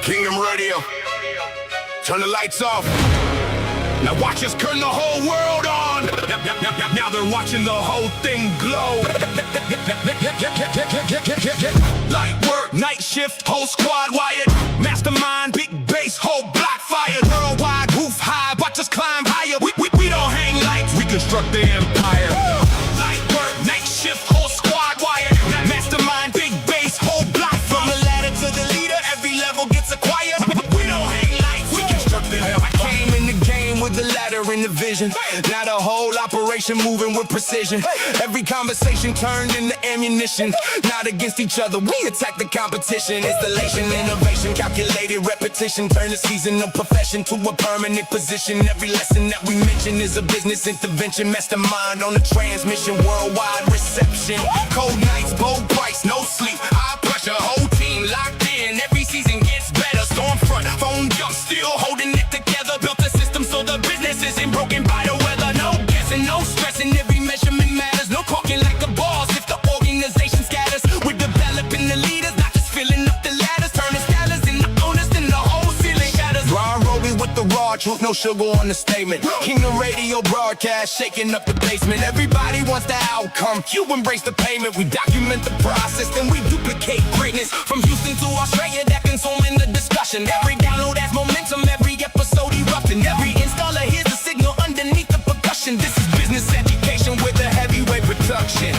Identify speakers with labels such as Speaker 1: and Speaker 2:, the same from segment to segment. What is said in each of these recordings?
Speaker 1: Kingdom Radio. Turn the lights off. Now watch us turn the whole world on. Now they're watching the whole thing glow. Light work, night shift, whole squad wired. Mastermind, big bass, whole block fired. Worldwide, roof high, watch us climb higher. We don't hang lights, we construct the empire. Light work, night shift, whole squad wired. Mastermind, big bass, whole block. From the ladder to the leader, every level gets acquired. We don't hang lights, we construct the empire. I came in the game with the ladder in the vision. Now the whole operation moving with precision. Every conversation turned into ammunition. Not against each other, we attack the competition. Installation, innovation, calculated repetition. Turn the seasonal profession to a permanent position. Every lesson that we mention is a business intervention. Mastermind on the transmission, worldwide reception. Cold nights, bold price, no sleep. High pressure, whole team locked in. Every season gets better. Stormfront, phone jump, still holding it together. Built a system so the business isn't broken by the weather. No guessing, no stressing, every measurement matters. No talking like a boss if the organization scatters. We're developing the leaders, not just filling up the ladders. Turning scholars into owners, then the whole ceiling shatters. Ron Roby with the raw truth, no sugar on the statement. Kingdom Radio broadcast, shaking up the basement. Everybody wants the outcome, you embrace the payment. We document the process, then we duplicate greatness. From Houston to Australia, that consuming the discussion. Every download has momentum, every episode erupting. Every installer hears the signal underneath the percussion. This is business education with a heavyweight production.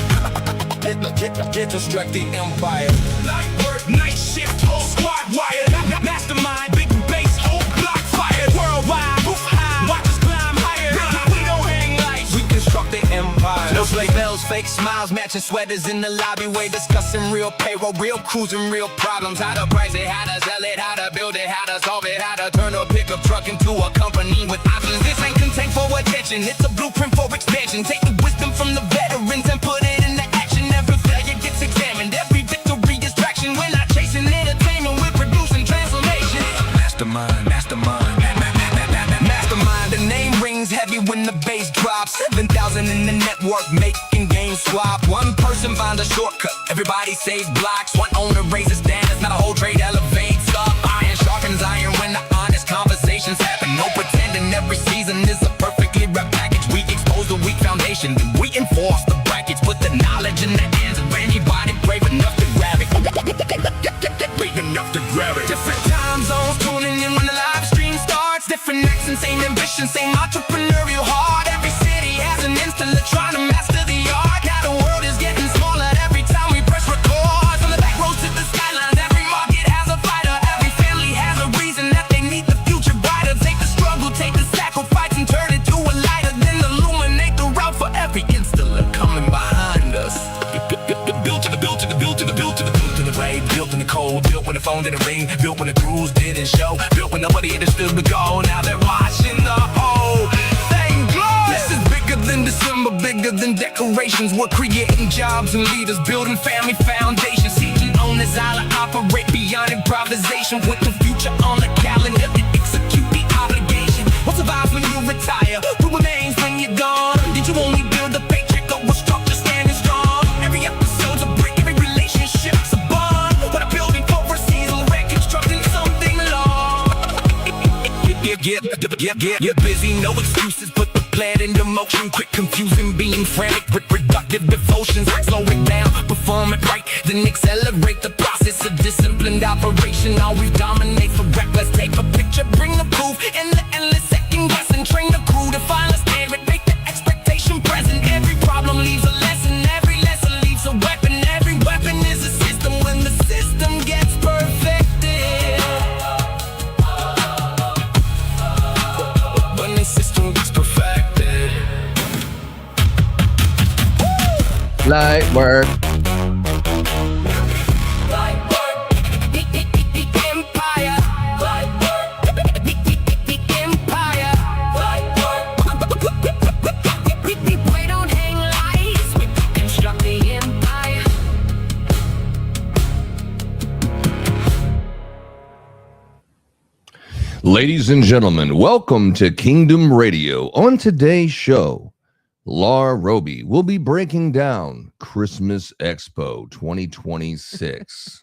Speaker 1: Construct the empire. Light work, night shift, whole squad wired. Mastermind, big bass, whole block fired. Worldwide, roof high, watch us climb higher. We don't hang lights, we construct the empire. No sleigh bells, fake smiles, matching sweaters in the lobby. Way discussing real payroll, real cruising, real problems. How to price it, how to sell it, how to build it, how to solve it, how to turn a pickup truck into a company with options. This ain't contained for attention, it's a blueprint for expansion. Take the wisdom from the veterans and put it into action. Every failure gets examined, every victory is traction. We're not chasing entertainment, we're producing transformation. Mastermind, mastermind, mastermind. The name rings heavy when the bass drops. 7,000 in the network making game swap. One person finds a shortcut, everybody saves blocks. One owner raises standards, not a whole trade elevates up. Iron sharpens iron when the honest conversations happen. No pretending, every season is a perfectly wrapped package. We expose the weak foundation, then we enforce the brackets. Put the knowledge in the hands of anybody brave enough to grab it. Brave enough to grab it. Different time zones tuning in when the live stream starts. Different accents, same ambition, same entrepreneurial heart. Every city has an installer trying to master the art. Now the world is getting smaller every time we press record. From the back roads to the skylines, every market has a fighter. Every family has a reason that they need the future brighter. Take the struggle, take the sacrifice and turn it to a lighter. Then illuminate the route for every installer coming behind us. Built to the built to the built to the built to the built to the rain. Built in the cold, built when the phone didn't ring. Built when the crews didn't show. Built when nobody understood the goal. Now they're watching the whole thing glow. This is bigger than December, bigger than decorations. We're creating jobs and leaders, building family foundations. Seeking owners how to operate beyond improvisation. With the future on the calendar and execute the obligation. What survives when you retire? Who remains when you're gone? Did you only build a paycheck or was structure standing strong? Every episode's a brick, every relationship's a bond. What a building for a season, reconstructing something long. Get busy, no excuses, put the plan into motion. Quit confusing, being frantic with productive devotions. Slow it down, perform it right, then accelerate the process of disciplined operation. Always dominate for reckless, take a picture, bring the proof in the endless second guess and train the crew to find a standard, make the expectation present. Every problem leaves a lesson, every lesson leaves a weapon. Every weapon is a system when the system gets perfected. When the system gets perfected.
Speaker 2: Light work.
Speaker 1: Light work, the empire. Light work, the empire. Light work. We don't hang lights, we construct the empire.
Speaker 2: Ladies and gentlemen, welcome to Kingdom Radio. On today's show, Laura Roby will be breaking down Christmas Expo 2026.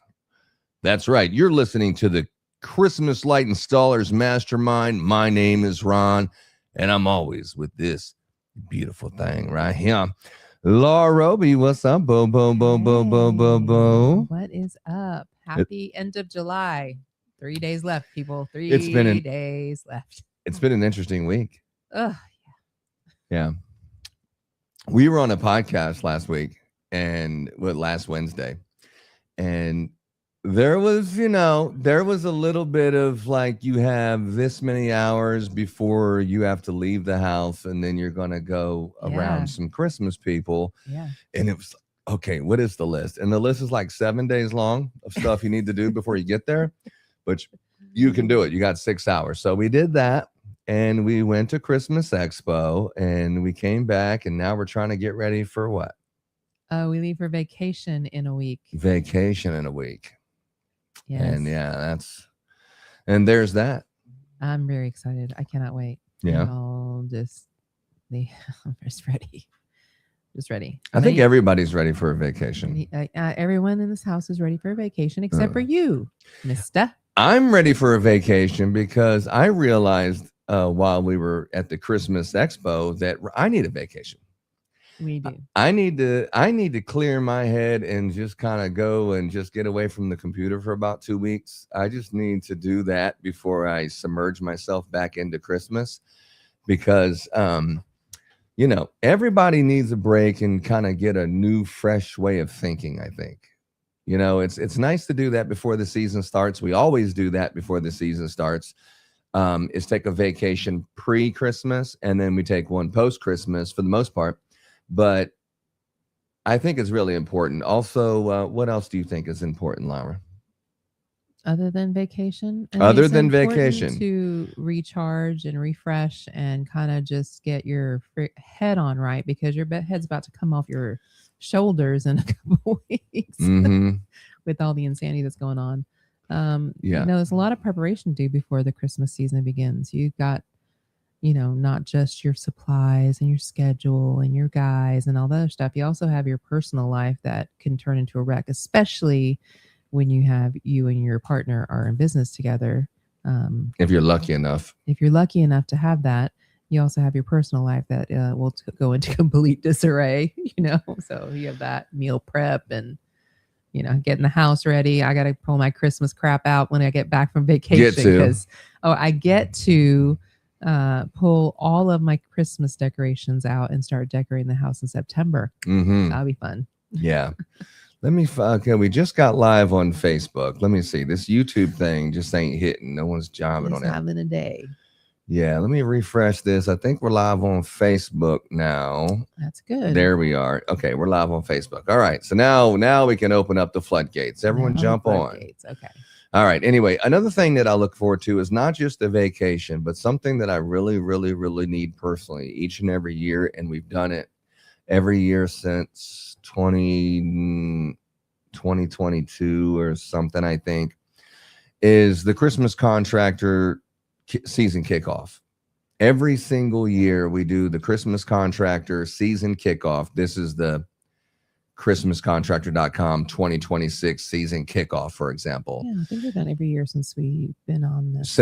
Speaker 2: That's right. You're listening to the Christmas Light Installers Mastermind. My name is Ron, and I'm always with this beautiful thing right here. Laura Roby, what's up? Bo, bo, bo, bo, bo, bo, bo.
Speaker 3: What is up? Happy end of July. 3 days left, people.
Speaker 2: It's been
Speaker 3: days left.
Speaker 2: It's been an interesting week.
Speaker 3: Ugh.
Speaker 2: Yeah. We were on a podcast last week and last Wednesday. And there was a little bit of like, you have this many hours before you have to leave the house, and then you're going to go around some Christmas people.
Speaker 3: Yeah.
Speaker 2: And it was, okay, what is the list? And the list is like 7 days long of stuff you need to do before you get there, but you can do it. You got 6 hours. So we did that, and we went to Christmas Expo, and we came back, and now we're trying to get ready for what?
Speaker 3: We leave for vacation in a week.
Speaker 2: Vacation in a week.
Speaker 3: Yes.
Speaker 2: And and there's that.
Speaker 3: I'm very excited. I cannot wait.
Speaker 2: Yeah.
Speaker 3: I'm just ready. Just ready.
Speaker 2: I think everybody's ready for a vacation.
Speaker 3: Everyone in this house is ready for a vacation except for you, mister.
Speaker 2: I'm ready for a vacation because I realized while we were at the Christmas Expo that I need a vacation.
Speaker 3: We do.
Speaker 2: I need to clear my head and just kind of go and just get away from the computer for about 2 weeks. I just need to do that before I submerge myself back into Christmas, because everybody needs a break and kind of get a new, fresh way of thinking. I think, it's nice to do that before the season starts. We always do that before the season starts. Is take a vacation pre-Christmas, and then we take one post-Christmas for the most part. But I think it's really important. Also, what else do you think is important, Laura?
Speaker 3: Other than vacation?
Speaker 2: Other than vacation.
Speaker 3: To recharge and refresh and kind of just get your head on right, because your head's about to come off your shoulders in a couple weeks with all the insanity that's going on. There's a lot of preparation to do before the Christmas season begins. You've got not just your supplies and your schedule and your guys and all the other stuff. You also have your personal life that can turn into a wreck, especially when you and your partner are in business together.
Speaker 2: If you're lucky enough.
Speaker 3: If you're lucky enough to have that, you also have your personal life that will go into complete disarray, So you have that meal prep and, getting the house ready. I got to pull my Christmas crap out when I get back from vacation because I get to pull all of my Christmas decorations out and start decorating the house in September. That'll be fun.
Speaker 2: Yeah. We just got live on Facebook. Let me see. This YouTube thing just ain't hitting. No one's jobbing on it.
Speaker 3: Having a day.
Speaker 2: Yeah, let me refresh this. I think we're live on Facebook now.
Speaker 3: That's good.
Speaker 2: There we are. Okay, we're live on Facebook. All right. So now we can open up the floodgates. Everyone jump on.
Speaker 3: Okay.
Speaker 2: All right. Anyway, another thing that I look forward to is not just a vacation, but something that I really, really, really need personally each and every year. And we've done it every year since 2022 or something, I think, is the Christmas Contractor season kickoff. Every single year we do the Christmas Contractor season kickoff. This is the ChristmasContractor.com 2026 season kickoff, for example.
Speaker 3: Yeah, I think we've done every year since we've been on this.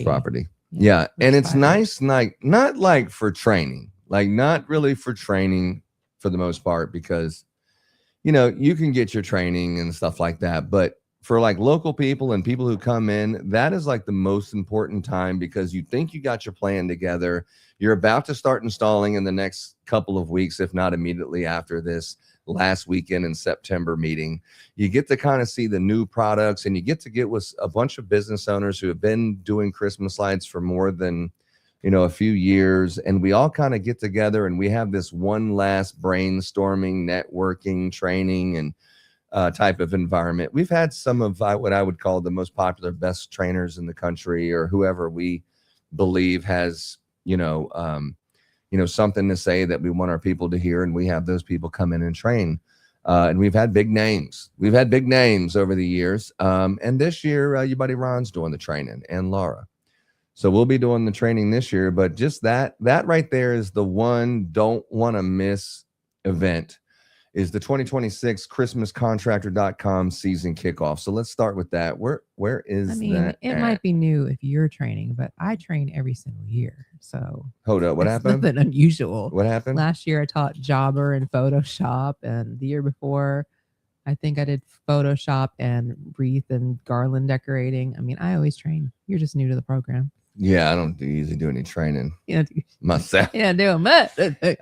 Speaker 2: Property. Yeah. And it's nice, like not like for training, like not really for training for the most part, because you can get your training and stuff like that. But for like local people and people who come in, that is like the most important time, because you think you got your plan together. You're about to start installing in the next couple of weeks, if not immediately after this last weekend in September meeting. You get to kind of see the new products, and you get with a bunch of business owners who have been doing Christmas lights for more than a few years, and we all kind of get together and we have this one last brainstorming, networking, training, and type of environment. We've had some of what I would call the most popular, best trainers in the country, or whoever we believe has something to say that we want our people to hear, and we have those people come in and train. And we've had big names. We've had big names over the years. And this year, your buddy Ron's doing the training, and Laura. So we'll be doing the training this year. But just that right there is the one don't want to miss event. is the 2026 ChristmasContractor.com season kickoff. So let's start with that. Where is that?
Speaker 3: It might be new if you're training, but I train every single year. So
Speaker 2: hold up, what
Speaker 3: it's
Speaker 2: happened?
Speaker 3: Nothing unusual.
Speaker 2: What happened?
Speaker 3: Last year I taught Jobber and Photoshop, and the year before I think I did Photoshop and wreath and garland decorating. I mean, I always train. You're just new to the program.
Speaker 2: Yeah, I don't usually do any training myself.
Speaker 3: Yeah, do much.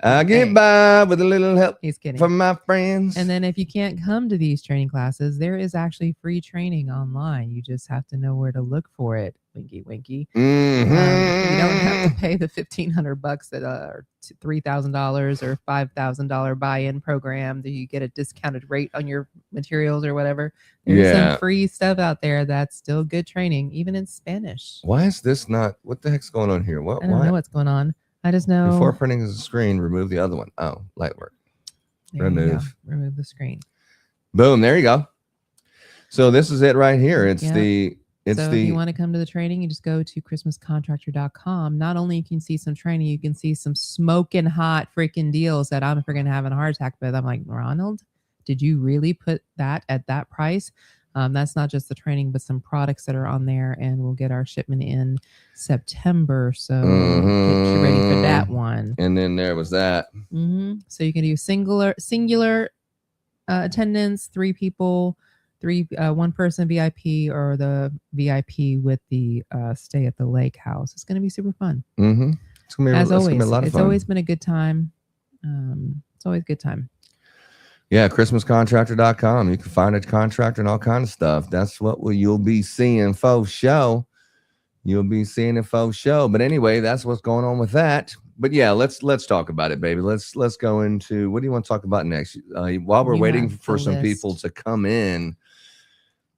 Speaker 2: I get by with a little help
Speaker 3: He's kidding.
Speaker 2: from my friends.
Speaker 3: And then if you can't come to these training classes, there is actually free training online. You just have to know where to look for it. Winky, winky. You don't have to pay the $1,500 that are $3,000 or $5,000 buy-in program that you get a discounted rate on your materials or whatever. There's some free stuff out there that's still good training, even in Spanish.
Speaker 2: Why is this not? What the heck's going on here?
Speaker 3: I don't know what's going on. I just know.
Speaker 2: Before printing the screen, remove the other one. Oh, light work. Remove
Speaker 3: the screen.
Speaker 2: Boom. There you go. So this is it right here. It's if you
Speaker 3: want to come to the training, you just go to ChristmasContractor.com. Not only you can see some training, you can see some smoking hot freaking deals that I'm freaking having a heart attack with. I'm like, Ronald, did you really put that at that price? That's not just the training, but some products that are on there, and we'll get our shipment in September. So get you ready for that one.
Speaker 2: And then there was that.
Speaker 3: So you can do singular attendance, 3 people. 1 person VIP, or the VIP with the stay at the lake house. It's going to be super fun.
Speaker 2: It's gonna be,
Speaker 3: as always.
Speaker 2: Gonna be a lot of fun.
Speaker 3: It's always been a good time. It's always a good time.
Speaker 2: Yeah, ChristmasContractor.com. You can find a contractor and all kinds of stuff. That's what you'll be seeing faux show. You'll be seeing a faux show. But anyway, that's what's going on with that. But yeah, let's talk about it, baby. Let's go into, what do you want to talk about next? While we're waiting for some people to come in,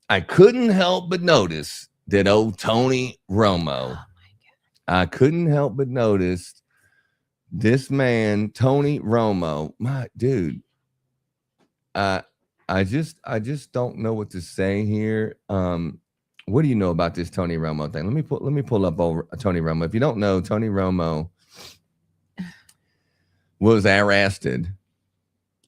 Speaker 2: I couldn't help but notice that old Tony Romo.
Speaker 3: Oh
Speaker 2: I couldn't help but notice this man, Tony Romo. My dude, I just don't know what to say here. What do you know about this Tony Romo thing? Let me pull up over Tony Romo. If you don't know, Tony Romo was arrested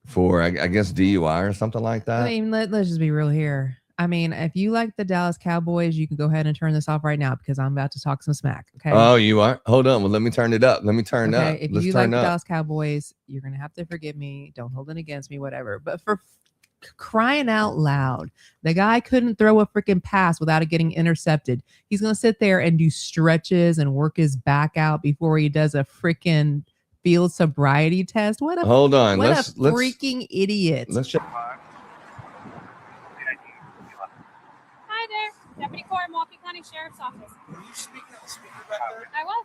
Speaker 2: for, I guess, DUI or something like that.
Speaker 3: I mean, let's just be real here. I mean, if you like the Dallas Cowboys, you can go ahead and turn this off right now, because I'm about to talk some smack. Okay.
Speaker 2: Oh, you are? Hold on. Well, let me turn it up. Let me turn up.
Speaker 3: If you like the Dallas Cowboys, you're going to have to forgive me. Don't hold it against me, whatever. But for crying out loud, the guy couldn't throw a freaking pass without it getting intercepted. He's going to sit there and do stretches and work his back out before he does a freaking field sobriety test.
Speaker 2: Hold on.
Speaker 3: Let's freaking idiot.
Speaker 2: Let's check.
Speaker 4: Hi there, Deputy Cora, Milwaukee County Sheriff's Office.
Speaker 5: Were you speaking on the speaker back there?
Speaker 4: I was.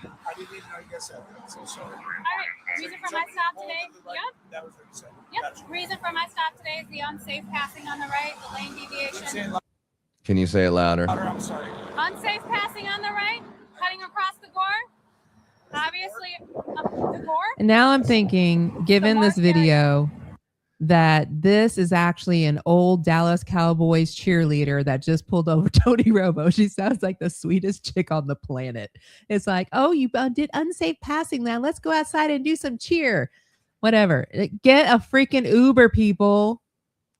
Speaker 5: I didn't even know you guys said that. So sorry.
Speaker 4: All right. Reason for my stop today. Yep.
Speaker 5: That was what you said.
Speaker 4: Yep.
Speaker 5: Gotcha.
Speaker 4: Reason for my stop today is the unsafe passing on the right, the lane deviation.
Speaker 2: Can you say it louder?
Speaker 5: I'm sorry.
Speaker 4: Unsafe passing on the right, cutting across the gore. Obviously, the gore.
Speaker 3: And now I'm thinking, given this video, that this is actually an old Dallas Cowboys cheerleader that just pulled over Tony Romo. She sounds like the sweetest chick on the planet. It's like, oh, you did unsafe passing now. Let's go outside and do some cheer. Whatever. Get a freaking Uber, people.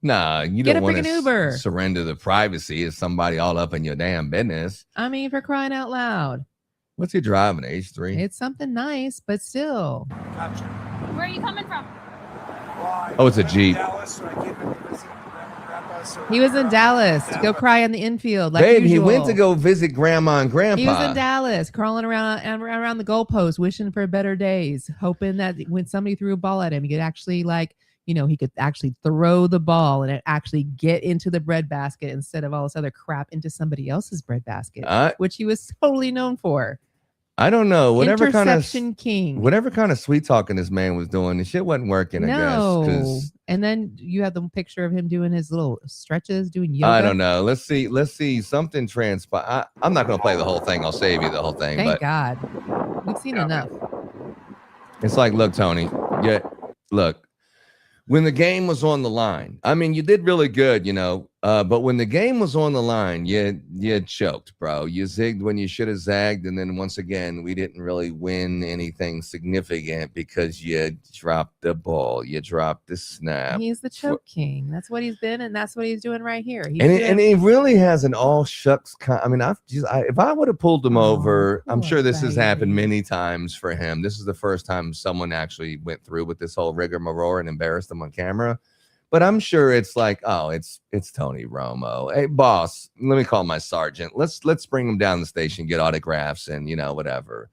Speaker 2: Nah, you don't want to surrender the privacy of somebody all up in your damn business.
Speaker 3: I mean, for crying out loud.
Speaker 2: What's he driving, H3?
Speaker 3: It's something nice, but still.
Speaker 5: Gotcha.
Speaker 4: Where are you coming from?
Speaker 2: Oh, it's a Jeep.
Speaker 3: He was in Dallas to go cry in the infield. Like
Speaker 2: Babe,
Speaker 3: usual.
Speaker 2: He went to go visit Grandma and Grandpa.
Speaker 3: He was in Dallas, crawling around the goalpost, wishing for better days, hoping that when somebody threw a ball at him, he could actually, like, you know, he could actually throw the ball and it actually get into the bread basket instead of all this other crap into somebody else's bread basket, which he was totally known for.
Speaker 2: I don't know. Whatever kind of sweet talking this man was doing, the shit wasn't working. I guess.
Speaker 3: And then you have the picture of him doing his little stretches, doing yoga.
Speaker 2: I don't know. Let's see. Something transpire. I'm not going to play the whole thing. I'll save you the whole thing.
Speaker 3: Thank God. We've seen enough.
Speaker 2: It's like, look, Tony. Yeah, look. When the game was on the line, I mean, you did really good, you know, But when the game was on the line, you choked, bro. You zigged when you should have zagged, and then once again, we didn't really win anything significant because you dropped the ball, you dropped the snap.
Speaker 3: He's the choke king. That's what he's been, and that's what he's doing right here. He's
Speaker 2: And he really has an all shucks kind. I mean, if I would have pulled him over, I'm
Speaker 3: poor
Speaker 2: sure this has happened
Speaker 3: baby.
Speaker 2: many times for him. This is the first time someone actually went through with this whole rigmarole and embarrassed him on camera. But I'm sure it's like, oh, it's Tony Romo. Hey, boss, let me call my sergeant. Let's bring him down the station, get autographs, and whatever.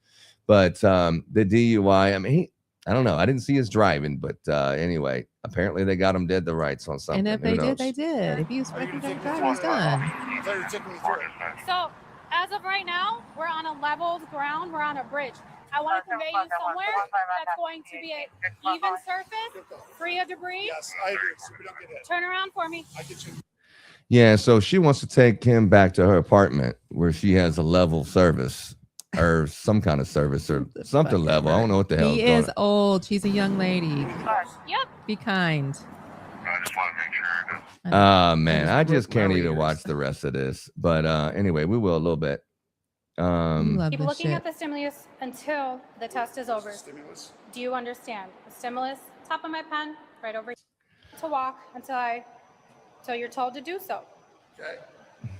Speaker 2: But the DUI, I mean, I don't know. I didn't see his driving, but anyway, apparently they got him dead to rights on something.
Speaker 3: And if they did, they did. If he was fucking drunk driving, he's done.
Speaker 5: I thought you were taking me through it.
Speaker 4: So, as of right now, we're on a level ground. We're on a bridge. I want to convey you somewhere that's going to be an even surface, free of debris.
Speaker 5: Yes, I agree. So we don't get hit.
Speaker 4: Turn around for me.
Speaker 5: I get you.
Speaker 2: Yeah, so she wants to take him back to her apartment where she has a level service or some kind of service or something
Speaker 3: fucking
Speaker 2: level. I don't know what the hell.
Speaker 3: He is old. She's a young lady.
Speaker 4: Yep.
Speaker 3: Be kind.
Speaker 6: I just want to make sure that
Speaker 2: Man, I just can't even
Speaker 3: warriors.
Speaker 2: watch the rest of this. But anyway, we will a little bit.
Speaker 3: You love
Speaker 4: Keep
Speaker 3: this
Speaker 4: looking
Speaker 3: shit.
Speaker 4: at the stimulus until the test is over.
Speaker 5: Stimulus.
Speaker 4: Do you understand? The stimulus, top of my pen, right over here. To walk until you're told to do so.
Speaker 5: Okay.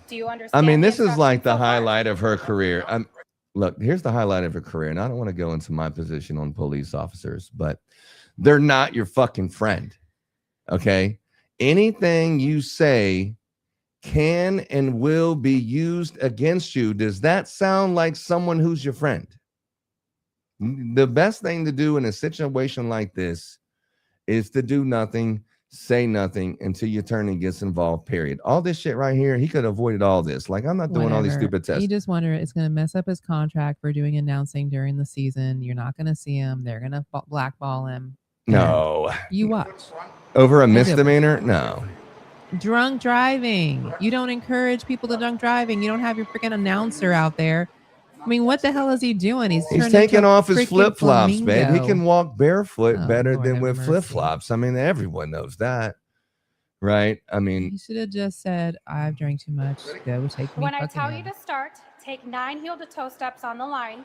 Speaker 4: Do you
Speaker 2: I
Speaker 4: understand?
Speaker 2: mean,
Speaker 4: the
Speaker 2: this is like
Speaker 4: instructions
Speaker 2: the
Speaker 4: so far?
Speaker 2: highlight of her career. Look, here's the highlight of her career, and I don't want to go into my position on police officers, but they're not your fucking friend. Okay? Anything you say can and will be used against you. Does that sound like someone who's your friend? The best thing to do in a situation like this is to do nothing, say nothing until your attorney gets involved, period. All this shit right here, he could have avoided all this. Like, I'm not doing all these
Speaker 3: Whatever.
Speaker 2: stupid tests.
Speaker 3: You just wonder it's going to mess up his contract for doing announcing during the season. You're not going to see him. They're going to blackball him.
Speaker 2: No.
Speaker 3: You watch.
Speaker 2: Over a
Speaker 3: do.
Speaker 2: misdemeanor? No.
Speaker 3: Drunk driving. You don't encourage people to drunk driving. You don't have your freaking announcer out there. I mean, what the hell is he doing? He's
Speaker 2: He's
Speaker 3: turned
Speaker 2: taking
Speaker 3: into a
Speaker 2: off his
Speaker 3: freaking
Speaker 2: flip flops, babe. He
Speaker 3: flamingo.
Speaker 2: can walk barefoot
Speaker 3: Oh,
Speaker 2: better
Speaker 3: Lord
Speaker 2: than
Speaker 3: have
Speaker 2: with
Speaker 3: mercy.
Speaker 2: flip flops. I mean, everyone knows that, right? I mean,
Speaker 3: He should have just said, "I've drank too much. Go take me."
Speaker 4: When I
Speaker 3: fucking
Speaker 4: tell you
Speaker 3: home."
Speaker 4: to start, take 9 heel to toe steps on the line,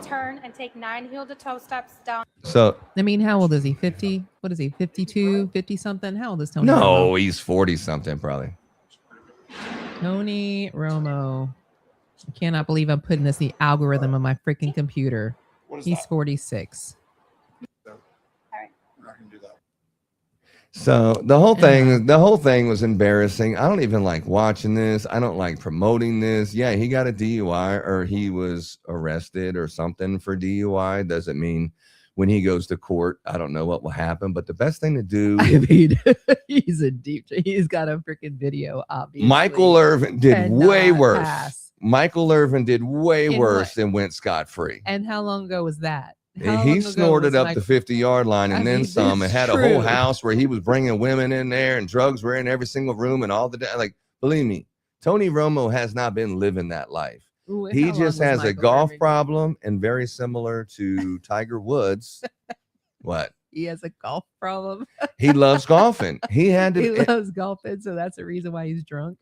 Speaker 4: turn and take 9 heel to toe steps down.
Speaker 2: so
Speaker 3: I mean, how old is he? 50? What is he? 52, 50 something? How old is Tony?
Speaker 2: no,
Speaker 3: Romo?
Speaker 2: he's 40 something probably.
Speaker 3: Tony Romo. I cannot believe I'm putting this in the algorithm of my freaking computer.
Speaker 5: What is
Speaker 3: He's
Speaker 5: that?
Speaker 3: 46.
Speaker 5: We're not going to do that.
Speaker 2: So the whole thing was embarrassing. I don't even like watching this. I don't like promoting this. Yeah, he got a DUI or he was arrested or something for DUI. Doesn't mean when he goes to court, I don't know what will happen. But the best thing to do,
Speaker 3: I mean, he's got a freaking video, obviously.
Speaker 2: Michael Irvin did
Speaker 3: Cannot
Speaker 2: way worse.
Speaker 3: pass.
Speaker 2: Michael Irvin did way
Speaker 3: In
Speaker 2: worse
Speaker 3: what?
Speaker 2: and went scot-free.
Speaker 3: And how long ago was that? How long
Speaker 2: He
Speaker 3: ago
Speaker 2: snorted
Speaker 3: was
Speaker 2: up the 50-yard line and
Speaker 3: I
Speaker 2: then
Speaker 3: mean,
Speaker 2: some, and
Speaker 3: that's
Speaker 2: had a whole
Speaker 3: true.
Speaker 2: house where he was bringing women in there and drugs were in every single room and all the like. Believe me, Tony Romo has not been living that life.
Speaker 3: Ooh,
Speaker 2: He
Speaker 3: how long
Speaker 2: just
Speaker 3: was
Speaker 2: has a
Speaker 3: Michael
Speaker 2: golf
Speaker 3: Irvin?
Speaker 2: problem, and very similar to Tiger Woods. What?
Speaker 3: He has a golf problem.
Speaker 2: He loves golfing. He had
Speaker 3: He
Speaker 2: to.
Speaker 3: loves golfing, so that's the reason why he's drunk.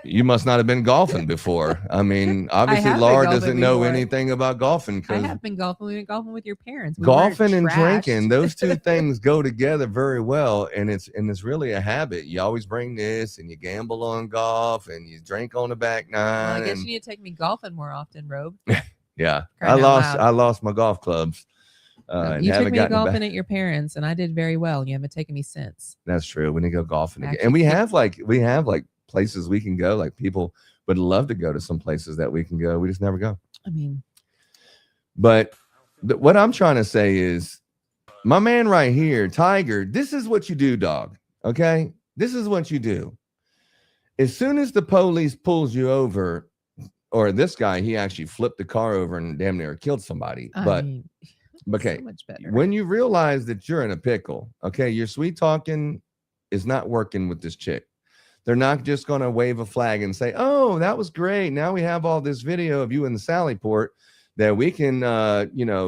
Speaker 2: You must not have been golfing before. I mean, obviously,
Speaker 3: have been
Speaker 2: Laura
Speaker 3: golfing
Speaker 2: doesn't know
Speaker 3: before.
Speaker 2: anything about golfing
Speaker 3: I
Speaker 2: because
Speaker 3: have been golfing. We went golfing with your parents. We weren't
Speaker 2: golfing and
Speaker 3: trashed.
Speaker 2: drinking, those two things go together very well, and it's really a habit. You always bring this, and you gamble on golf, and you drink on the back
Speaker 3: Well, I
Speaker 2: nine.
Speaker 3: guess
Speaker 2: and-
Speaker 3: you need to take me golfing more often, Robe.
Speaker 2: yeah,
Speaker 3: Crying out loud.
Speaker 2: I lost my golf clubs. And
Speaker 3: You took
Speaker 2: haven't
Speaker 3: me
Speaker 2: gotten
Speaker 3: golfing
Speaker 2: back.
Speaker 3: at your parents, and I did very well. You haven't taken me since.
Speaker 2: That's true. We need to go golfing again,
Speaker 3: Actually,
Speaker 2: and we
Speaker 3: keep-
Speaker 2: have like places we can go. Like people would love to go to some places that we can go. We just never go.
Speaker 3: I mean,
Speaker 2: But what I'm trying to say is, my man right here, Tiger, this is what you do, dog. Okay? This is what you do. As soon as the police pulls you over, or this guy, he actually flipped the car over and damn near killed somebody.
Speaker 3: I
Speaker 2: But
Speaker 3: mean,
Speaker 2: okay,
Speaker 3: so much better.
Speaker 2: when you realize that you're in a pickle, okay, your sweet talking is not working with this chick. They're not just going to wave a flag and say, oh, that was great. Now we have all this video of you in the Sally Port that we can,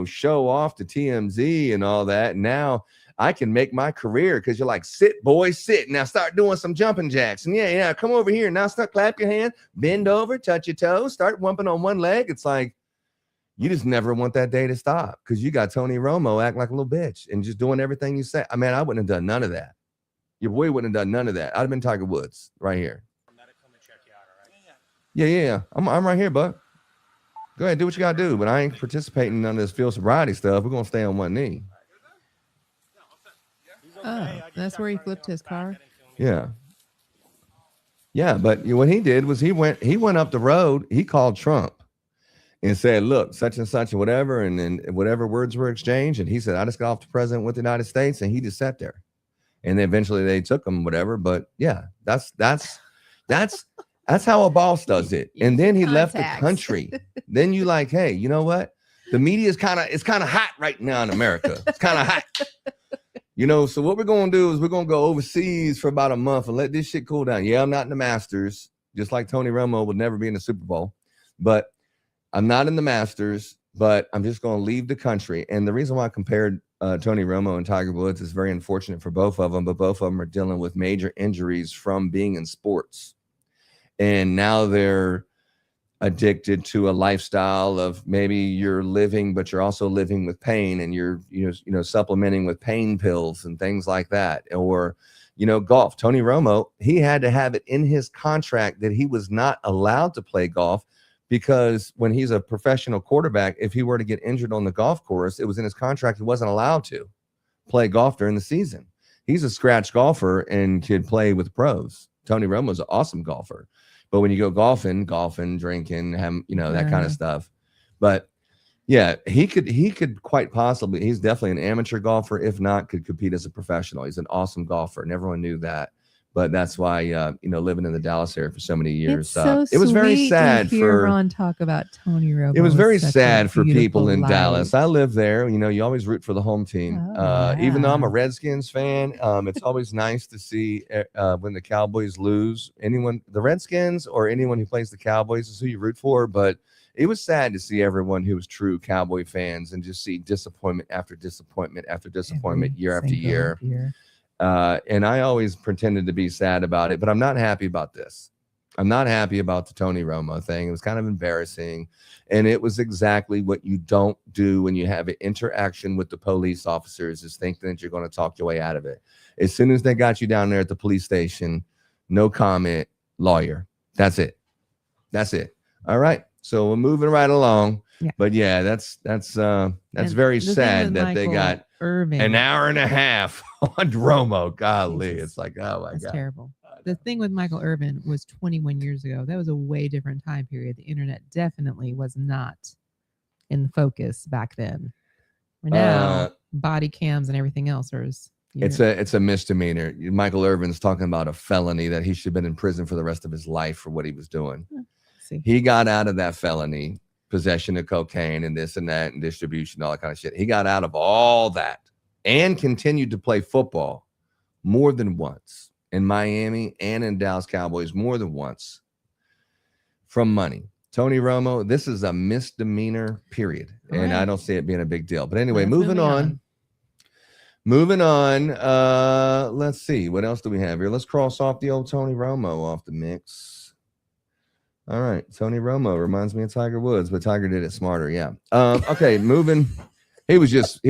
Speaker 2: show off to TMZ and all that. Now, I can make my career because you're like, sit, boy, sit. Now start doing some jumping jacks. And yeah, come over here. Now start, clap your hand, bend over, touch your toes, start wumping on one leg. It's like, you just never want that day to stop because you got Tony Romo acting like a little bitch and just doing everything you say. I mean, I wouldn't have done none of that. Your boy wouldn't have done none of that. I'd have been Tiger Woods right here. Yeah. I'm right here, bud. Go ahead, do what you got to do. But I ain't participating in none of this field sobriety stuff. We're going to stay on one knee.
Speaker 3: Oh, that's where he flipped his car.
Speaker 2: Yeah. Yeah, but what he did was he went up the road. He called Trump and said, look, such and such and whatever. And then whatever words were exchanged. And he said, I just got off the president with the United States. And he just sat there. And then eventually they took him, whatever. But yeah, that's how a boss does it. And then he left the country. Then you like, hey, you know what? The media is kind of hot right now in America. It's kind of hot. You know, so what we're going to do is we're going to go overseas for about a month and let this shit cool down. Yeah, I'm not in the Masters, just like Tony Romo would never be in the Super Bowl. But I'm not in the Masters, but I'm just going to leave the country. And the reason why I compared Tony Romo and Tiger Woods is very unfortunate for both of them, but both of them are dealing with major injuries from being in sports. And now they're addicted to a lifestyle of maybe you're living, but you're also living with pain and you're, supplementing with pain pills and things like that. Or, golf. Tony Romo, he had to have it in his contract that he was not allowed to play golf because when he's a professional quarterback, if he were to get injured on the golf course, it was in his contract. He wasn't allowed to play golf during the season. He's a scratch golfer and could play with pros. Tony Romo's an awesome golfer. But when you go golfing, drinking, that kind of stuff. But yeah, he could quite possibly, he's definitely an amateur golfer. If not, could compete as a professional. He's an awesome golfer. And everyone knew that. But that's why, living in the Dallas area for so many years, it was very sad
Speaker 3: to hear Ron talk about Tony Romo.
Speaker 2: It was very sad for people in Dallas. I live there. You always root for the home team. Even though I'm a Redskins fan, it's always nice to see when the Cowboys lose. The Redskins or anyone who plays the Cowboys is who you root for. But it was sad to see everyone who was true Cowboy fans and just see disappointment after disappointment after disappointment year after year. And I always pretended to be sad about it, but I'm not happy about this. I'm not happy about the Tony Romo thing. It was kind of embarrassing. And it was exactly what you don't do when you have an interaction with the police officers, is thinking that you're going to talk your way out of it. As soon as they got you down there at the police station, no comment, lawyer. That's it. All right. So we're moving right along. Yeah. But yeah, that's very sad that they got an hour and a half on Romo. Golly, it's like, oh my God.
Speaker 3: That's terrible. The thing with Michael Irvin was 21 years ago. That was a way different time period. The internet definitely was not in focus back then. Now, body cams and everything else are.
Speaker 2: It's a misdemeanor. Michael Irvin's talking about a felony that he should have been in prison for the rest of his life for what he was doing. He got out of that felony, possession of cocaine and this and that and distribution, all that kind of shit. He got out of all that and continued to play football more than once in Miami and in Dallas Cowboys more than once from money. Tony Romo, this is a misdemeanor, period. And I don't see it being a big deal. But anyway, moving on. Let's see. What else do we have here? Let's cross off the old Tony Romo off the mix. All right. Tony Romo reminds me of Tiger Woods, but Tiger did it smarter. Yeah. Okay. Moving. He was just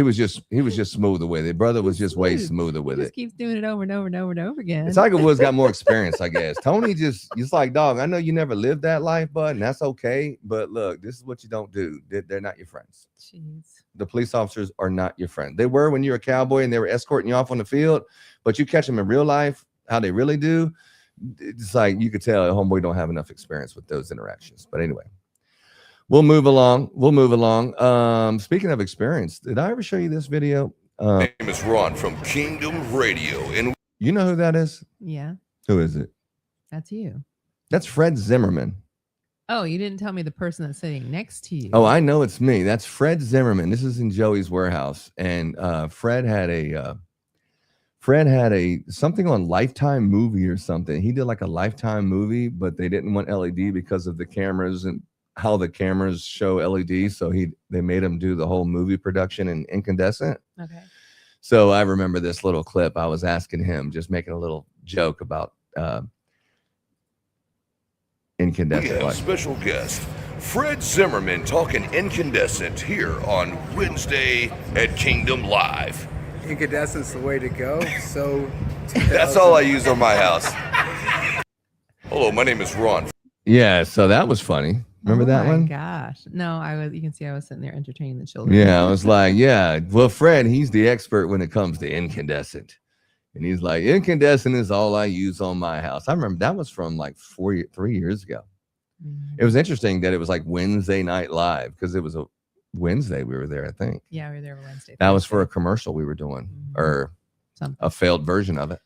Speaker 2: smoother with it. Brother was just way smoother with it.
Speaker 3: Keeps doing it over and over and over and over again.
Speaker 2: Tiger Woods got more experience, I guess. Tony it's like, dog, I know you never lived that life, bud, and that's okay. But look, this is what you don't do. They're not your friends.
Speaker 3: Jeez.
Speaker 2: The police officers are not your friend. They were when you were a cowboy and they were escorting you off on the field, but you catch them in real life, how they really do. It's like you could tell homeboy don't have enough experience with those interactions. But anyway, we'll move along. Speaking of experience, did I ever show you this video?
Speaker 7: My name is Ron from Kingdom Radio. And
Speaker 2: you know who that is?
Speaker 3: Yeah.
Speaker 2: Who is it?
Speaker 3: That's you.
Speaker 2: That's Fred Zimmerman.
Speaker 3: Oh, you didn't tell me the person that's sitting next to you.
Speaker 2: Oh, I know it's me. That's Fred Zimmerman. This is in Joey's warehouse. And Fred had a something on Lifetime movie or something. He did like a Lifetime movie, but they didn't want LED because of the cameras and how the cameras show LED. So they made him do the whole movie production in incandescent.
Speaker 3: Okay.
Speaker 2: So I remember this little clip. I was asking him, just making a little joke about
Speaker 7: We
Speaker 2: incandescent
Speaker 7: have
Speaker 2: light.
Speaker 7: special guest Fred Zimmerman talking incandescent here on Wednesday at Kingdom Live.
Speaker 8: Incandescent's the way to go. So
Speaker 7: That's all I use on my house. Hello, my name is Ron.
Speaker 2: Yeah, so that was funny. Remember that one?
Speaker 3: Oh my gosh. No, I was, you can see I was sitting there entertaining the children.
Speaker 2: Yeah, I was like, yeah. Well, Fred, he's the expert when it comes to incandescent. And he's like, incandescent is all I use on my house. I remember that was from like 3 years ago. It was interesting that it was like Wednesday Night Live because it was a Wednesday we were there, I think.
Speaker 3: Yeah, we were there Wednesday.
Speaker 2: That was for a commercial we were doing or
Speaker 3: Something.
Speaker 2: a failed version of it.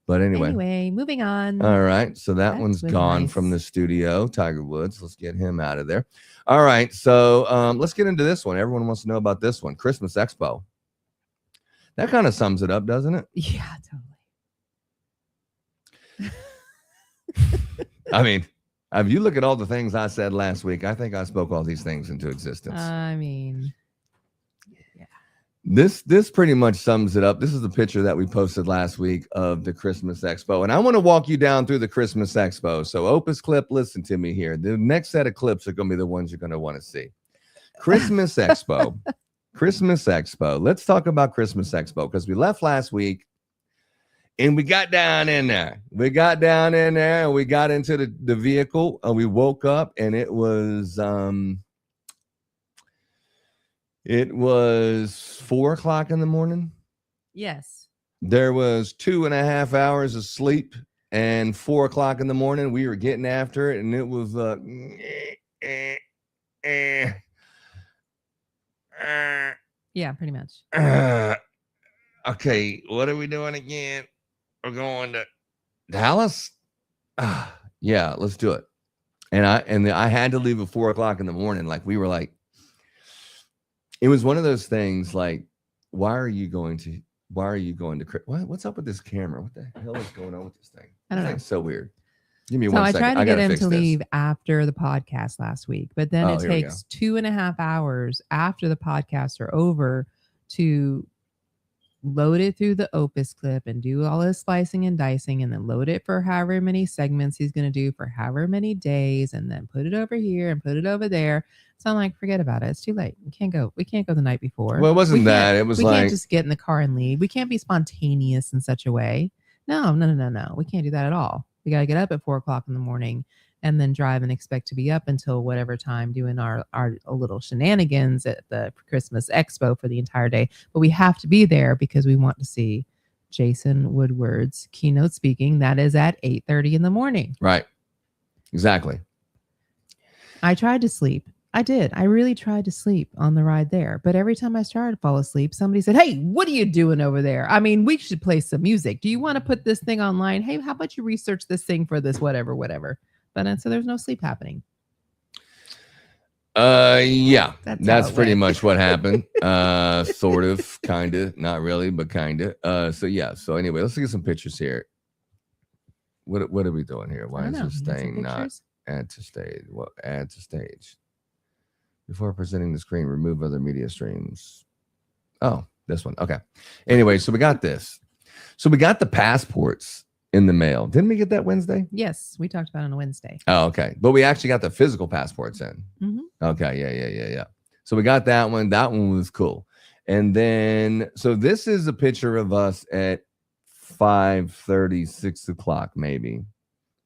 Speaker 2: But anyway.
Speaker 3: Moving on.
Speaker 2: All right. So that
Speaker 3: That's
Speaker 2: one's
Speaker 3: really
Speaker 2: gone
Speaker 3: nice.
Speaker 2: from the studio. Tiger Woods. Let's get him out of there. All right. So let's get into this one. Everyone wants to know about this one. Christmas Expo. That kind of sums it up, doesn't it?
Speaker 3: Yeah, totally.
Speaker 2: I mean, if you look at all the things I said last week, I think I spoke all these things into existence.
Speaker 3: I mean,
Speaker 2: This pretty much sums it up. This is the picture that we posted last week of the Christmas Expo. And I want to walk you down through the Christmas Expo. So Opus Clip, listen to me here. The next set of clips are going to be the ones you're going to want to see. Christmas Expo. Christmas Expo. Let's talk about Christmas Expo because we left last week and we got down in there. We got down in there and we got into the vehicle and we woke up and it was 4 o'clock in the morning.
Speaker 3: yes.
Speaker 2: There was 2.5 hours of sleep and 4 o'clock in the morning. We were getting after it and it was
Speaker 3: Yeah, pretty much.
Speaker 2: okay, what are we doing again? We're going to Dallas. Yeah, let's do it. And I had to leave at 4 o'clock in the morning. Like we were like, it was one of those things. Like, why are you going to? What's up with this camera? What the hell is going on with this thing?
Speaker 3: I don't
Speaker 2: This
Speaker 3: know.
Speaker 2: thing's so weird. Give me
Speaker 3: So
Speaker 2: one
Speaker 3: I
Speaker 2: second.
Speaker 3: tried to get
Speaker 2: gotta
Speaker 3: him
Speaker 2: fix
Speaker 3: to
Speaker 2: this.
Speaker 3: leave after the podcast last week, but then
Speaker 2: Oh,
Speaker 3: it
Speaker 2: here we
Speaker 3: takes 2.5 hours after the podcasts are over to load it through the Opus Clip and do all his slicing and dicing and then load it for however many segments he's going to do for however many days and then put it over here and put it over there. So I'm like, forget about it. It's too late. We can't go the night before.
Speaker 2: Well, it wasn't
Speaker 3: We
Speaker 2: that.
Speaker 3: can't-
Speaker 2: It was
Speaker 3: we
Speaker 2: like
Speaker 3: can't just get in the car and leave. We can't be spontaneous in such a way. No. We can't do that at all. We got to get up at 4 o'clock in the morning and then drive and expect to be up until whatever time doing our little shenanigans at the Christmas Expo for the entire day. But we have to be there because we want to see Jason Woodward's keynote speaking. That is at 8:30 in the morning.
Speaker 2: right. Exactly.
Speaker 3: I tried to sleep. I did. I really tried to sleep on the ride there. But every time I started to fall asleep, somebody said, "Hey, what are you doing over there? I mean, we should play some music. Do you want to put this thing online? Hey, how about you research this thing for this, whatever. But so there's no sleep happening.
Speaker 2: Yeah,
Speaker 3: That's how
Speaker 2: that's
Speaker 3: it
Speaker 2: pretty
Speaker 3: went.
Speaker 2: much what happened. Sort of, kind of, not really, but kind of. So yeah. So anyway, let's get some pictures here. What are we doing here? Why
Speaker 3: I
Speaker 2: is
Speaker 3: don't know.
Speaker 2: this
Speaker 3: You got some
Speaker 2: thing not
Speaker 3: pictures?
Speaker 2: add to stage? Well, add to stage. Before presenting the screen, remove other media streams. Oh, this one. Okay. Anyway, so we got this. So we got the passports in the mail. Didn't we get that Wednesday?
Speaker 3: Yes, we talked about it on a Wednesday.
Speaker 2: Oh, okay. But we actually got the physical passports in.
Speaker 3: Mhm.
Speaker 2: Okay. Yeah. So we got that one. That one was cool. And then, so this is a picture of us at 5:30, 6 o'clock, maybe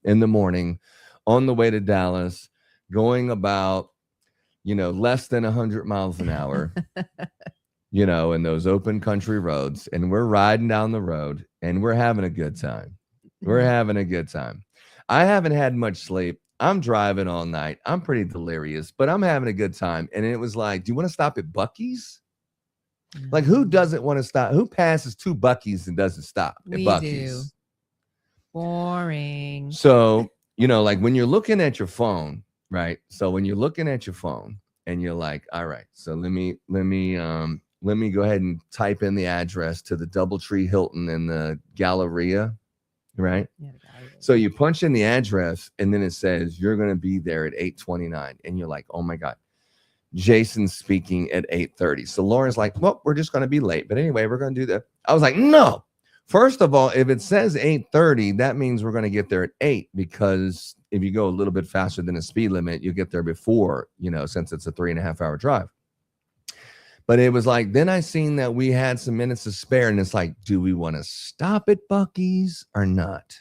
Speaker 2: in the morning on the way to Dallas, going about, less than 100 miles an hour, in those open country roads. And we're riding down the road and we're having a good time. We're having a good time. I haven't had much sleep. I'm driving all night. I'm pretty delirious, but I'm having a good time. And it was like, do you want to stop at Buc-ee's? Like, who doesn't want to stop? Who passes 2 Buc-ee's and doesn't stop at
Speaker 3: We
Speaker 2: Buc-ee's?
Speaker 3: do. Boring.
Speaker 2: So, like when you're looking at your phone, right? So when you're looking at your phone and you're like, all right, so let me go ahead and type in the address to the DoubleTree Hilton in the Galleria, right?
Speaker 3: Yeah, the guy is-
Speaker 2: So you punch in the address and then it says you're going to be there at 8:29 and you're like, oh my God. Jason's speaking at 8:30. So Lauren's like, well, we're just going to be late. But anyway, we're going to do that. I was like, no. First of all, if it says 8:30, that means we're going to get there at 8, because if you go a little bit faster than the speed limit, you get there before, since it's a 3.5-hour drive. But it was like, then I seen that we had some minutes to spare, and it's like, do we want to stop at Buc-ee's or not?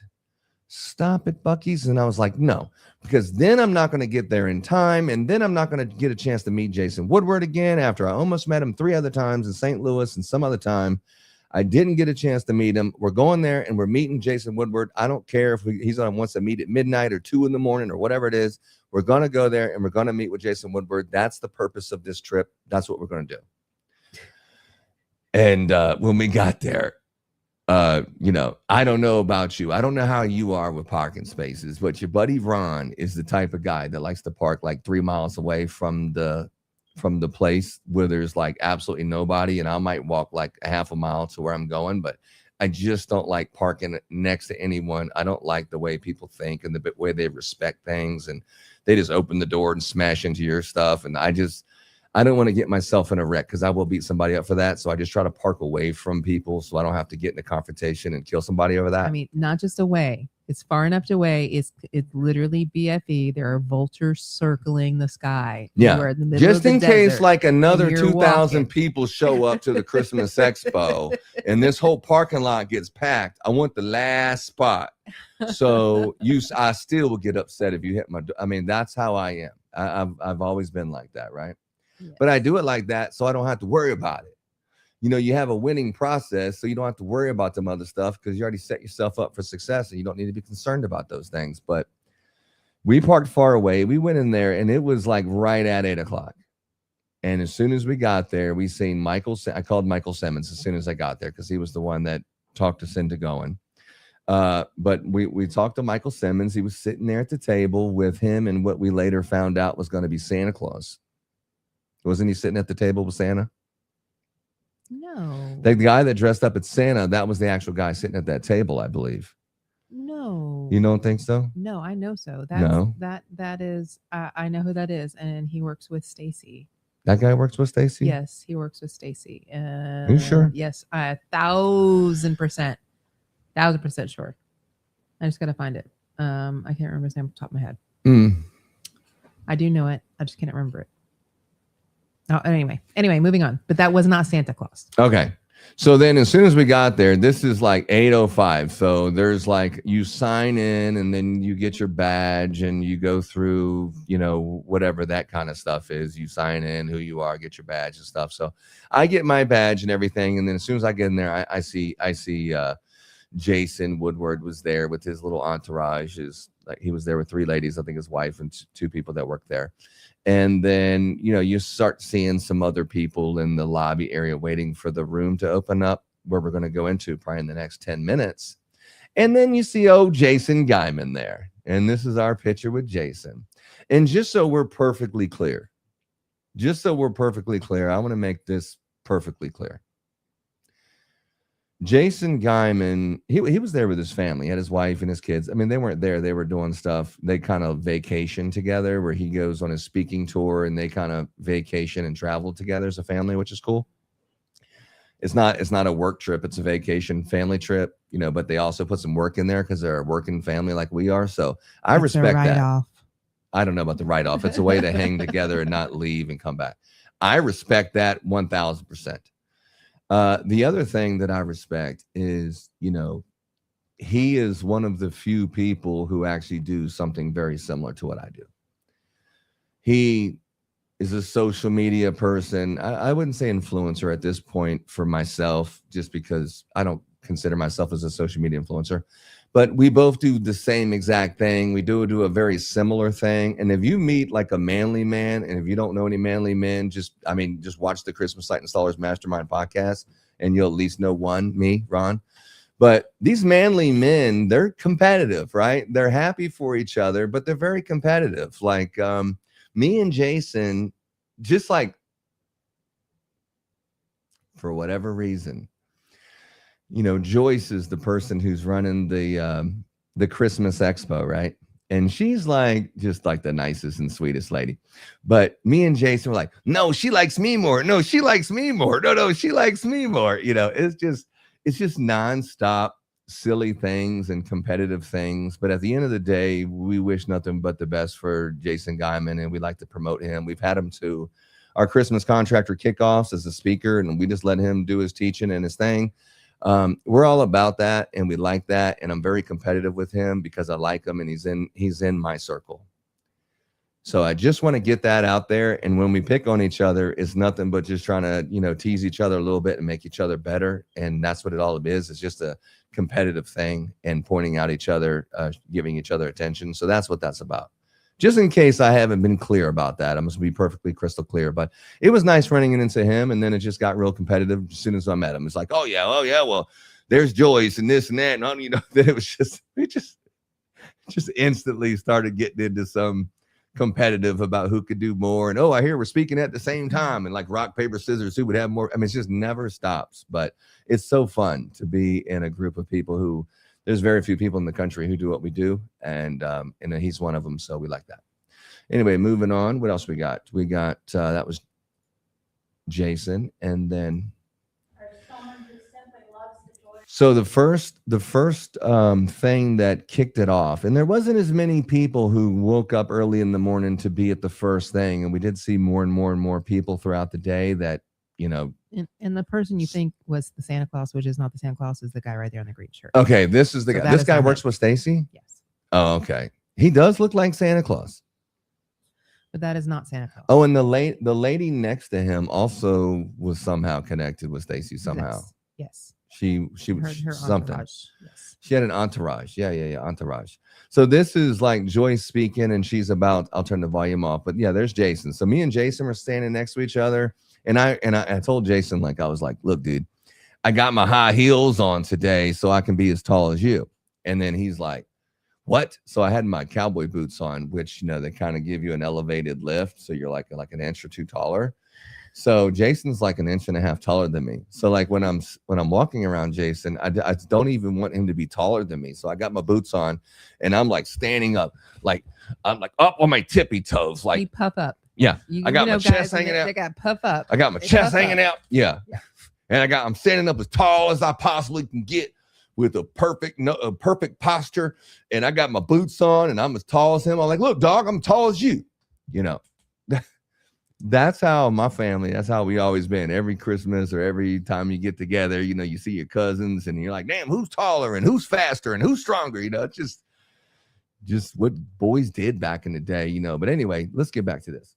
Speaker 2: Stop at Buc-ee's? And I was like, no, because then I'm not going to get there in time, and then I'm not going to get a chance to meet Jason Woodward again after I almost met him 3 other times in St. Louis, and some other time I didn't get a chance to meet him. We're going there and we're meeting Jason Woodward. I don't care if he's on wants to meet at midnight or 2 in the morning or whatever it is. We're going to go there and we're going to meet with Jason Woodward. That's the purpose of this trip. That's what we're going to do. And when we got there, I don't know about you. I don't know how you are with parking spaces, but your buddy Ron is the type of guy that likes to park like 3 miles away from the place where there's like absolutely nobody. And I might walk like a half a mile to where I'm going, but I just don't like parking next to anyone. I don't like the way people think and the way they respect things, and they just open the door and smash into your stuff. And I don't want to get myself in a wreck, because I will beat somebody up for that. So I just try to park away from people so I don't have to get in a confrontation and kill somebody over that.
Speaker 3: I mean, not just away. It's far enough away. It's literally BFE. There are vultures circling the sky.
Speaker 2: Yeah.
Speaker 3: You are in the middle
Speaker 2: Just
Speaker 3: of the
Speaker 2: in case
Speaker 3: desert,
Speaker 2: like another
Speaker 3: and you're
Speaker 2: 2,000
Speaker 3: walking.
Speaker 2: people show up to the Christmas Expo and this whole parking lot gets packed. I want the last spot. So I still will get upset if you hit I mean, that's how I am. I've always been like that, right?
Speaker 3: Yes.
Speaker 2: But I do it like that so I don't have to worry about it. You have a winning process, so you don't have to worry about some other stuff, because you already set yourself up for success and you don't need to be concerned about those things. But we parked far away. We went in there and it was like right at 8:00. And as soon as we got there, we seen I called Michael Simmons as soon as I got there, because he was the one that talked us into going. But we talked to Michael Simmons. He was sitting there at the table with him and what we later found out was going to be Santa Claus. Wasn't he sitting at the table with Santa?
Speaker 3: No.
Speaker 2: The guy that dressed up as Santa, that was the actual guy sitting at that table, I believe.
Speaker 3: No.
Speaker 2: You don't think so?
Speaker 3: No, I know so.
Speaker 2: No.
Speaker 3: That is I know who that is, and he works with Stacy.
Speaker 2: That guy works with Stacy?
Speaker 3: Yes, he works with Stacy.
Speaker 2: You sure?
Speaker 3: Yes, 1,000%. 1,000% sure. I just gotta find it. I can't remember his name off the top of my head. I do know it. I just can't remember it. Oh, anyway, moving on. But that was not Santa Claus.
Speaker 2: Okay. So then as soon as we got there, this is like 8:05. So there's like, you sign in and then you get your badge and you go through, whatever that kind of stuff is. You sign in who you are, get your badge and stuff. So I get my badge and everything. And then as soon as I get in there, I see Jason Woodward was there with his little entourage. He was there with 3 ladies, I think his wife and 2 people that worked there. And then, you start seeing some other people in the lobby area waiting for the room to open up where we're going to go into probably in the next 10 minutes. And then you see Jason Guyman there. And this is our picture with Jason. And just so we're perfectly clear, I want to make this perfectly clear. Jason Guyman, he was there with his family. He had his wife and his kids. I mean, they weren't there. They were doing stuff. They kind of vacation together, where he goes on his speaking tour and they kind of vacation and travel together as a family, which is cool. It's not a work trip. It's a vacation family trip, but they also put some work in there because they're a working family like we are. So I respect that.
Speaker 3: Write-off.
Speaker 2: I don't know about the write-off. It's a way to hang together and not leave and come back. I respect that 1,000%. The other thing that I respect is, he is one of the few people who actually do something very similar to what I do. He is a social media person. I wouldn't say influencer at this point for myself, just because I don't consider myself as a social media influencer. But we both do the same exact thing. We do a very similar thing. And if you meet like a manly man, and if you don't know any manly men, just watch the Christmas Light Installers Mastermind podcast, and you'll at least know me, Ron. But these manly men, they're competitive, right? They're happy for each other, but they're very competitive. Like me and Jason, just like for whatever reason, Joyce is the person who's running the Christmas Expo, right? And she's like just like the nicest and sweetest lady. But me and Jason were like, no, she likes me more. No, she likes me more. No, she likes me more. You know, it's just nonstop silly things and competitive things. But at the end of the day, we wish nothing but the best for Jason Guyman, and we like to promote him. We've had him to our Christmas Contractor kickoffs as a speaker, and we just let him do his teaching and his thing. We're all about that, and we like that, and I'm very competitive with him because I like him, and he's in my circle. So I just want to get that out there. And when we pick on each other, it's nothing but just trying to, you know, tease each other a little bit and make each other better. And that's what it all is. It's just a competitive thing and pointing out each other, giving each other attention. So that's what that's about. Just in case I haven't been clear about that, I must be perfectly crystal clear. But it was nice running into him, and then it just got real competitive as soon as I met him. It's like, oh yeah, well, there's Joyce and this and that, and you know, then it was just instantly started getting into some competitive about who could do more. And I hear we're speaking at the same time, and like rock, paper, scissors, who would have more. I mean, it just never stops. But it's so fun to be in a group of people who. There's very few people in the country who do what we do, and he's one of them, so we like that. Anyway, moving on. What else we got? We got that was Jason, and then so the first thing that kicked it off, and there wasn't as many people who woke up early in the morning to be at the first thing, and we did see more and more and more people throughout the day that, you know.
Speaker 3: And the person you think was the Santa Claus, which is not the Santa Claus, is the guy right there in the green shirt.
Speaker 2: Okay, this is the guy. This guy works with Stacy?
Speaker 3: Yes.
Speaker 2: Oh, okay. He does look like Santa Claus.
Speaker 3: But that is not Santa Claus.
Speaker 2: Oh, and the lady next to him also was somehow connected with Stacy somehow.
Speaker 3: Yes.
Speaker 2: She
Speaker 3: her
Speaker 2: something.
Speaker 3: Entourage. Yes.
Speaker 2: She had an entourage. Yeah, entourage. So this is like Joyce speaking, and she's about, I'll turn the volume off, but yeah, there's Jason. So me and Jason were standing next to each other. And I told Jason, like, I was like, look, dude, I got my high heels on today so I can be as tall as you. And then he's like, what? So I had my cowboy boots on, which, you know, they kind of give you an elevated lift. So you're like an inch or two taller. So Jason's like an inch and a half taller than me. So like when I'm walking around Jason, I don't even want him to be taller than me. So I got my boots on and I'm like standing up, like I'm like up on my tippy toes. Like
Speaker 3: you puff up.
Speaker 2: Yeah, I got my chest hanging out.
Speaker 3: They got puff up.
Speaker 2: I got my chest hanging out. Yeah. And I'm standing up as tall as I possibly can get with a perfect posture. And I got my boots on and I'm as tall as him. I'm like, look, dog, I'm tall as you. You know, that's how my family, that's how we always been. Every Christmas or every time you get together, you know, you see your cousins and you're like, damn, who's taller and who's faster and who's stronger? You know, it's just what boys did back in the day, you know. But anyway, let's get back to this.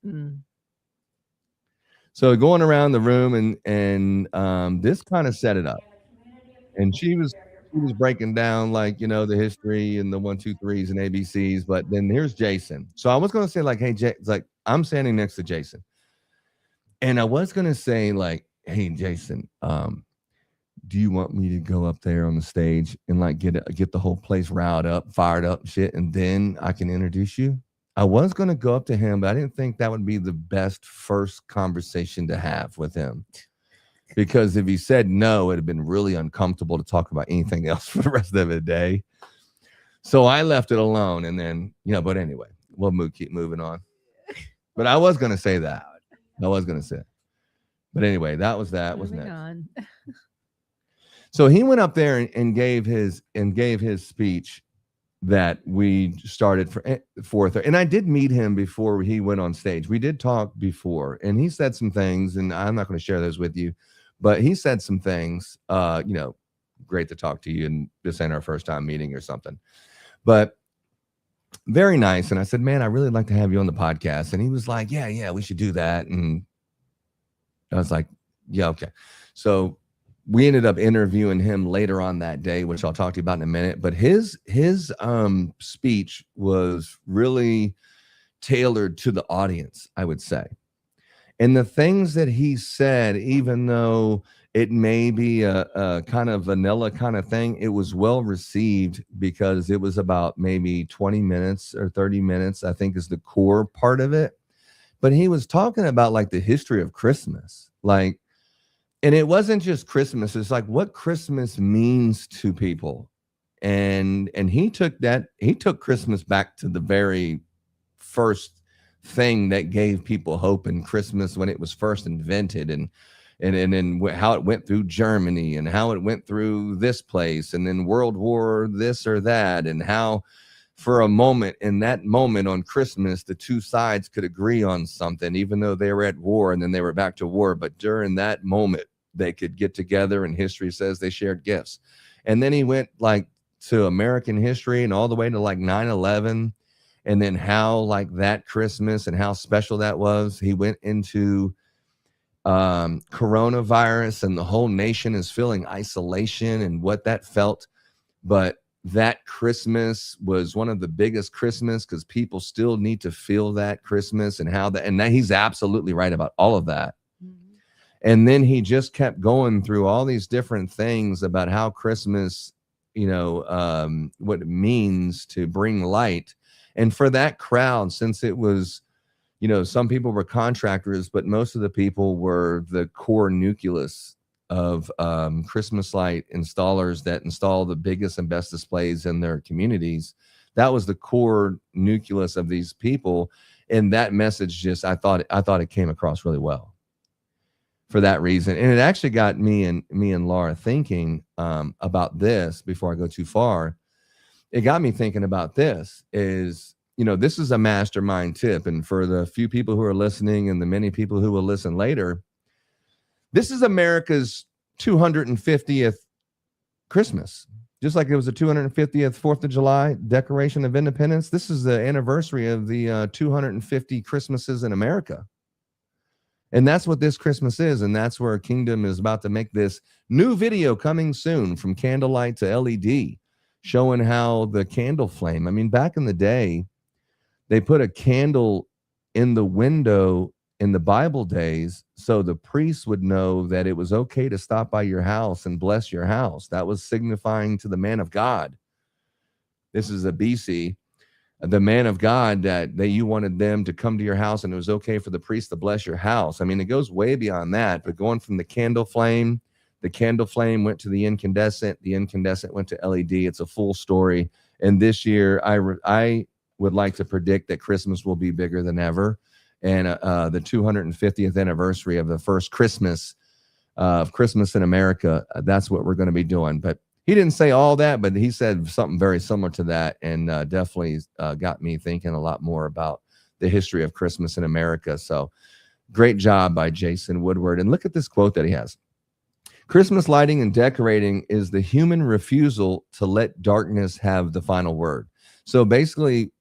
Speaker 2: So going around the room and this kind of set it up. And she was breaking down, like, you know, the history and the 1, 2, 3s and ABCs. But then here's Jason. So I was going to say, like, hey, like, I'm standing next to Jason. And I was going to say, like, hey, Jason, do you want me to go up there on the stage and like get the whole place riled up, fired up and shit, and then I can introduce you? I was going to go up to him, but I didn't think that would be the best first conversation to have with him. Because if he said no, it'd have been really uncomfortable to talk about anything else for the rest of the day. So I left it alone. And then, you know, but anyway, we'll keep moving on. But I was going to say that. I was going to say it. But anyway, that was that. Was next. So he went up there and gave his speech that we started for. And I did meet him before he went on stage. We did talk before, and he said some things, and I'm not going to share those with you, but he said some things, you know, great to talk to you, and this ain't our first time meeting or something, but very nice. And I said, man, I really like to have you on the podcast. And he was like, yeah, we should do that. And I was like, yeah, okay. So we ended up interviewing him later on that day, which I'll talk to you about in a minute. But his speech was really tailored to the audience, I would say. And the things that he said, even though it may be a kind of vanilla kind of thing, it was well received because it was about maybe 20 minutes or 30 minutes, I think, is the core part of it. But he was talking about like the history of Christmas, like, and it wasn't just Christmas. It's like what Christmas means to people and he took Christmas back to the very first thing that gave people hope in Christmas when it was first invented, and how it went through Germany and how it went through this place and then World War this or that, and how for a moment, in that moment on Christmas, the two sides could agree on something, even though they were at war and then they were back to war. But during that moment, they could get together, and history says they shared gifts. And then he went like to American history and all the way to like 9/11, and then how like that Christmas and how special that was. He went into coronavirus, and the whole nation is feeling isolation and what that felt. But that Christmas was one of the biggest Christmas because people still need to feel that Christmas, and how that, and that he's absolutely right about all of that. Mm-hmm. And then he just kept going through all these different things about how Christmas, what it means to bring light. And for that crowd, since it was, some people were contractors, but most of the people were the core nucleus of Christmas light installers that install the biggest and best displays in their communities. That was the core nucleus of these people, and that message I thought it came across really well for that reason. And it actually got me and Laura thinking about this. Before I go too far, it got me thinking about this. This is a mastermind tip, and for the few people who are listening and the many people who will listen later, this is America's 250th Christmas. Just like it was the 250th 4th of July Declaration of Independence, this is the anniversary of the 250 Christmases in America. And that's what this Christmas is, and that's where Kingdom is about to make this new video coming soon, from candlelight to LED, showing how the candle flame, I mean, back in the day, they put a candle in the window in the Bible days, so the priests would know that it was okay to stop by your house and bless your house. That was signifying to the man of God. This is a BC, the man of God, that you wanted them to come to your house, and it was okay for the priest to bless your house. I mean, it goes way beyond that, but going from the candle flame went to the incandescent went to LED. It's a full story. And this year, I would like to predict that Christmas will be bigger than ever. And the 250th anniversary of the first Christmas of Christmas in America, that's what we're going to be doing. But he didn't say all that, but he said something very similar to that, and definitely got me thinking a lot more about the history of Christmas in America. So great job by Jason Woodward. And look at this quote that he has. Christmas lighting and decorating is the human refusal to let darkness have the final word. So basically,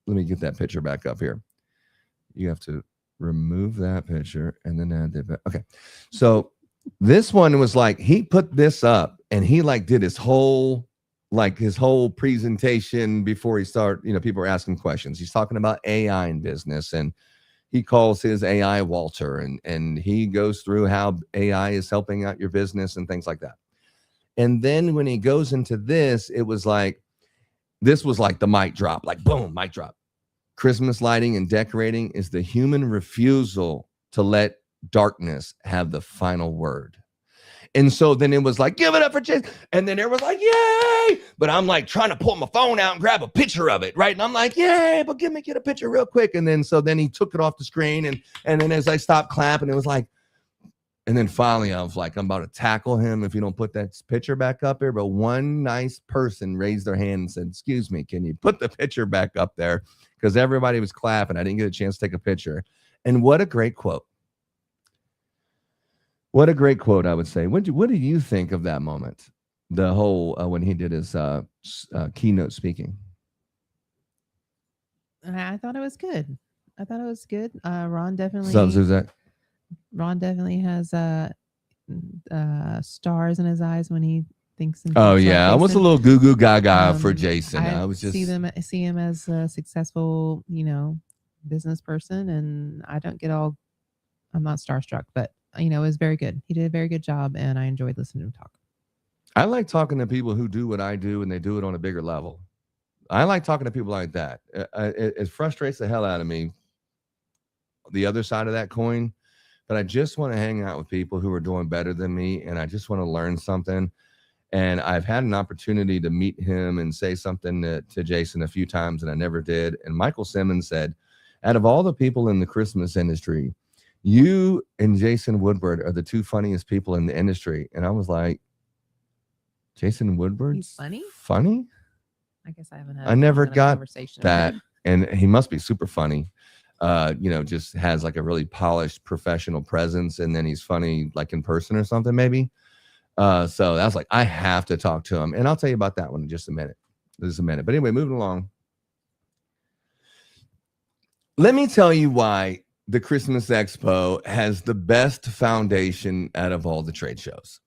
Speaker 2: let me get that picture back up here. You have to remove that picture and then add that. Okay. So this one was like, he put this up and he like did his whole presentation before he started, people were asking questions. He's talking about AI in business, and he calls his AI Walter, and he goes through how AI is helping out your business and things like that. And then when he goes into this, this was like the mic drop, like boom, mic drop. Christmas lighting and decorating is the human refusal to let darkness have the final word. And so then it was like, give it up for Jason. And then there was like, yay. But I'm like trying to pull my phone out and grab a picture of it. Right. And I'm like, yay, but get a picture real quick. And then he took it off the screen. And then as I stopped clapping, it was like, and then finally I was like, I'm about to tackle him if you don't put that picture back up here. But one nice person raised their hand and said, excuse me, can you put the picture back up there? Because everybody was clapping. I didn't get a chance to take a picture. And what a great quote. What a great quote, I would say. What do you think of that moment? The whole, when he did his keynote speaking.
Speaker 3: I thought it was good. Ron definitely.
Speaker 2: So, Suzette.
Speaker 3: Ron definitely has stars in his eyes when he thinks.
Speaker 2: Oh yeah, I was a little goo goo gaga for Jason. I was just
Speaker 3: see him as a successful, business person, and I don't get all. I'm not starstruck, but it was very good. He did a very good job, and I enjoyed listening to him talk.
Speaker 2: I like talking to people who do what I do, and they do it on a bigger level. I like talking to people like that. It frustrates the hell out of me, the other side of that coin, but I just want to hang out with people who are doing better than me, and I just want to learn something. And I've had an opportunity to meet him and say something to Jason a few times, and I never did. And Michael Simmons said, out of all the people in the Christmas industry, you and Jason Woodward are the two funniest people in the industry. And I was like, Jason Woodward's
Speaker 3: funny?
Speaker 2: Funny?
Speaker 3: I guess I haven't had
Speaker 2: I never got
Speaker 3: conversation
Speaker 2: that. And he must be super funny. Just has like a really polished professional presence, and then he's funny like in person or something maybe. So that's like, I have to talk to him, and I'll tell you about that one in just a minute. But anyway, moving along. Let me tell you why the Christmas Expo has the best foundation out of all the trade shows.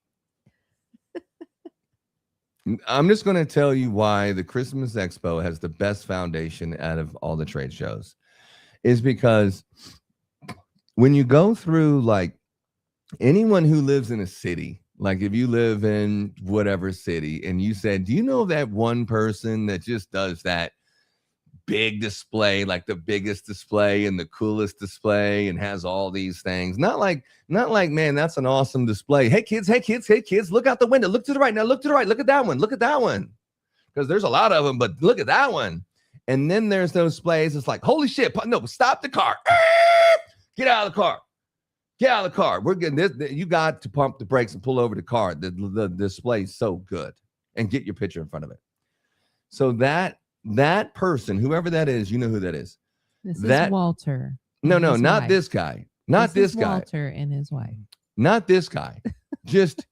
Speaker 2: I'm just going to tell you why the Christmas Expo has the best foundation out of all the trade shows. Is because when you go through, like, anyone who lives in a city, like if you live in whatever city and you said, do you know that one person that just does that big display, like the biggest display and the coolest display and has all these things? Not like, man, that's an awesome display. Hey kids, look out the window. Look to the right. Now look to the right. Look at that one. Look at that one. Because there's a lot of them, but look at that one. And then there's those displays. It's like, holy shit. No, stop the car. Get out of the car. Get out of the car. We're getting this. You got to pump the brakes and pull over the car. The display is so good. And get your picture in front of it. So that person, whoever that is, you know who that is.
Speaker 3: This is Walter.
Speaker 2: No, not this guy. Not this guy.
Speaker 3: Walter and his wife.
Speaker 2: Not this guy. Just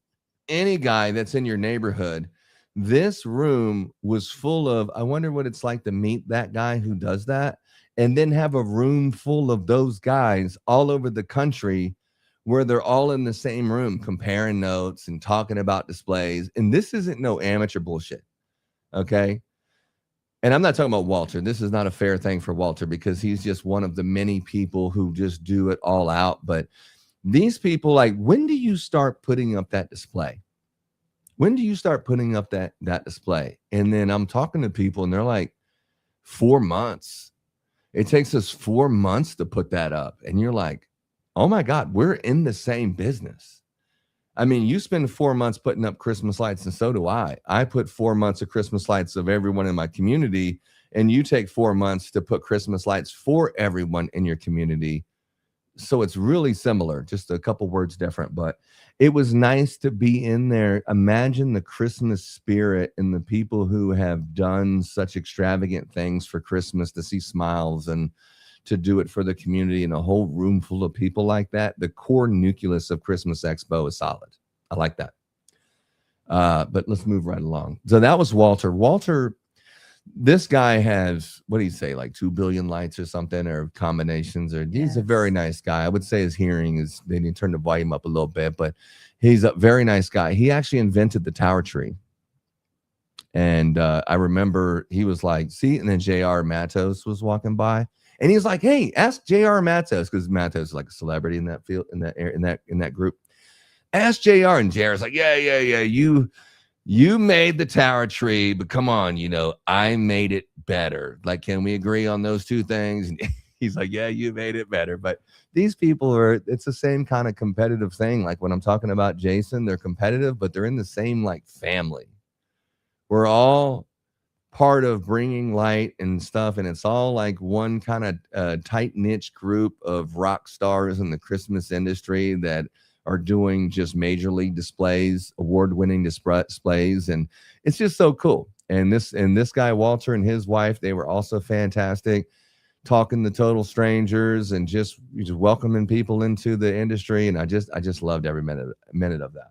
Speaker 2: any guy that's in your neighborhood. This room was full of, I wonder what it's like to meet that guy who does that, and then have a room full of those guys all over the country where they're all in the same room comparing notes and talking about displays. And this isn't no amateur bullshit. Okay. And I'm not talking about Walter. This is not a fair thing for Walter because he's just one of the many people who just do it all out. But these people, like, when do you start putting up that display? When do you start putting up that display? And then I'm talking to people and they're like, 4 months. It takes us 4 months to put that up. And you're like, oh my God, we're in the same business. I mean, you spend 4 months putting up Christmas lights, and so do I. I put 4 months of Christmas lights of everyone in my community, and you take 4 months to put Christmas lights for everyone in your community. So it's really similar, just a couple words different, but it was nice to be in there. Imagine the Christmas spirit and the people who have done such extravagant things for Christmas, to see smiles and to do it for the community, and a whole room full of people like that. The core nucleus of Christmas Expo is solid. I like that. But let's move right along. So that was Walter. Walter, this guy has, what do you say, like 2 billion lights or something, or combinations, or he's a very nice guy. I would say his hearing is, they need to turn the volume up a little bit, but he's a very nice guy. He actually invented the tower tree. And I remember he was like, see, and then J.R. Matos was walking by, and he was like, hey, ask J.R. Matos, because Matos is like a celebrity in that field, in that group. Ask J.R. And J.R.'s like, yeah. You made the tower tree, but come on, I made it better. Like, can we agree on those two things? And he's like, yeah, you made it better. But these people it's the same kind of competitive thing. Like when I'm talking about Jason, they're competitive, but they're in the same like family. We're all part of bringing light and stuff, and it's all like one kind of tight niche group of rock stars in the Christmas industry that are doing just major league displays, award-winning displays, and it's just so cool. And this guy Walter and his wife, they were also fantastic, talking to total strangers and just welcoming people into the industry. And I just loved every minute of that.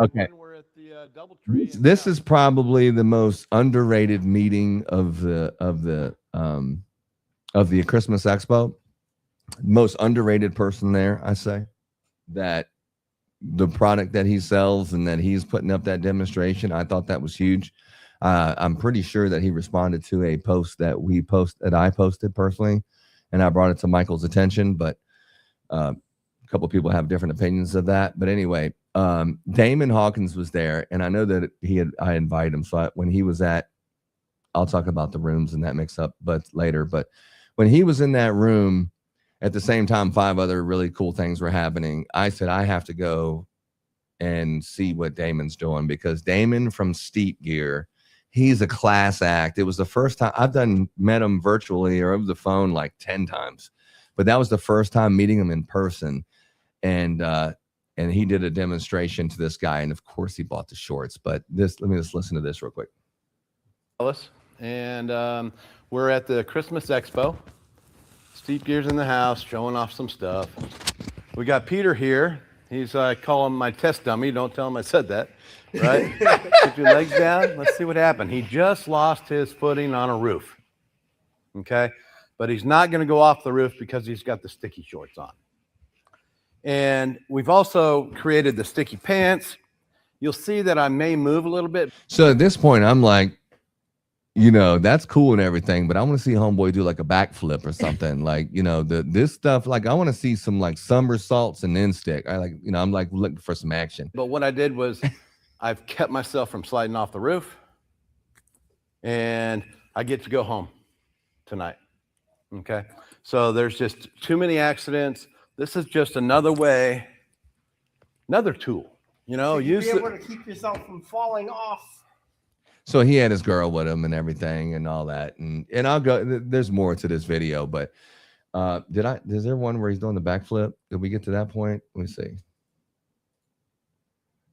Speaker 2: Okay. This is probably the most underrated meeting of the Christmas Expo. Most underrated person there, I say, that the product that he sells and that he's putting up that demonstration, I thought that was huge. I'm pretty sure that he responded to a post that I posted personally, and I brought it to Michael's attention, but a couple of people have different opinions of that. But anyway, Damon Hawkins was there, and I know that I invited him. So when he was I'll talk about the rooms and that mix up, but later. But when he was in that room, at the same time, 5 other really cool things were happening. I said, I have to go and see what Damon's doing, because Damon from Steep Gear, he's a class act. It was the first time met him virtually or over the phone like 10 times, but that was the first time meeting him in person. And he did a demonstration to this guy. And of course he bought the shorts, but let me just listen to this real quick.
Speaker 9: And we're at the Christmas Expo. Steep Gear's in the house, showing off some stuff. We got Peter here. He's, I call him my test dummy. Don't tell him I said that, right? Put your legs down. Let's see what happened. He just lost his footing on a roof, okay? But he's not going to go off the roof because he's got the sticky shorts on. And we've also created the sticky pants. You'll see that I may move a little bit.
Speaker 2: So at this point, I'm like, you know, that's cool and everything, but I want to see homeboy do like a backflip or something. Like, you know, this stuff, like I want to see some like somersaults and then stick. I'm like looking for some action.
Speaker 9: But what I did was I've kept myself from sliding off the roof, and I get to go home tonight. Okay. So there's just too many accidents. This is just another way, another tool, you know,
Speaker 10: Be able to keep yourself from falling off.
Speaker 2: So he had his girl with him and everything and all that. And I'll go, there's more to this video, but is there one where he's doing the backflip? Did we get to that point? Let me see.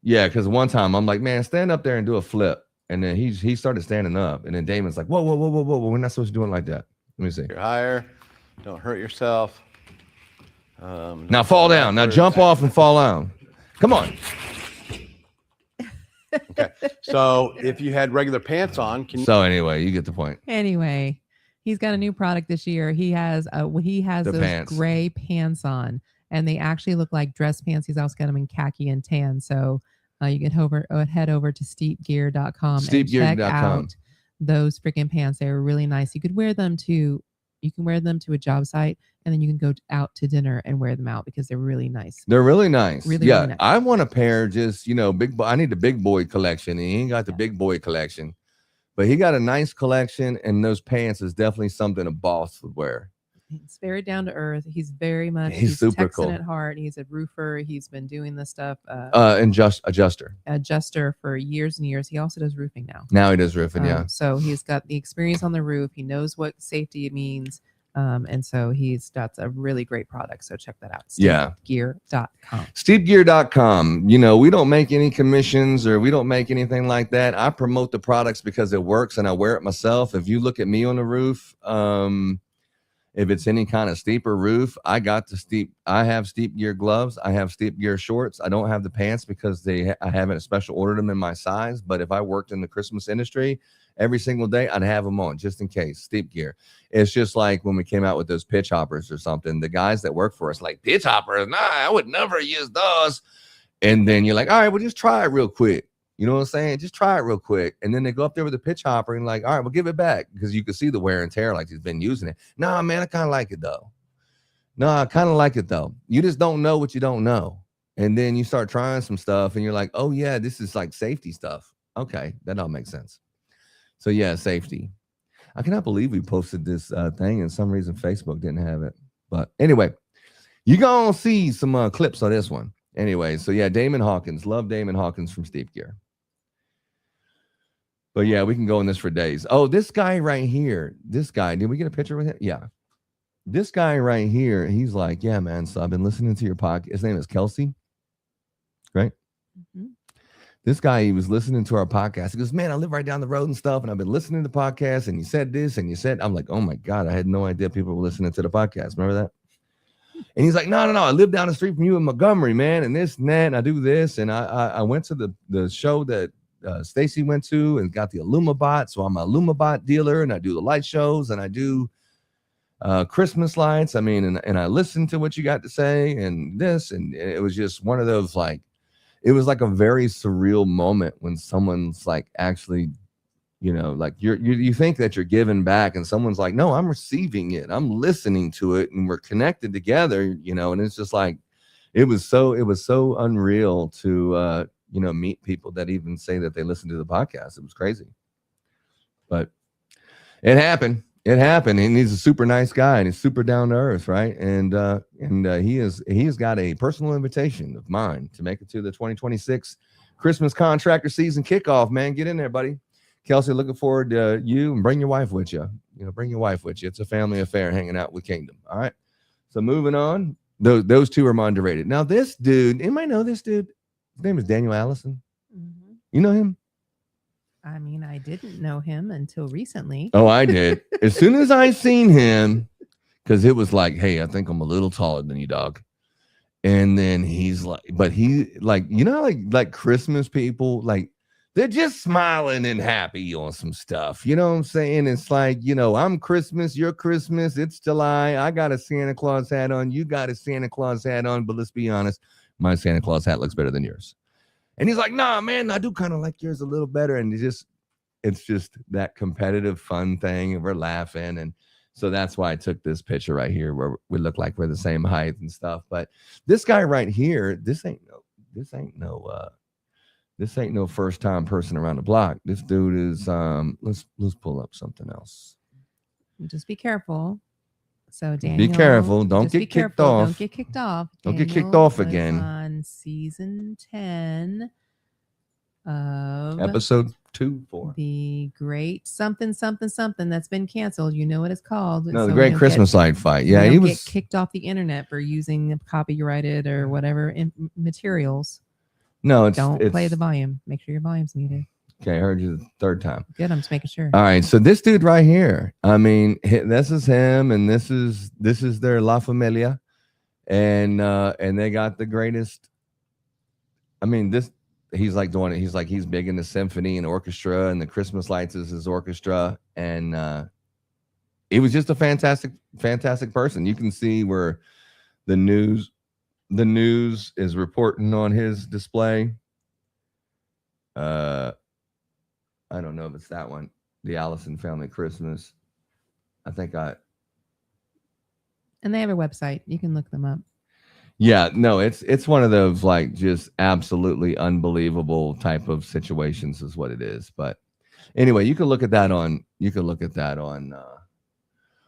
Speaker 2: Yeah, because one time I'm like, man, stand up there and do a flip. And then he started standing up. And then Damon's like, whoa, we're not supposed to do it like that. Let me see.
Speaker 9: You're higher. Don't hurt yourself.
Speaker 2: Now fall down. Now jump off and fall down. Come on.
Speaker 9: Okay. So if you had regular pants on,
Speaker 2: so anyway, you get the point.
Speaker 3: Anyway, he's got a new product this year. He has those
Speaker 2: pants.
Speaker 3: gray pants on, and they actually look like dress pants. He's also got them in khaki and tan. So you can head over to steepgear.com and check out those freaking pants. They're really nice. You can wear them to a job site, and then you can go out to dinner and wear them out because they're really nice.
Speaker 2: They're really nice.
Speaker 3: Really nice. I
Speaker 2: want a pair, just, you know, I need the big boy collection. And he ain't got the big boy collection, but he got a nice collection, and those pants is definitely something a boss would wear.
Speaker 3: He's very down to earth. He's very much,
Speaker 2: he's super
Speaker 3: Texan
Speaker 2: cool
Speaker 3: at heart. He's a roofer. He's been doing this stuff. Adjuster for years and years. He also does roofing now.
Speaker 2: Now he does roofing, yeah.
Speaker 3: So he's got the experience on the roof. He knows what safety means. And so that's a really great product. So check that out. Steepgear.com.
Speaker 2: Steepgear.com. You know, we don't make any commissions or we don't make anything like that. I promote the products because it works and I wear it myself. If you look at me on the roof, if it's any kind of steeper roof, I have Steep Gear gloves. I have Steep Gear shorts. I don't have the pants because I haven't special ordered them in my size. But if I worked in the Christmas industry, every single day I'd have them on just in case. Steep Gear. It's just like when we came out with those pitch hoppers or something, the guys that work for us, like, pitch hoppers, nah, I would never use those. And then you're like, all right, well, just try it real quick. You know what I'm saying? Just try it real quick. And then they go up there with a pitch hopper and like, all right, we'll give it back, because you can see the wear and tear, like he's been using it. Nah, man, I kind of like it though. You just don't know what you don't know. And then you start trying some stuff and you're like, oh yeah, this is like safety stuff. Okay, that all makes sense. So yeah, safety. I cannot believe we posted this thing, and some reason Facebook didn't have it. But anyway, you're going to see some clips on this one. Anyway, so yeah, Damon Hawkins. Love Damon Hawkins from Steep Gear. But yeah, we can go on this for days. Oh, this guy right here. This guy, did we get a picture with him? Yeah. This guy right here, he's like, yeah, man, so I've been listening to your podcast. His name is Kelsey, right? Mm-hmm. This guy, he was listening to our podcast. He goes, man, I live right down the road and stuff, and I've been listening to the podcast, and you said this, and you said, I'm like, oh my God, I had no idea people were listening to the podcast. Remember that? And he's like, no, I live down the street from you in Montgomery, man, and this and that, and I do this, and I went to the show that Stacy went to and got the Illumibot, so I'm a Illumibot dealer, and I do the light shows, and I do Christmas lights. I mean, and I listened to what you got to say, and this, and it was just one of those, like, it was like a very surreal moment when someone's like, actually, you know, like you think that you're giving back, and someone's like, no, I'm receiving it, I'm listening to it, and we're connected together, you know. And it's just like, it was so unreal to you know, meet people that even say that they listen to the podcast. It was crazy, but it happened. It happened, and he's a super nice guy, and he's super down to earth, right? And he has got a personal invitation of mine to make it to the 2026 Christmas Contractor season kickoff. Man, get in there, buddy. Kelsey, looking forward to you, and bring your wife with you. Bring your wife with you. It's a family affair, hanging out with Kingdom. All right. So moving on, those two are underrated. Now this dude, anybody know this dude? His name is Daniel Allison.
Speaker 3: Mm-hmm.
Speaker 2: You know him?
Speaker 3: I mean, I didn't know him until recently.
Speaker 2: Oh, I did. As soon as I seen him, because it was like, hey, I think I'm a little taller than you, dog. And then he's like, but he like, like Christmas people, like they're just smiling and happy on some stuff. You know what I'm saying? It's like, I'm Christmas, you're Christmas, it's July. I got a Santa Claus hat on. You got a Santa Claus hat on. But let's be honest, my Santa Claus hat looks better than yours. And he's like, nah, man, I do kind of like yours a little better. And it's just that competitive fun thing. And we're laughing. And so that's why I took this picture right here where we look like we're the same height and stuff. But this guy right here, this ain't no first time person around the block. This dude is let's pull up something else.
Speaker 3: Just be careful. So Daniel,
Speaker 2: be careful. Don't get kicked off.
Speaker 3: Don't get kicked off.
Speaker 2: Don't get kicked off again.
Speaker 3: On season 10 of
Speaker 2: episode 2-4.
Speaker 3: The great something that's been canceled. You know what it's called.
Speaker 2: No, the Great Christmas Light Fight. Yeah,
Speaker 3: he was get kicked off the internet for using copyrighted or whatever materials.
Speaker 2: No,
Speaker 3: don't play the volume. Make sure your volume's muted.
Speaker 2: Okay, I heard you the third time.
Speaker 3: Good, I'm just making sure.
Speaker 2: All right, so this dude right here, I mean, this is him, and this is their La Familia, and they got the greatest. I mean, he's like doing it. He's big in the symphony and orchestra, and the Christmas lights is his orchestra, and he was just a fantastic person. You can see where the news is reporting on his display. I don't know if it's that one, the Allison Family Christmas. And
Speaker 3: they have a website. You can look them up.
Speaker 2: Yeah, no, it's one of those like just absolutely unbelievable type of situations is what it is. But anyway, you can look at that on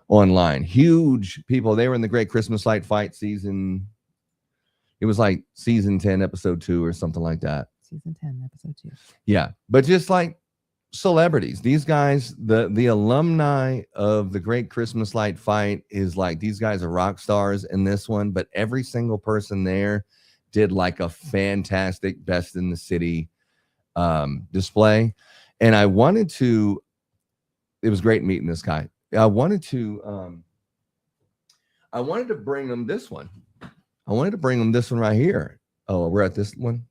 Speaker 2: online. Huge people. They were in the Great Christmas Light Fight season. It was like season 10, episode 2 or something like that.
Speaker 3: Season 10, episode 2.
Speaker 2: Yeah, but just like celebrities, these guys, the alumni of the Great Christmas Light Fight is like, these guys are rock stars in this one, but every single person there did like a fantastic best in the city display. And it was great meeting this guy. I wanted to bring him this one. I wanted to bring him this one right here. Oh, we're at this one.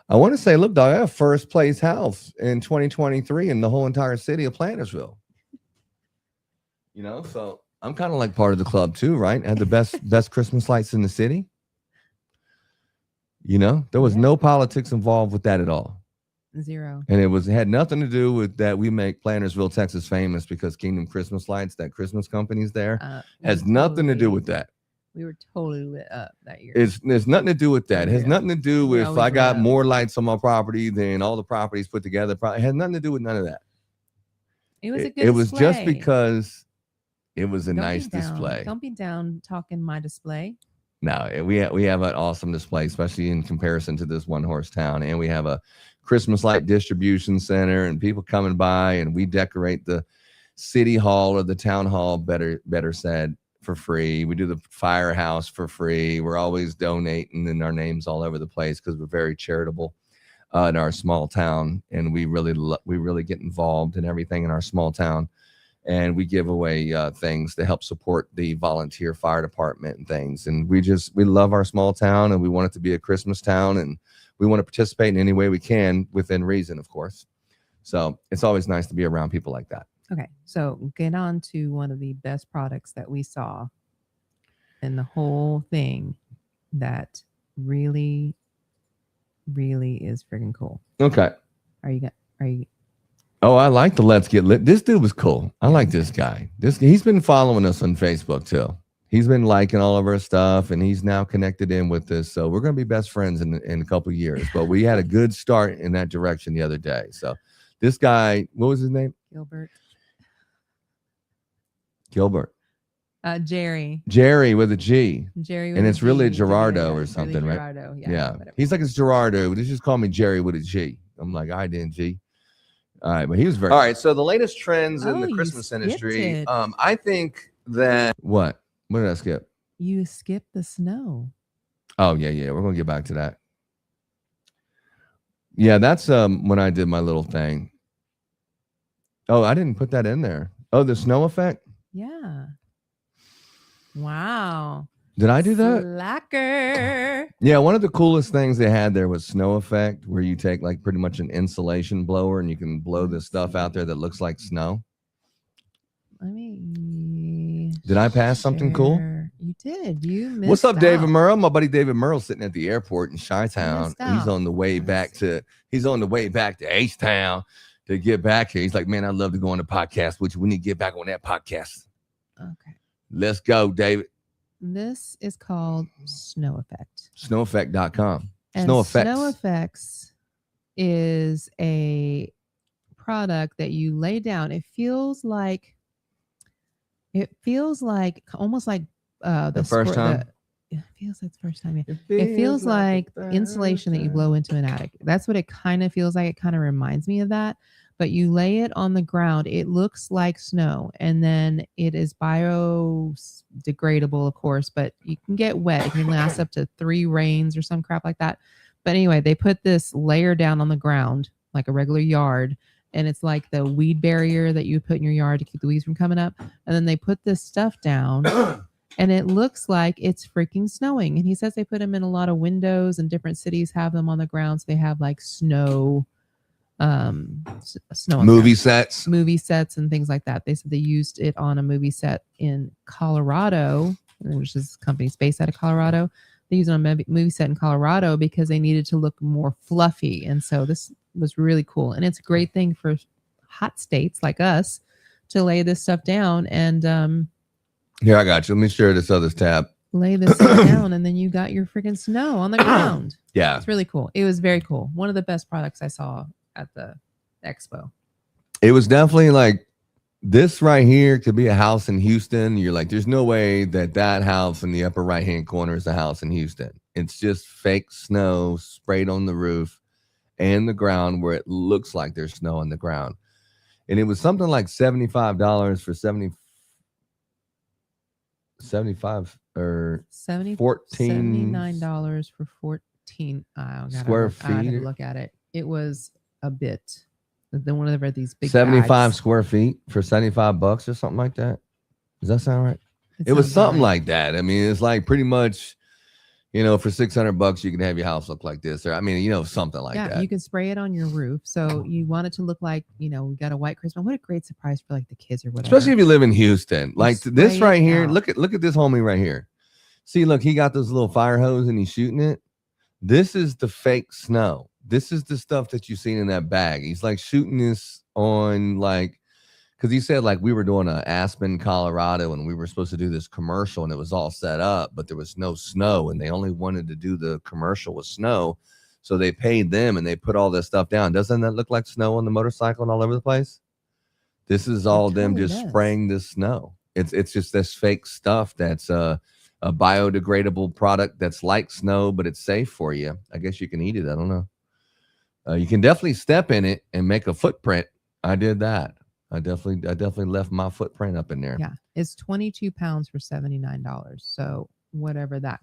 Speaker 2: I want to say, look, dog, I have first place house in 2023 in the whole entire city of Plantersville. So I'm kind of like part of the club too, right? Had the best Christmas lights in the city. There was no politics involved with that at all.
Speaker 3: Zero.
Speaker 2: And it had nothing to do with that. We make Plantersville, Texas famous because Kingdom Christmas Lights, that Christmas company's there, has nothing to do with that.
Speaker 3: We were totally lit up that year.
Speaker 2: There's nothing to do with that. It has nothing to do with if I got more lights on my property than all the properties put together. It had nothing to do with none of that.
Speaker 3: It was a good
Speaker 2: It was
Speaker 3: display.
Speaker 2: just because it was a nice display.
Speaker 3: Don't be down talking my display.
Speaker 2: No, we have an awesome display, especially in comparison to this one horse town. And we have a Christmas light distribution center and people coming by, and we decorate the city hall or the town hall, better said, for free. We do the firehouse for free. We're always donating and our names all over the place because we're very charitable in our small town, and we really get involved in everything in our small town, and we give away things to help support the volunteer fire department and things. And we love our small town, and we want it to be a Christmas town, and we want to participate in any way we can within reason, of course. So it's always nice to be around people like that.
Speaker 3: Okay, so get on to one of the best products that we saw in the whole thing that really, really is freaking cool.
Speaker 2: Okay.
Speaker 3: Are you?
Speaker 2: Oh, I like the Let's Get Lit. This dude was cool. I like this guy. He's been following us on Facebook too. He's been liking all of our stuff, and he's now connected in with us. So we're going to be best friends in a couple of years. But we had a good start in that direction the other day. So this guy, what was his name?
Speaker 3: Gilbert.
Speaker 2: Gilbert.
Speaker 3: Jerry.
Speaker 2: Jerry with a G.
Speaker 3: Jerry with
Speaker 2: And
Speaker 3: a
Speaker 2: it's really
Speaker 3: G.
Speaker 2: Gerardo
Speaker 3: Yeah,
Speaker 2: or
Speaker 3: it's really
Speaker 2: something, right?
Speaker 3: Gerardo.
Speaker 2: Yeah.
Speaker 3: whatever.
Speaker 2: He's like, it's Gerardo. They just call me Jerry with a G. I'm like, I didn't G. All right, but he was very. All right, so the latest trends in
Speaker 3: Oh,
Speaker 2: the
Speaker 3: you
Speaker 2: Christmas
Speaker 3: skipped
Speaker 2: industry.
Speaker 3: it.
Speaker 2: I think that what did I skip?
Speaker 3: You skipped the snow.
Speaker 2: Oh yeah. We're gonna get back to that. Yeah, that's when I did my little thing. Oh, I didn't put that in there. Oh, the snow effect.
Speaker 3: Yeah. Wow.
Speaker 2: Did I do that?
Speaker 3: Slacker.
Speaker 2: Yeah, one of the coolest things they had there was snow effect, where you take like pretty much an insulation blower and you can blow this stuff out there that looks like snow.
Speaker 3: Let me.
Speaker 2: Did I pass something cool?
Speaker 3: share. You did. You missed
Speaker 2: What's up, David
Speaker 3: out.
Speaker 2: Merle? My buddy David Merle's sitting at the airport in Chi-Town.
Speaker 3: missed
Speaker 2: He's
Speaker 3: out.
Speaker 2: on the way back to H-Town to get back here. He's like, man, I'd love to go on the podcast with you. We need to get back on that podcast.
Speaker 3: Okay.
Speaker 2: Let's go, David.
Speaker 3: This is called Snow Effect.
Speaker 2: Snoweffect.com.
Speaker 3: And
Speaker 2: Snow Effects.
Speaker 3: Snow Effects is a product that you lay down. It feels like almost like
Speaker 2: The first time?
Speaker 3: It feels like the first time. Yeah. It feels like insulation that you blow into an attic. That's what it kind of feels like. It kind of reminds me of that. But you lay it on the ground. It looks like snow, and then it is biodegradable, of course. But you can get wet. It can last up to 3 rains or some crap like that. But anyway, they put this layer down on the ground like a regular yard, and it's like the weed barrier that you would put in your yard to keep the weeds from coming up. And then they put this stuff down. And it looks like it's freaking snowing. And he says they put them in a lot of windows, and different cities have them on the ground. So they have like snow on
Speaker 2: Movie
Speaker 3: ground.
Speaker 2: sets.
Speaker 3: Movie sets and things like that. They said they used it on a movie set in Colorado, which is a company based out of Colorado. They used it on a movie set in Colorado because they needed to look more fluffy. And so this was really cool. And it's a great thing for hot states like us to lay this stuff down and
Speaker 2: Here, I got you. Let me share this other tab.
Speaker 3: lay this stuff down, and then you got your freaking snow on the ground.
Speaker 2: Yeah.
Speaker 3: It's really cool. It was very cool. One of the best products I saw at the expo.
Speaker 2: It was definitely like, this right here could be a house in Houston. You're like, there's no way that house in the upper right-hand corner is a house in Houston. It's just fake snow sprayed on the roof and the ground where it looks like there's snow on the ground. And it was something like $75 for 75 or 14
Speaker 3: $79 for 14
Speaker 2: square
Speaker 3: I had to
Speaker 2: feet.
Speaker 3: look at it. It was a bit. Then whenever these big
Speaker 2: 75
Speaker 3: bags.
Speaker 2: square feet for $75 or something like that. Does that sound right? It was
Speaker 3: sounds
Speaker 2: something
Speaker 3: right.
Speaker 2: like that. I mean, it's like pretty much, for $600 you can have your house look like this, or something like that.
Speaker 3: You can spray it on your roof. So you want it to look like, we got a white Christmas. What a great surprise for like the kids or whatever.
Speaker 2: Especially if you live in Houston. Like this
Speaker 3: spray
Speaker 2: right
Speaker 3: it
Speaker 2: here.
Speaker 3: out.
Speaker 2: Look at this homie right here. See, look, he got this little fire hose and he's shooting it. This is the fake snow. This is the stuff that you've seen in that bag. He's like shooting this on because he said like we were doing a Aspen, Colorado, and we were supposed to do this commercial and it was all set up, but there was no snow and they only wanted to do the commercial with snow. So they paid them and they put all this stuff down. Doesn't that look like snow on the motorcycle and all over the place? This is all them
Speaker 3: totally
Speaker 2: just
Speaker 3: does.
Speaker 2: spraying this snow. It's just this fake stuff that's a biodegradable product that's like snow, but it's safe for you. I guess you can eat it. I don't know. You can definitely step in it and make a footprint. I did that. I definitely left my footprint up in there.
Speaker 3: Yeah, it's 22 pounds for $79. So whatever that,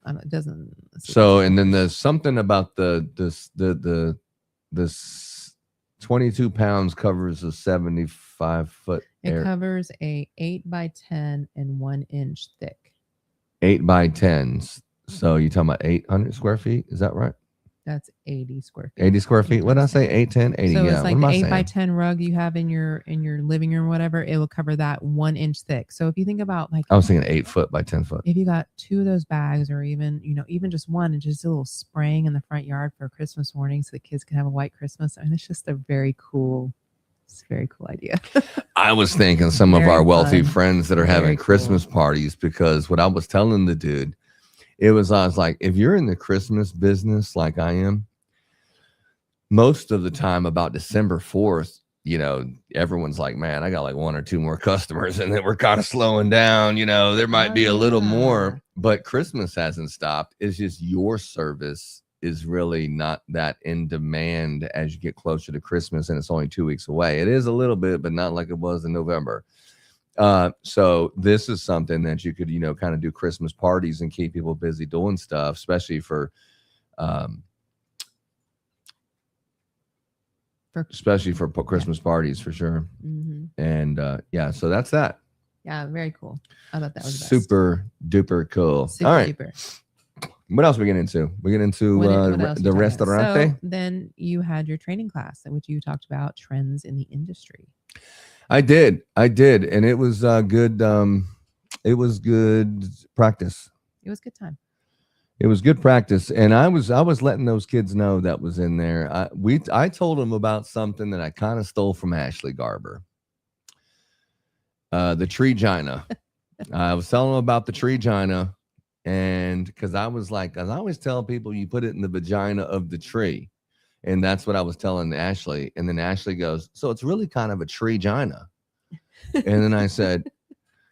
Speaker 3: it doesn't.
Speaker 2: So, and then there's something about this 22 pounds covers a 75-foot
Speaker 3: It covers a 8x10 and 1 inch thick.
Speaker 2: 8x10s. So you're talking about 800 square feet? Is that right?
Speaker 3: That's 80 square feet.
Speaker 2: 80 square feet. What did I say? 8, 10, 80.
Speaker 3: So
Speaker 2: Yeah.
Speaker 3: it's like
Speaker 2: What
Speaker 3: the
Speaker 2: am I
Speaker 3: 8x10 rug you have in your living room, whatever. It will cover that 1 inch thick. So if you think about like,
Speaker 2: I was thinking 8 foot by 10 foot.
Speaker 3: if you got 2 of those bags, or even even just one, and just a little spraying in the front yard for Christmas morning, so the kids can have a white Christmas. I mean, it's just a very cool idea.
Speaker 2: I was thinking some of
Speaker 3: Very
Speaker 2: our wealthy
Speaker 3: fun.
Speaker 2: friends that are
Speaker 3: Very
Speaker 2: having
Speaker 3: cool.
Speaker 2: Christmas parties, because what I was telling the dude, I was like, if you're in the Christmas business like I am, most of the time about December 4th, everyone's like, man, I got like 1 or 2 more customers, and then we're kind of slowing down. There might be a little more, but Christmas hasn't stopped. It's just your service is really not that in demand as you get closer to Christmas, and it's only 2 weeks away. It is a little bit, but not like it was in November. So this is something that you could, kind of do Christmas parties and keep people busy doing stuff, especially for Christmas parties for sure.
Speaker 3: Mm-hmm.
Speaker 2: And so that's that.
Speaker 3: Yeah, very cool. I thought that was
Speaker 2: super duper cool.
Speaker 3: Super
Speaker 2: All right.
Speaker 3: duper.
Speaker 2: What else we get into? We get into the restaurante.
Speaker 3: So then you had your training class in which you talked about trends in the industry.
Speaker 2: I did, and it was good. It was good practice.
Speaker 3: It was good time.
Speaker 2: It was good practice, and I was letting those kids know that was in there. I told them about something that I kind of stole from Ashley Garber. The tree gina. I was telling them about the tree gina, and because I was like, as I always tell people, you put it in the vagina of the tree. And that's what I was telling Ashley. And then Ashley goes, so it's really kind of a tree gina. And then I said,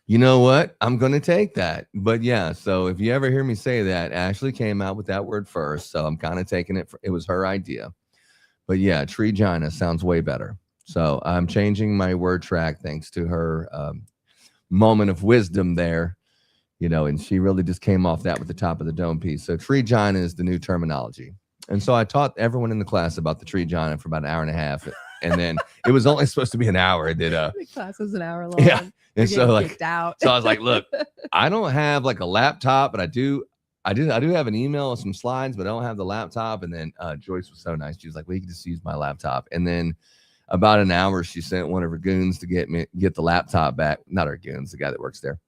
Speaker 2: you know what? I'm going to take that. But yeah, so if you ever hear me say that, Ashley came out with that word first. So I'm kind of taking it. It was her idea. But yeah, tree gina sounds way better. So I'm changing my word track thanks to her moment of wisdom there. And she really just came off that with the top of the dome piece. So tree gina is the new terminology. And so I taught everyone in the class about the tree gina for about an hour and a half. And then it was only supposed to be an hour. The
Speaker 3: class was an hour long.
Speaker 2: Yeah. And so
Speaker 3: out.
Speaker 2: So I was like, look, I don't have like a laptop, but I do have an email and some slides, but I don't have the laptop. And then Joyce was so nice. She was like, well, you can just use my laptop. And then about an hour, she sent one of her goons to get the laptop back. Not her goons, the guy that works there.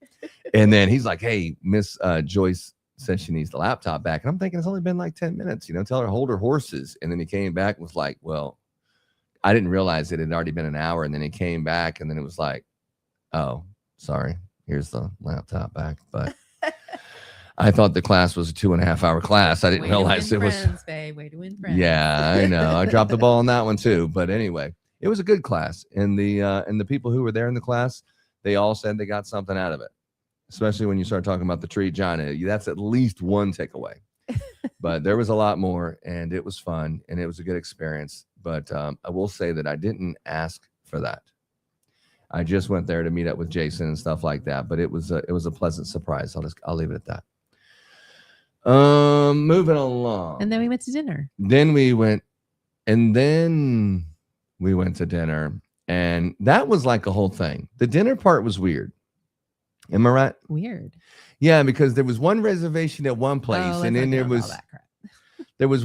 Speaker 2: And then he's like, hey, Miss Joyce said she needs the laptop back. And I'm thinking it's only been like 10 minutes, tell her to hold her horses. And then he came back and was like, well, I didn't realize it had already been an hour. And then he came back and then it was like, oh, sorry, here's the laptop back. But I thought the class was a 2.5 hour class. I didn't realize it was.
Speaker 3: Way to win friends.
Speaker 2: Yeah, I know. I dropped the ball on that one too. But anyway, it was a good class. And the people who were there in the class, they all said they got something out of it. Especially when you start talking about the tree gina, that's at least one takeaway. But there was a lot more, and it was fun, and it was a good experience. But I will say that I didn't ask for that. I just went there to meet up with Jason and stuff like that. But it was a pleasant surprise. I'll leave it at that. Moving along.
Speaker 3: And then we went to dinner.
Speaker 2: Then we went to dinner, and that was like a whole thing. The dinner part was weird. Am I right?
Speaker 3: Weird.
Speaker 2: Yeah, because there was one reservation at one place, and then there was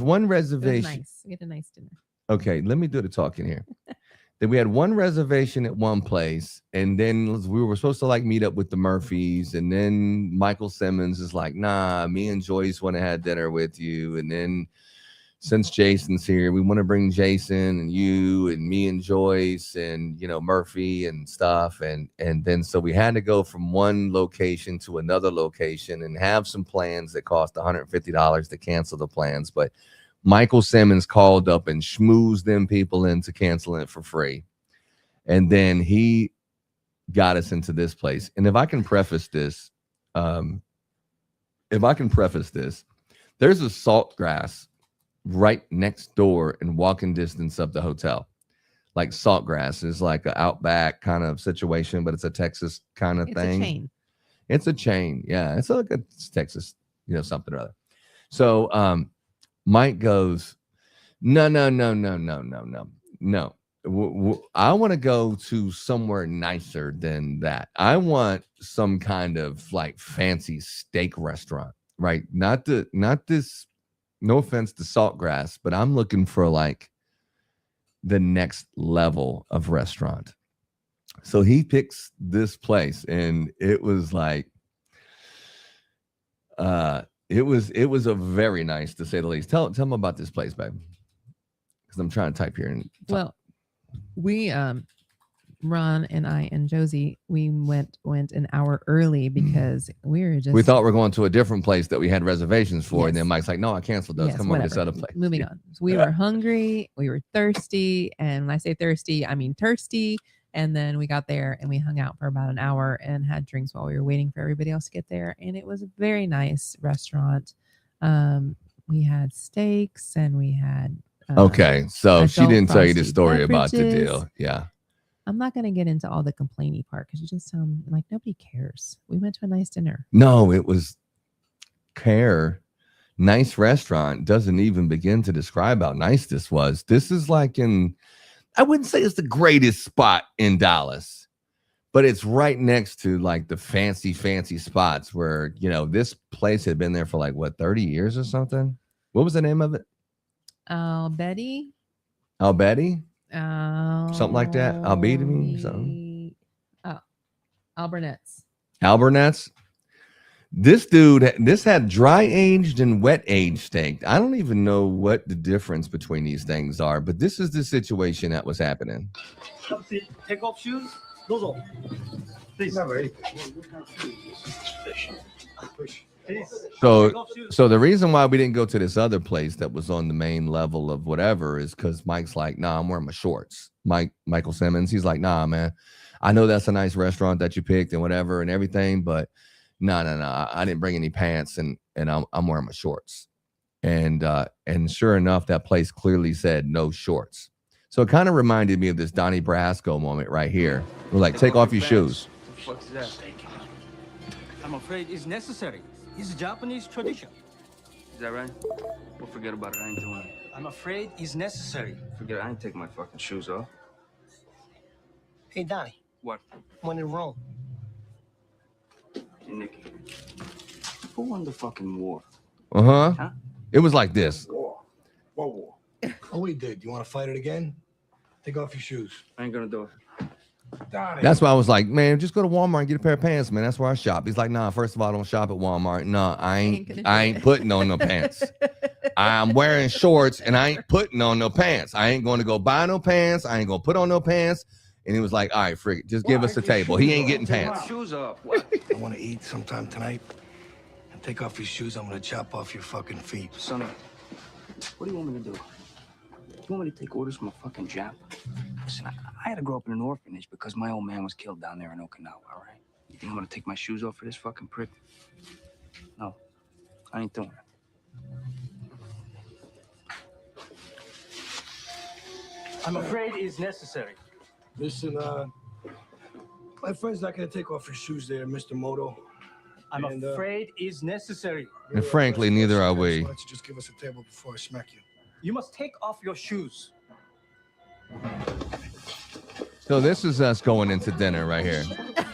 Speaker 2: one reservation.
Speaker 3: Nice. We had a nice dinner.
Speaker 2: Okay, let me do the talking here. Then we had one reservation at one place, and then we were supposed to like meet up with the Murphys, and then Michael Simmons is like, nah, me and Joyce want to have dinner with you, and then since Jason's here, we want to bring Jason and you and me and Joyce and, Murphy and stuff. And then so we had to go from one location to another location and have some plans that cost $150 to cancel the plans. But Michael Simmons called up and schmoozed them people into canceling it for free. And then he got us into this place. And if I can preface this, there's a Saltgrass right next door in walking distance of the hotel. Like Saltgrass is like an Outback kind of situation, but it's a Texas kind of thing. It's a chain. Yeah. It's like a Texas, something or other. So Mike goes, no. I want to go to somewhere nicer than that. I want some kind of like fancy steak restaurant, right? Not this. No offense to Saltgrass, but I'm looking for like the next level of restaurant. So he picks this place, and it was like, it was a very nice, to say the least. Tell them about this place, babe, because I'm trying to type here. And
Speaker 3: well, we Ron and I and Josie, we went an hour early because we were just.
Speaker 2: We thought we were going to a different place that we had reservations for,
Speaker 3: Yes.
Speaker 2: and then Mike's like, "No, I canceled those.
Speaker 3: Yes,
Speaker 2: Come over to this
Speaker 3: whatever.
Speaker 2: other place."
Speaker 3: Moving on. So we were hungry, we were thirsty, and when I say thirsty, I mean thirsty. And then we got there and we hung out for about an hour and had drinks while we were waiting for everybody else to get there. And it was a very nice restaurant. We had steaks and we had.
Speaker 2: Okay, so she
Speaker 3: adult
Speaker 2: didn't tell you the
Speaker 3: frosty
Speaker 2: story about the
Speaker 3: beverages.
Speaker 2: deal. Yeah.
Speaker 3: I'm not going to get into all the complaining part because you just sound like nobody cares. We went to a nice dinner.
Speaker 2: No, it was care. Nice restaurant doesn't even begin to describe how nice this was. This is like I wouldn't say it's the greatest spot in Dallas, but it's right next to like the fancy spots where, this place had been there for like 30 years or something. What was the name of it?
Speaker 3: Betty.
Speaker 2: Albetty? Something like that. Albetty, something.
Speaker 3: Oh, Albernette's.
Speaker 2: Albernette's. This had dry aged and wet aged steak. I don't even know what the difference between these things are, but this is the situation that was happening.
Speaker 10: Take off shoes. Those all. Please.
Speaker 2: So the reason why we didn't go to this other place that was on the main level of whatever is because Mike's like, "Nah, I'm wearing my shorts." Michael Simmons, he's like, "Nah, man, I know that's a nice restaurant that you picked and whatever and everything, but no, I didn't bring any pants and I'm wearing my shorts." And sure enough, that place clearly said no shorts. So it kind of reminded me of this Donnie Brasco moment right here. We're like, "Take off your shoes."
Speaker 11: What the fuck is that? I'm afraid it's necessary. It's a Japanese tradition. Is that right? Well, forget about it. I ain't doing it. I'm afraid it's necessary. Forget it. I ain't taking my fucking shoes off.
Speaker 10: Hey, Donnie.
Speaker 11: What?
Speaker 10: When in Rome.
Speaker 11: Hey, Nicky. Who won the fucking war?
Speaker 2: Uh-huh.
Speaker 11: Huh?
Speaker 2: It was like this.
Speaker 5: War. What war? Oh, we did. You want to fight it again? Take off your shoes.
Speaker 11: I ain't gonna do it.
Speaker 5: Donnie.
Speaker 2: That's why I was like, "Man, just go to Walmart and get a pair of pants, man. That's where I shop." He's like, "Nah, first of all, I don't shop at Walmart. No, I ain't putting on no pants. I'm wearing shorts and I ain't putting on no pants. I ain't going to go buy no pants. I ain't going to put on no pants." And he was like, "All right, frick, just give us a table." He ain't getting pants.
Speaker 11: Shoes off. What?
Speaker 5: I want to eat sometime tonight. And take off your shoes. I'm going to chop off your fucking feet.
Speaker 11: Sonny, what do you want me to do? You want me to take orders from a fucking Jap? Listen, I had to grow up in an orphanage because my old man was killed down there in Okinawa, all right? You think I'm gonna take my shoes off for this fucking prick? No, I ain't doing it. I'm afraid it's necessary.
Speaker 5: Listen, my friend's not going to take off your shoes there, Mr. Moto.
Speaker 11: I'm afraid it's necessary.
Speaker 2: And frankly, neither are we.
Speaker 5: Why don't you just give us a table before I smack you?
Speaker 11: You must take off your shoes.
Speaker 2: So this is us going into dinner right here.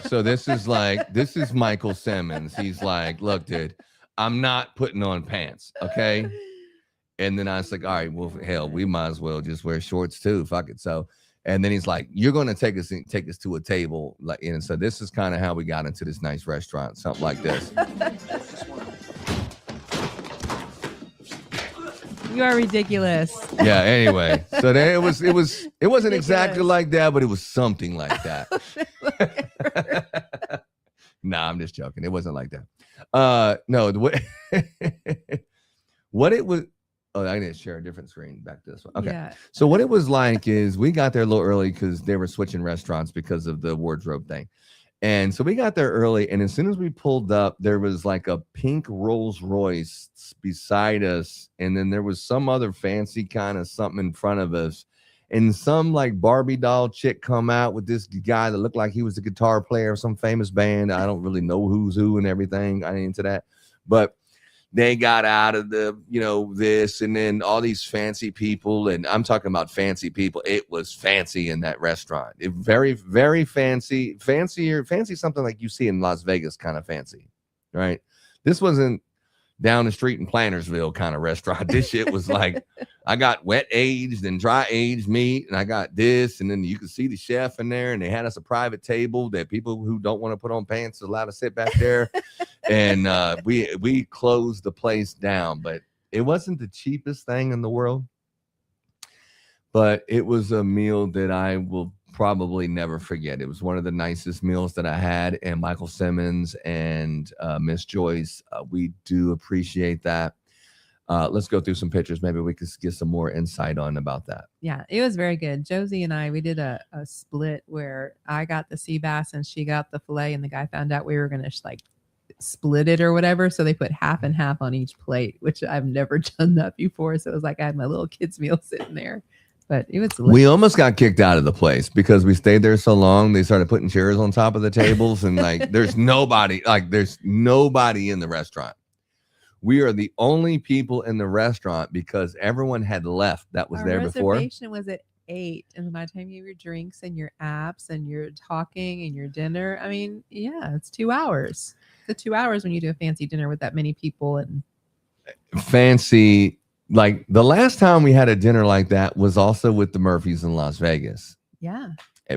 Speaker 2: So this is Michael Simmons. He's like, "Look, dude, I'm not putting on pants, okay?" And then I was like, "All right, well, hell, we might as well just wear shorts too. Fuck it." So, and then he's like, "You're going to take us to a table." Like, and so this is kind of how we got into this nice restaurant, something like this.
Speaker 3: You are ridiculous.
Speaker 2: Yeah. Anyway, so then it wasn't exactly like that, but it was something like that. Nah, I'm just joking. It wasn't like that. No, what it was. Oh, I need to share a different screen. Back to this one. Okay.
Speaker 3: Yeah.
Speaker 2: So what it was like is we got there a little early because they were switching restaurants because of the wardrobe thing. And so we got there early, and as soon as we pulled up, there was like a pink Rolls Royce beside us, and then there was some other fancy kind of something in front of us, and some like Barbie doll chick come out with this guy that looked like he was a guitar player of some famous band. I don't really know who's who and everything. I ain't into that, but they got out of the, this, and then all these fancy people, and I'm talking about fancy people. It was fancy in that restaurant. It very, very fancy, fancy something like you see in Las Vegas kind of fancy, right? This wasn't down the street in Plantersville kind of restaurant. This shit was like, I got wet aged and dry aged meat, and I got this, and then you could see the chef in there, and they had us a private table that people who don't want to put on pants are allowed to sit back there. And we closed the place down, but it wasn't the cheapest thing in the world. But it was a meal that I will probably never forget. It was one of the nicest meals that I had. And Michael Simmons and Miss Joyce, we do appreciate that. Let's go through some pictures. Maybe we could get some more insight on about that.
Speaker 3: Yeah, it was very good. Josie and I, we did a split where I got the sea bass and she got the filet, and the guy found out we were going to like split it or whatever. So they put half and half on each plate, which I've never done that before. So it was like I had my little kids' meal sitting there. But it was delicious.
Speaker 2: We almost got kicked out of the place because we stayed there so long. They started putting chairs on top of the tables, and like there's nobody in the restaurant. We are the only people in the restaurant because everyone had left that was there before.
Speaker 3: Our reservation was at 8, and by the time you have your drinks and your apps and your talking and your dinner, I mean, yeah, it's 2 hours. It's 2 hours when you do a fancy dinner with that many people. And
Speaker 2: fancy, like the last time we had a dinner like that was also with the Murphys in Las Vegas.
Speaker 3: Yeah,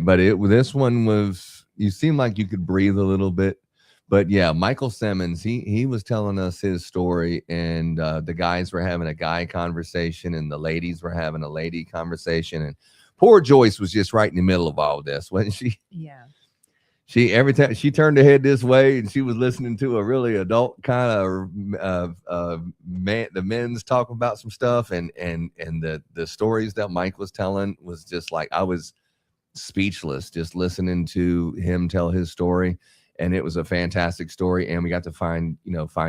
Speaker 2: but this one was, you seemed like you could breathe a little bit. But yeah, Michael Simmons, he was telling us his story, and the guys were having a guy conversation and the ladies were having a lady conversation, and poor Joyce was just right in the middle of all this, wasn't she?
Speaker 3: Yeah.
Speaker 2: She, every time she turned her head this way and she was listening to a really adult kind of man, the men's talk about some stuff, and the stories that Mike was telling was just like, I was speechless just listening to him tell his story. And it was a fantastic story, and we got to find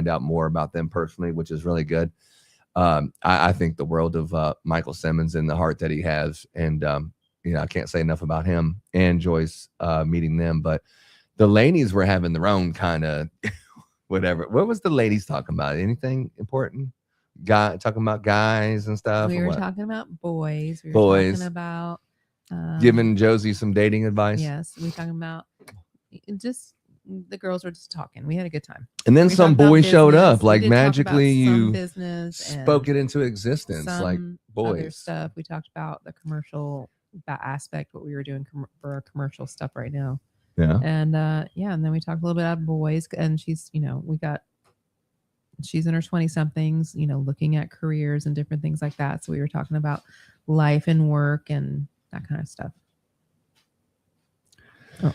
Speaker 2: out more about them personally, which is really good. I think the world of Michael Simmons and the heart that he has, and I can't say enough about him and Joyce meeting them. But the ladies were having their own kind of whatever. What was the ladies talking about? Anything important? Talking about guys and stuff.
Speaker 3: We were talking about boys. We were
Speaker 2: boys.
Speaker 3: talking about
Speaker 2: giving Josie some dating advice.
Speaker 3: Yes, we were talking about just. The girls were just talking. We had a good time.
Speaker 2: And then some boy showed up, like
Speaker 3: we
Speaker 2: magically you
Speaker 3: business
Speaker 2: spoke it into existence, like boys.
Speaker 3: Other stuff. We talked about the commercial aspect, what we were doing for our commercial stuff right now.
Speaker 2: Yeah.
Speaker 3: And and then we talked a little bit about boys, and she's, she's in her 20 somethings, looking at careers and different things like that. So we were talking about life and work and that kind of stuff. Oh.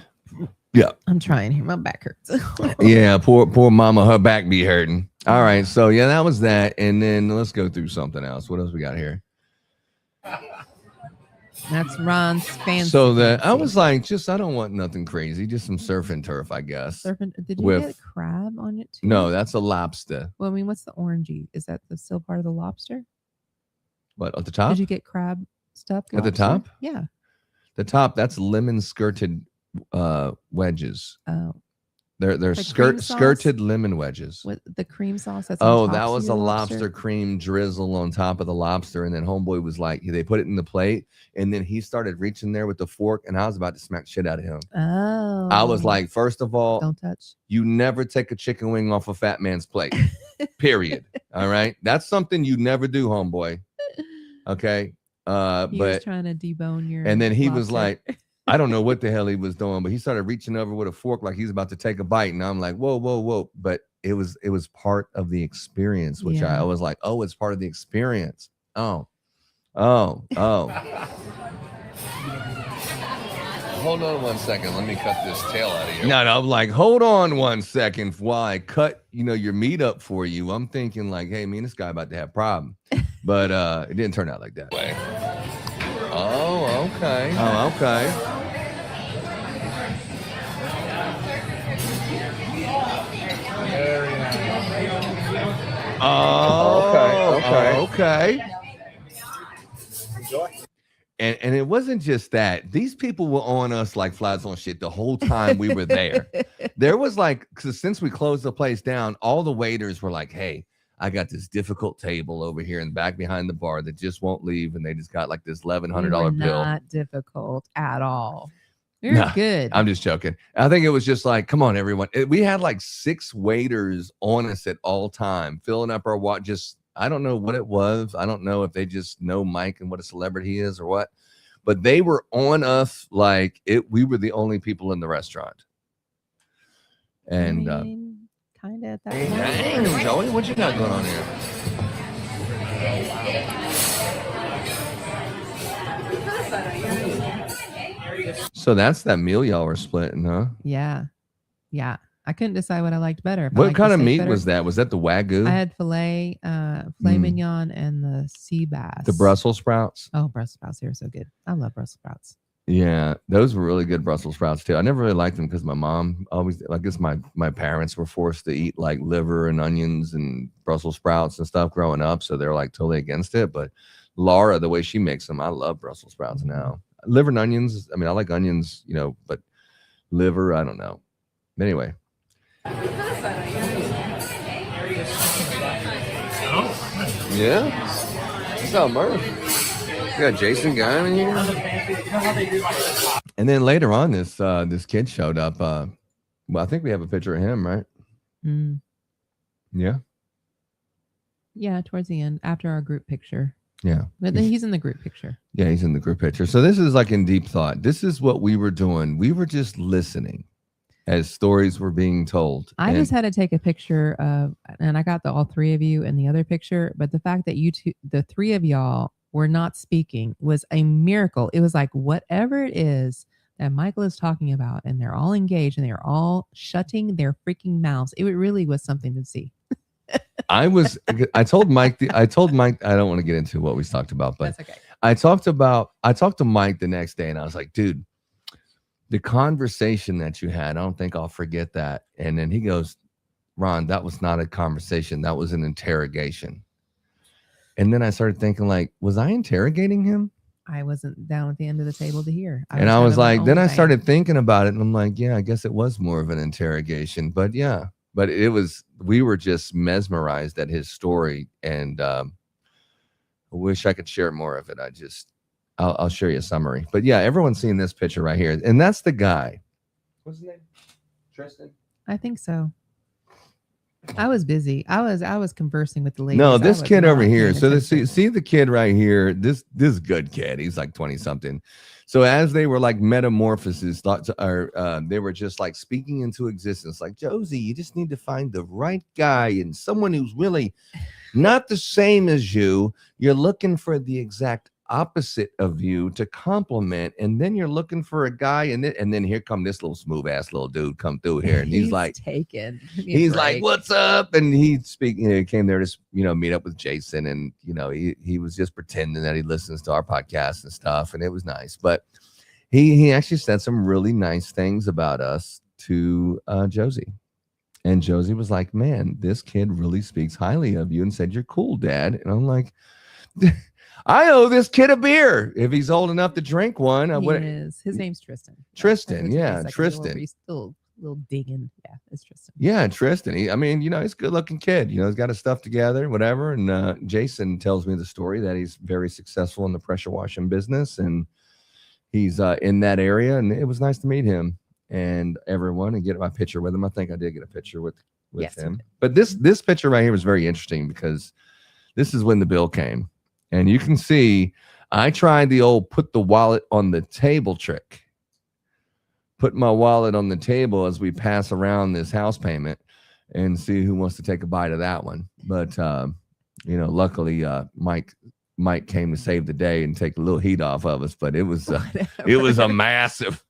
Speaker 2: Yeah,
Speaker 3: I'm trying here. My back hurts.
Speaker 2: Yeah, poor mama, her back be hurting. All right, so yeah, that was that, and then let's go through something else. What else we got here?
Speaker 3: That's Ron's fancy.
Speaker 2: So I was like, I don't want nothing crazy, just some surf and turf, I guess.
Speaker 3: Did you get crab on it too?
Speaker 2: No, that's a lobster.
Speaker 3: Well, I mean, what's the orangey? Is that still part of the lobster?
Speaker 2: What, at the top?
Speaker 3: Did you get crab stuff
Speaker 2: at the top?
Speaker 3: Yeah,
Speaker 2: the top. That's lemon skirted wedges.
Speaker 3: Oh,
Speaker 2: they're
Speaker 3: like
Speaker 2: skirted lemon wedges
Speaker 3: with the cream sauce. That's
Speaker 2: that was a lobster cream drizzle on top of the lobster, and then homeboy was like, they put it in the plate, and then he started reaching there with the fork, and I was about to smack shit out of him.
Speaker 3: Oh,
Speaker 2: I was like, first of all,
Speaker 3: don't touch.
Speaker 2: You never take a chicken wing off a fat man's plate. Period. All right, that's something you never do, homeboy. Okay.
Speaker 3: He
Speaker 2: but
Speaker 3: was trying to debone your.
Speaker 2: And then he
Speaker 3: lobster.
Speaker 2: was like, I don't know what the hell he was doing, but he started reaching over with a fork like he's about to take a bite, and I'm like, whoa. But it was part of the experience, which I was like, oh, it's part of the experience. Oh. Hold on 1 second. Let me cut this tail out of you. No, I'm like, hold on 1 second while I cut, your meat up for you. I'm thinking like, hey, me and this guy about to have a problem. But it didn't turn out like that. Oh, okay. Okay. And it wasn't just that. These people were on us like flies on shit the whole time we were there. There was like, because since we closed the place down, all the waiters were like, hey, I got this difficult table over here in the back behind the bar that just won't leave, and they just got like this $1,100 bill.
Speaker 3: Not difficult at all. You're good.
Speaker 2: I'm just joking. I think it was just like, come on, everyone. We had like 6 waiters on us at all time, filling up our watch. I don't know what it was. I don't know if they just know Mike and what a celebrity he is or what, but they were on us like we were the only people in the restaurant. And
Speaker 3: kind of at that
Speaker 2: point. Dang, Joey, what you got going on here? So that's that meal y'all were splitting, huh?
Speaker 3: Yeah. Yeah. I couldn't decide what I liked better. If I
Speaker 2: What
Speaker 3: liked
Speaker 2: kind
Speaker 3: the
Speaker 2: of
Speaker 3: steak
Speaker 2: meat
Speaker 3: better.
Speaker 2: was that? Was that the Wagyu?
Speaker 3: I had filet mignon and the sea bass.
Speaker 2: The Brussels sprouts?
Speaker 3: Oh, Brussels sprouts. They're so good. I love Brussels sprouts.
Speaker 2: Yeah, those were really good Brussels sprouts too. I never really liked them because my mom always, I guess my parents were forced to eat like liver and onions and Brussels sprouts and stuff growing up. So they're like totally against it. But Laura, the way she makes them, I love Brussels sprouts now. Liver and onions. I mean, I like onions, you know, but liver, I don't know. But anyway. Yeah. What's up, Murph? You got Jason Guy in here. And then later on, this kid showed up. Well, I think we have a picture of him, right?
Speaker 3: Mm.
Speaker 2: Yeah.
Speaker 3: Yeah, towards the end, after our group picture.
Speaker 2: Yeah.
Speaker 3: But then he's in the group picture.
Speaker 2: Yeah, he's in the group picture. So this is like in deep thought. This is what we were doing. We were just listening as stories were being told.
Speaker 3: I just had to take a picture of, and I got all three of you in the other picture. But the fact that you two, the three of y'all, were not speaking was a miracle. It was like whatever it is that Michael is talking about, and they're all engaged and they're all shutting their freaking mouths. It really was something to see.
Speaker 2: I told Mike, I don't want to get into what we talked about, but
Speaker 3: that's okay.
Speaker 2: I talked to Mike the next day and I was like, dude, the conversation that you had, I don't think I'll forget that. And then he goes, Ron, that was not a conversation. That was an interrogation. And then I started thinking, like, was I interrogating him?
Speaker 3: I wasn't down at the end of the table to hear.
Speaker 2: I was like, then I started thinking about it and I'm like, yeah, I guess it was more of an interrogation, but yeah. But we were just mesmerized at his story, and I wish I could share more of it. I'll share you a summary. But yeah, everyone's seeing this picture right here, and that's the guy. What's his name? Tristan?
Speaker 3: I think so. I was busy. I was conversing with the lady.
Speaker 2: No, this kid over here. So see the kid right here. This good kid. He's like 20 something. So as they were like metamorphoses, they were just like speaking into existence. Like, Josie, you just need to find the right guy and someone who's really not the same as you. You're looking for the exact opposite of you to complement, and then you're looking for a guy, and then here come this little smooth ass little dude come through here, and he's like
Speaker 3: taken.
Speaker 2: He's like, what's up? And he came there to meet up with Jason, and he was just pretending that he listens to our podcast and stuff, and it was nice. But he actually said some really nice things about us to Josie. And Josie was like, man, this kid really speaks highly of you and said you're cool, Dad. And I'm like, I owe this kid a beer if he's old enough to drink one.
Speaker 3: His name's Tristan.
Speaker 2: Tristan, yeah, Tristan.
Speaker 3: Little digging. Yeah, it's Tristan.
Speaker 2: Yeah, Tristan. He's a good looking kid. He's got his stuff together, whatever. And Jason tells me the story that he's very successful in the pressure washing business, and he's in that area. And it was nice to meet him and everyone and get my picture with him. I think I did get a picture with him. But this picture right here was very interesting because this is when the bill came. And you can see I tried the old put the wallet on the table trick. Put my wallet on the table as we pass around this house payment and see who wants to take a bite of that one. But, luckily Mike came to save the day and take a little heat off of us. But it was a massive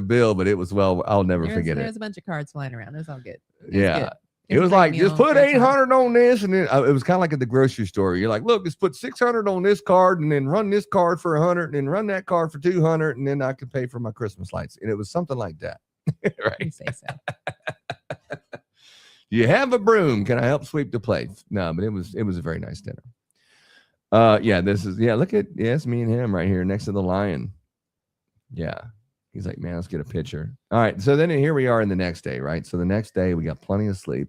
Speaker 2: bill, but it was, I'll never forget it.
Speaker 3: There's a bunch of cards flying around. It was all good.
Speaker 2: Good. It was like, just put 800 on this. And then it was kind of like at the grocery store. You're like, look, just put 600 on this card and then run this card for 100 and then run that card for 200. And then I could pay for my Christmas lights. And it was something like that. Right. You say so. You have a broom. Can I help sweep the place? No, but it was a very nice dinner. Look at, it's me and him right here next to the lion. Yeah. He's like, man, let's get a picture. All right. So then here we are in the next day, right? So the next day we got plenty of sleep.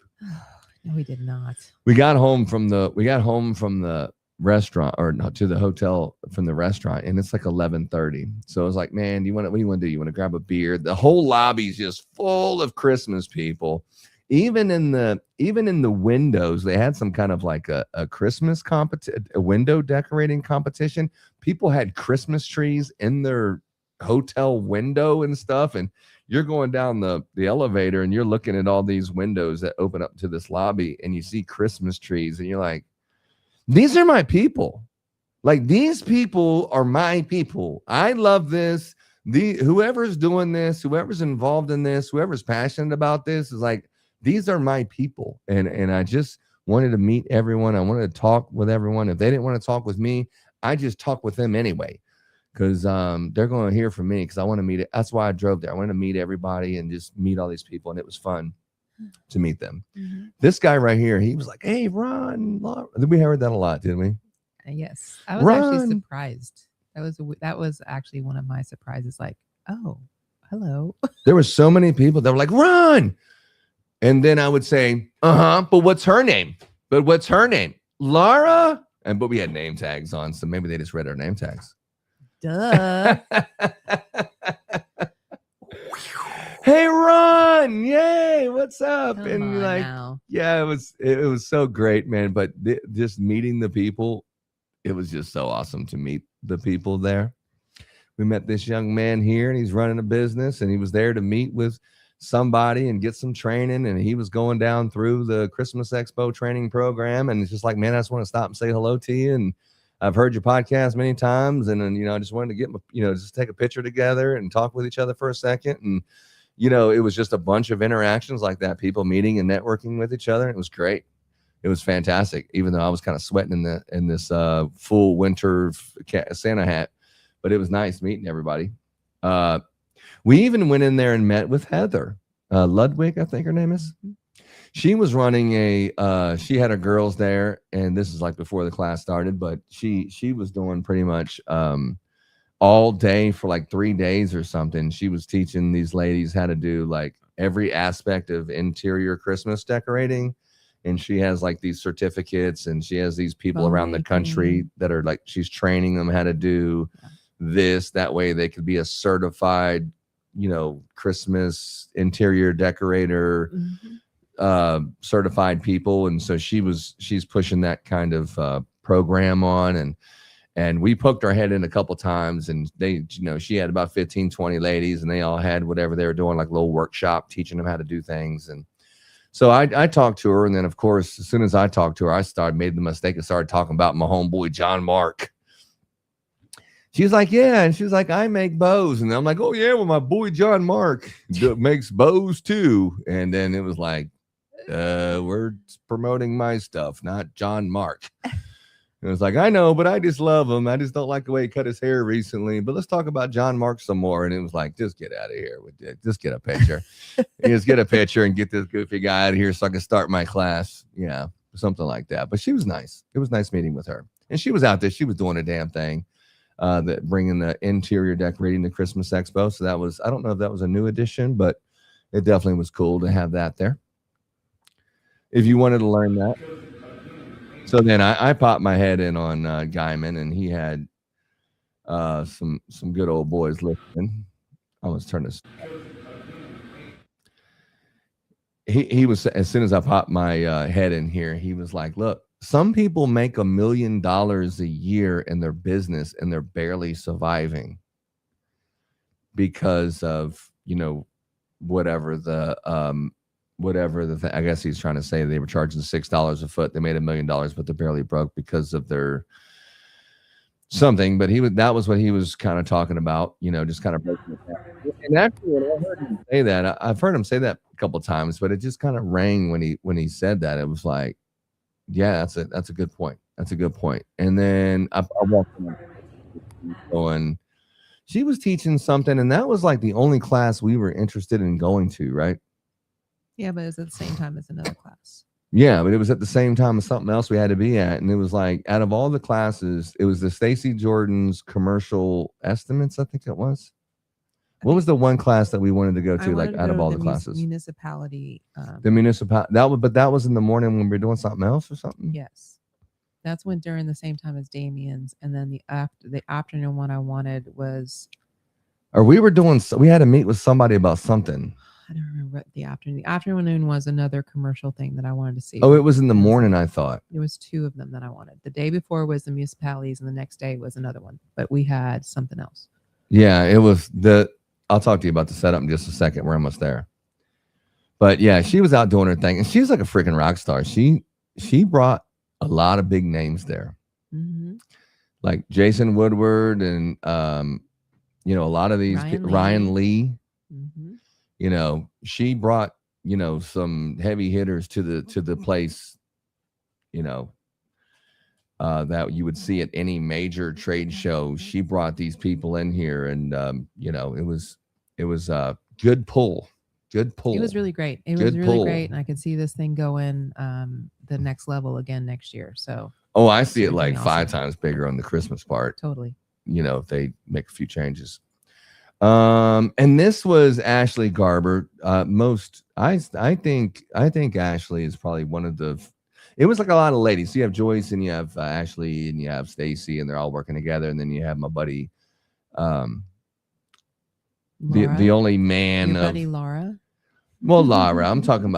Speaker 3: No, we did not.
Speaker 2: We got home from the restaurant to the hotel from the restaurant, and it's like 11:30. So I was like, man, what do you want to do? You want to grab a beer? The whole lobby's just full of Christmas people. Even in the windows, they had some kind of like a Christmas a window decorating competition. People had Christmas trees in their hotel window and stuff, and you're going down the elevator and you're looking at all these windows that open up to this lobby, and you see Christmas trees, and you're like, these are my people. Like, these people are my people. I love this. whoever's doing this, whoever's involved in this, whoever's passionate about this is like, these are my people. And I just wanted to meet everyone. I wanted to talk with everyone. If they didn't want to talk with me, I just talk with them anyway, because they're going to hear from me, because I want to meet it. That's why I drove there. I wanted to meet everybody and just meet all these people. And it was fun to meet them. Mm-hmm. This guy right here, he was like, hey, Ron. We heard that a lot, didn't we?
Speaker 3: Yes. I was actually surprised. That was actually one of my surprises. Like, oh, hello. There
Speaker 2: were so many people that were like, Ron. And then I would say, but what's her name? But what's her name? Laura? But we had name tags on, so maybe they just read our name tags.
Speaker 3: Duh.
Speaker 2: Hey, Ron. Yay. What's up?
Speaker 3: Come
Speaker 2: and
Speaker 3: on
Speaker 2: like,
Speaker 3: now.
Speaker 2: Yeah, it was so great, man. But just meeting the people, it was just so awesome to meet the people there. We met this young man here, and he's running a business, and he was there to meet with somebody and get some training, and he was going down through the Christmas Expo training program, and it's just like, man, I just want to stop and say hello to you, and I've heard your podcast many times, and then I just wanted to get just take a picture together and talk with each other for a second. And it was just a bunch of interactions like that, people meeting and networking with each other. It was great. It was fantastic, even though I was kind of sweating in this full winter Santa hat, but it was nice meeting everybody. We even went in there and met with Heather Ludwig, I think her name is. She was running she had her girls there, and this is like before the class started, but she was doing pretty much all day for like 3 days or something. She was teaching these ladies how to do like every aspect of interior Christmas decorating. And she has like these certificates, and she has these people around the country that are like, she's training them how to do this. That way they could be a certified, Christmas interior decorator, certified people. And so she's pushing that kind of program on, and we poked our head in a couple times, and they, she had about 15, 20 ladies, and they all had whatever they were doing, like a little workshop, teaching them how to do things. And so I talked to her, and then of course, as soon as I talked to her, I made the mistake and started talking about my homeboy, John Mark. She's like, yeah. And she's like, I make bows. And I'm like, oh yeah, well, my boy, John Mark makes bows too. And then it was like, we're promoting my stuff, not John Mark. And it was like, I know, but I just love him. I just don't like the way he cut his hair recently. But let's talk about John Mark some more. And it was like, just get out of here with it. Just get a picture. Just get a picture and get this goofy guy out of here so I can start my class. Yeah, something like that. But she was nice. It was nice meeting with her. And she was out there. She was doing a damn thing, bringing the interior decorating to Christmas Expo. So that was, I don't know if that was a new addition, but it definitely was cool to have that there. If you wanted to learn that. So then I popped my head in on Guyman, and he had some good old boys listening. I was turning to. He was, as soon as I popped my head in here, he was like, "Look, some people make $1 million a year in their business, and they're barely surviving because of whatever the." I guess he's trying to say, they were charging $6 a foot. They made $1 million, but they're barely broke because of their something. But that was what he was kind of talking about, just kind of breaking it down. And actually, when I heard him say that, I've heard him say that a couple of times, but it just kind of rang when he said that. It was like, yeah, that's a good point. That's a good point. And then I walked in going, she was teaching something, and that was like the only class we were interested in going to, right?
Speaker 3: Yeah, but it was at the same time as another class.
Speaker 2: Yeah, but it was at the same time as something else we had to be at. And it was like, out of all the classes, it was the Stacey Jordan's commercial estimates, I think it was. What was the one class that we wanted to go to, like out of all the classes?
Speaker 3: Municipality.
Speaker 2: The municipality. But that was in the morning when we were doing something else or something?
Speaker 3: Yes. That's when during the same time as Damien's. And then the afternoon one I wanted was.
Speaker 2: Or we had to meet with somebody about something.
Speaker 3: I don't remember what the afternoon. The afternoon was another commercial thing that I wanted to see.
Speaker 2: Oh, it was in the morning, I thought.
Speaker 3: There was 2 of them that I wanted. The day before was the municipalities, and the next day was another one. But we had something else.
Speaker 2: Yeah, it was I'll talk to you about the setup in just a second. We're almost there. But yeah, she was out doing her thing, and she's like a freaking rock star. She brought a lot of big names there, like Jason Woodward and You know, a lot of these Ryan Lee,
Speaker 3: Mm-hmm.
Speaker 2: you know, she brought, you know, some heavy hitters to the place, you know, that you would see at any major trade show. She brought these people in here, and you know, it was good pull. Good pull.
Speaker 3: It was really great. It was really great, and I could see this thing going the next level again next year. So
Speaker 2: I see it like 5 times bigger on the Christmas part.
Speaker 3: Totally.
Speaker 2: You know, if they make a few changes. And this was Ashley Garber. I think Ashley is probably one of the. It was like a lot of ladies. So you have Joyce and you have Ashley and you have Stacy, and they're all working together. And then you have my buddy, the only man.
Speaker 3: Your buddy Laura.
Speaker 2: Well, Laura, I'm talking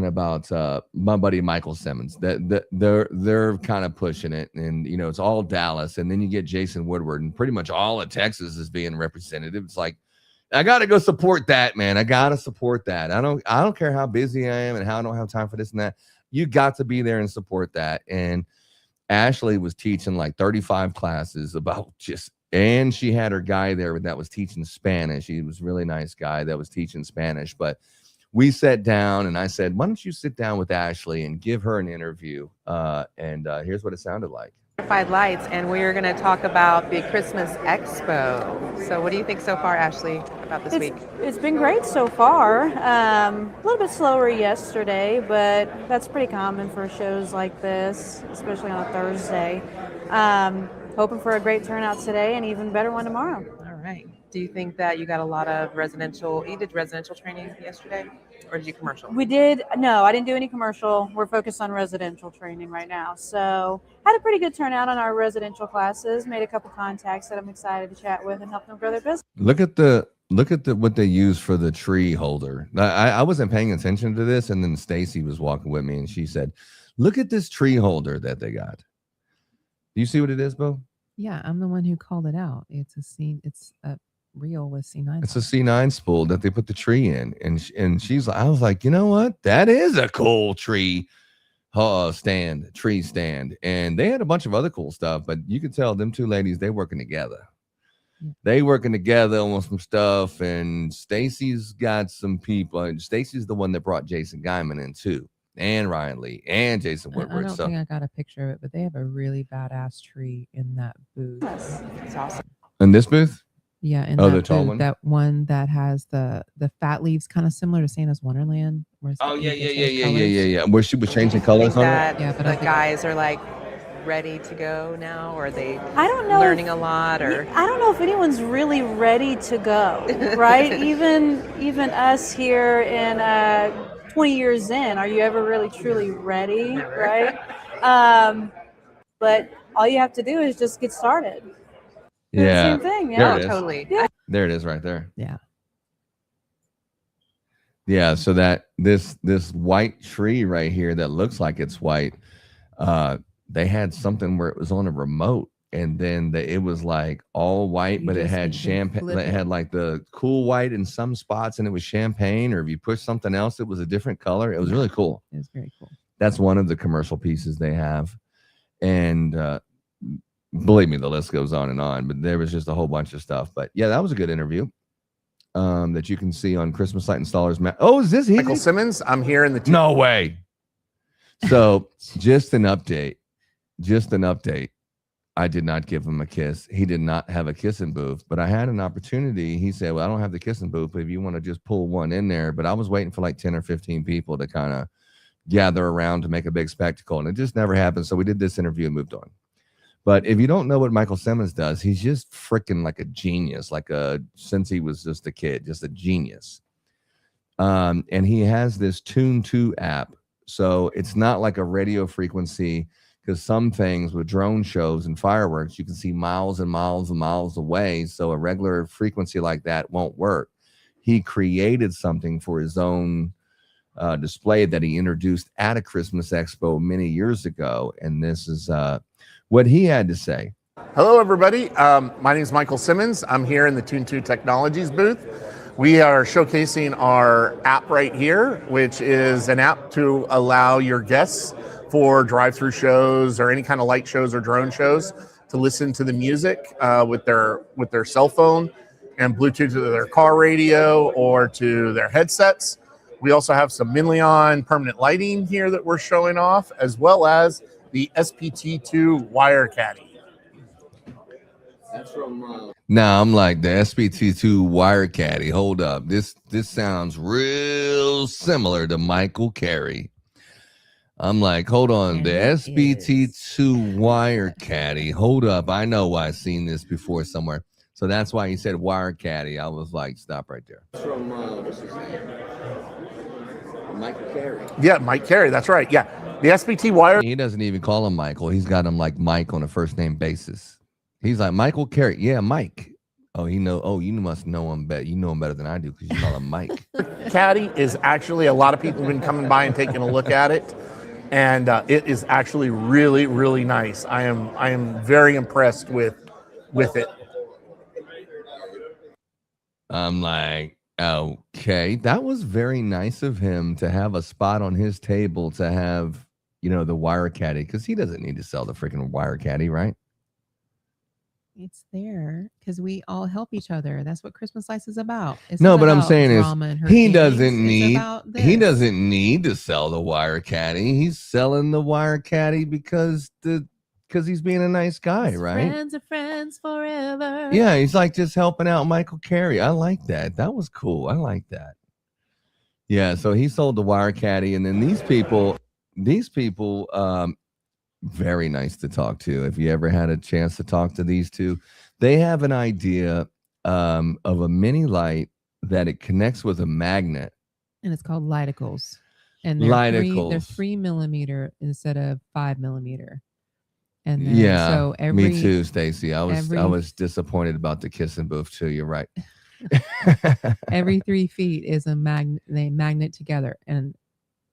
Speaker 2: about my buddy Michael Simmons. They're kind of pushing it, and you know, it's all Dallas, and then you get Jason Woodward, and pretty much all of Texas is being represented. It's like, I gotta go support that, man. I gotta support that. I don't care how busy I am and how I don't have time for this and that. You got to be there and support that. And Ashley was teaching like 35 classes about and she had her guy there that was teaching Spanish. He was a really nice guy that was teaching Spanish, but we sat down and I said, why don't you sit down with Ashley and give her an interview? And here's what it sounded like.
Speaker 12: Lights, and we're going to talk about the Christmas Expo. So what do you think so far, Ashley, about this week?
Speaker 13: It's been great so far. A little bit slower yesterday, but that's pretty common for shows like this, especially on a Thursday. Hoping for a great turnout today and even better one tomorrow.
Speaker 12: All right. Do you think that you got a lot of you did residential training yesterday, or did you commercial?
Speaker 13: No, I didn't do any commercial. We're focused on residential training right now. So had a pretty good turnout on our residential classes, made a couple contacts that I'm excited to chat with and help them grow their business.
Speaker 2: Look at what they use for the tree holder. I wasn't paying attention to this, and then Stacy was walking with me and she said, look at this tree holder that they got. Do you see what it is, Bo?
Speaker 3: Yeah, I'm the one who called it out. It's a reel with C9.
Speaker 2: It's a C9 spool that they put the tree in, and she's like, I was like, you know what? That is a cool tree stand, and they had a bunch of other cool stuff, but you could tell them two ladies, they working together. Yeah. They working together on some stuff, and Stacy's got some people, and Stacy's the one that brought Jason Guyman in too, and Ryan Lee, and Jason Woodward.
Speaker 3: I don't think I got a picture of it, but they have a really badass tree in that booth.
Speaker 12: It's awesome.
Speaker 2: In this booth?
Speaker 3: Yeah, and
Speaker 2: the tall one,
Speaker 3: that one that has the fat leaves, kind of similar to Santa's Wonderland.
Speaker 2: Yeah. Where she was changing colors on it.
Speaker 12: Yeah, but the guys are like ready to go now, or are they?
Speaker 13: I don't know.
Speaker 12: Learning a lot, or
Speaker 13: I don't know if anyone's really ready to go, right? even us here in 20 years in, are you ever really truly ready, right? But all you have to do is just get started.
Speaker 2: Yeah,
Speaker 13: same thing. Yeah,
Speaker 12: totally.
Speaker 13: Yeah.
Speaker 2: There it is, right there.
Speaker 3: Yeah.
Speaker 2: So that this white tree right here that looks like it's white, they had something where it was on a remote, and then it was like all white, but it had champagne. It had like the cool white in some spots, and it was champagne. Or if you push something else, it was a different color. It was really cool.
Speaker 3: It was very cool.
Speaker 2: That's one of the commercial pieces they have, and believe me, the list goes on and on. But there was just a whole bunch of stuff. But yeah, that was a good interview. That you can see on Christmas Light Installers. Oh, is this
Speaker 8: Michael Simmons? I'm here in the.
Speaker 2: No way. So just an update. I did not give him a kiss. He did not have a kissing booth, but I had an opportunity. He said, well, I don't have the kissing booth, but if you want to just pull one in there. But I was waiting for like 10 or 15 people to kind of gather around to make a big spectacle. And it just never happened. So we did this interview and moved on. But if you don't know what Michael Simmons does, he's just freaking like a genius, since he was just a kid, just a genius. And he has this Tune 2 app. So it's not like a radio frequency, because some things with drone shows and fireworks, you can see miles and miles and miles away. So a regular frequency like that won't work. He created something for his own display that he introduced at a Christmas Expo many years ago. And this is what he had to say.
Speaker 8: Hello, everybody. My name is Michael Simmons. I'm here in the Tune 2 Technologies booth. We are showcasing our app right here, which is an app to allow your guests for drive-through shows or any kind of light shows or drone shows to listen to the music with their cell phone and Bluetooth to their car radio or to their headsets. We also have some Minleon permanent lighting here that we're showing off, as well as the SPT2 wire caddy.
Speaker 2: Now I'm like the SPT2 wire caddy. Hold up, this sounds real similar to Michael Carey. I'm like, hold on, the SPT2 wire caddy. Hold up, I know I've seen this before somewhere. So that's why he said wire caddy. I was like, stop right there. From what's his name? Michael Carey.
Speaker 8: Yeah, Mike Carey. That's right. Yeah, the SPT wire.
Speaker 2: He doesn't even call him Michael. He's got him like Mike on a first name basis. He's like Michael Carey. Yeah, Mike. Oh, you must know him better. You know him better than I do because you call him Mike.
Speaker 8: Caddy is actually, a lot of people have been coming by and taking a look at it, and it is actually really, really nice. I am very impressed with it.
Speaker 2: I'm like, okay, that was very nice of him to have a spot on his table to have, the wire caddy, because he doesn't need to sell the freaking wire caddy, right?
Speaker 3: It's there because we all help each other. That's what Christmas Lights is about. It's
Speaker 2: No,
Speaker 3: not
Speaker 2: but I'm
Speaker 3: about
Speaker 2: saying
Speaker 3: drama
Speaker 2: is
Speaker 3: and
Speaker 2: he
Speaker 3: hurricanes.
Speaker 2: he doesn't need to sell the wire caddy. He's selling the wire caddy because he's being a nice guy, right?
Speaker 3: Friends are friends forever.
Speaker 2: Yeah, he's like just helping out Michael Carey. I like that. That was cool. I like that. Yeah, so he sold the wire caddy, and then these people, very nice to talk to. If you ever had a chance to talk to these two, they have an idea of a mini light that it connects with a magnet.
Speaker 3: And it's called Lighticles. And they're 3mm instead of 5mm. And then,
Speaker 2: yeah,
Speaker 3: so
Speaker 2: me too, Stacy. I was disappointed about the kissing booth too. You're right.
Speaker 3: Every 3 feet is a magnet. They magnet together, and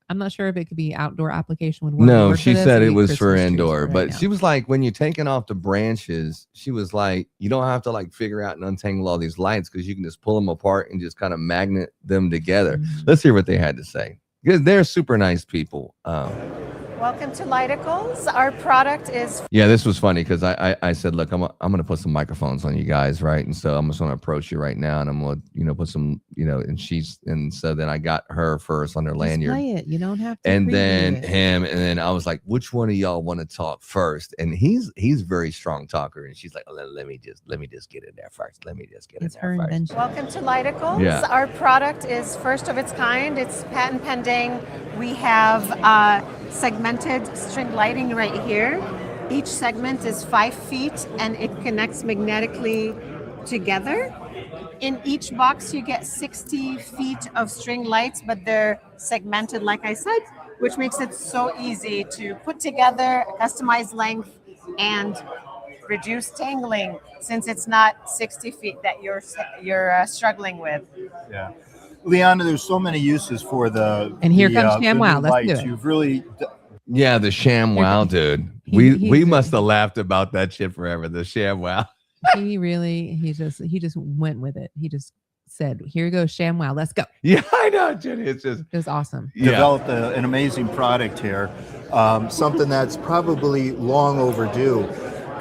Speaker 3: I'm not sure if it could be outdoor application. Would work.
Speaker 2: No, she said it was for indoor, but
Speaker 3: now.
Speaker 2: She was like, when you're taking off the branches, she was like, you don't have to like figure out and untangle all these lights because you can just pull them apart and just kind of magnet them together.
Speaker 3: Mm-hmm.
Speaker 2: Let's hear what they had to say because they're super nice people.
Speaker 12: Welcome to Lighticles. Our product is...
Speaker 2: Yeah, this was funny because I said, look, I'm going to put some microphones on you guys, right? And so I'm just going to approach you right now, and I'm going to, put some, and so then I got her first on her lanyard.
Speaker 3: Play it. You don't have to.
Speaker 2: And then him, and then I was like, which one of y'all want to talk first? And he's very strong talker, and she's like, oh, let me just get in there first. It's her invention.
Speaker 12: Welcome to Lighticles.
Speaker 2: Yeah.
Speaker 12: Our product is first of its kind. It's patent pending. We have segmented string lighting right here. Each segment is 5 feet and it connects magnetically together. In each box you get 60 feet of string lights, but they're segmented like I said, which makes it so easy to put together, customize length, and reduce tangling since it's not 60 feet that you're struggling with.
Speaker 14: Yeah. Leon, there's so many uses for
Speaker 3: and here comes ShamWow. Let's do it.
Speaker 14: You've really,
Speaker 2: yeah, the ShamWow, dude. We must have laughed about that shit forever. The ShamWow.
Speaker 3: He just went with it. He just said, "Here goes ShamWow. Let's go."
Speaker 2: Yeah, I know, Jenny. It
Speaker 3: was awesome.
Speaker 14: Developed an amazing product here, something that's probably long overdue.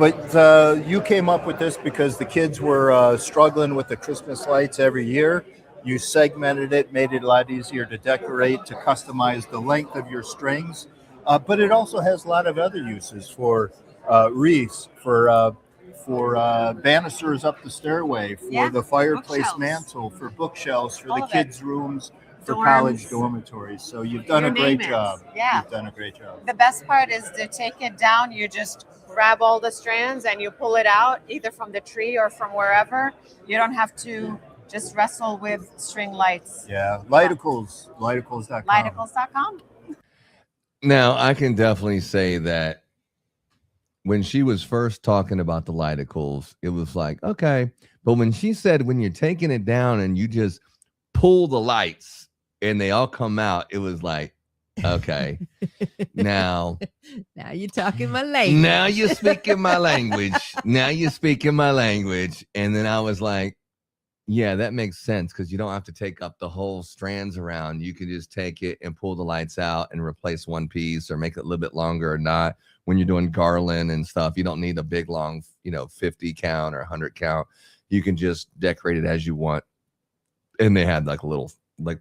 Speaker 14: But you came up with this because the kids were struggling with the Christmas lights every year. You segmented it, made it a lot easier to decorate, to customize the length of your strings. But it also has a lot of other uses for wreaths, for banisters up the stairway, for the fireplace mantle, for bookshelves, for the kids' rooms, for college dormitories. So you've done a great job.
Speaker 12: Yeah.
Speaker 14: You've done a great job.
Speaker 12: The best part is to take it down. You just grab all the strands and you pull it out either from the tree or from wherever. You don't have to just wrestle with string lights.
Speaker 14: Yeah, Lighticles.com.
Speaker 12: Lighticles.com.
Speaker 2: Now, I can definitely say that when she was first talking about the Lighticles, it was like, okay. But when she said when you're taking it down and you just pull the lights and they all come out, it was like, okay. Now
Speaker 3: you're talking my language.
Speaker 2: Now you're speaking my language. And then I was like, Yeah, that makes sense because you don't have to take up the whole strands around. You can just take it and pull the lights out and replace one piece or make it a little bit longer or not. When you're doing garland and stuff, you don't need a big long, 50 count or 100 count. You can just decorate it as you want. And they had like the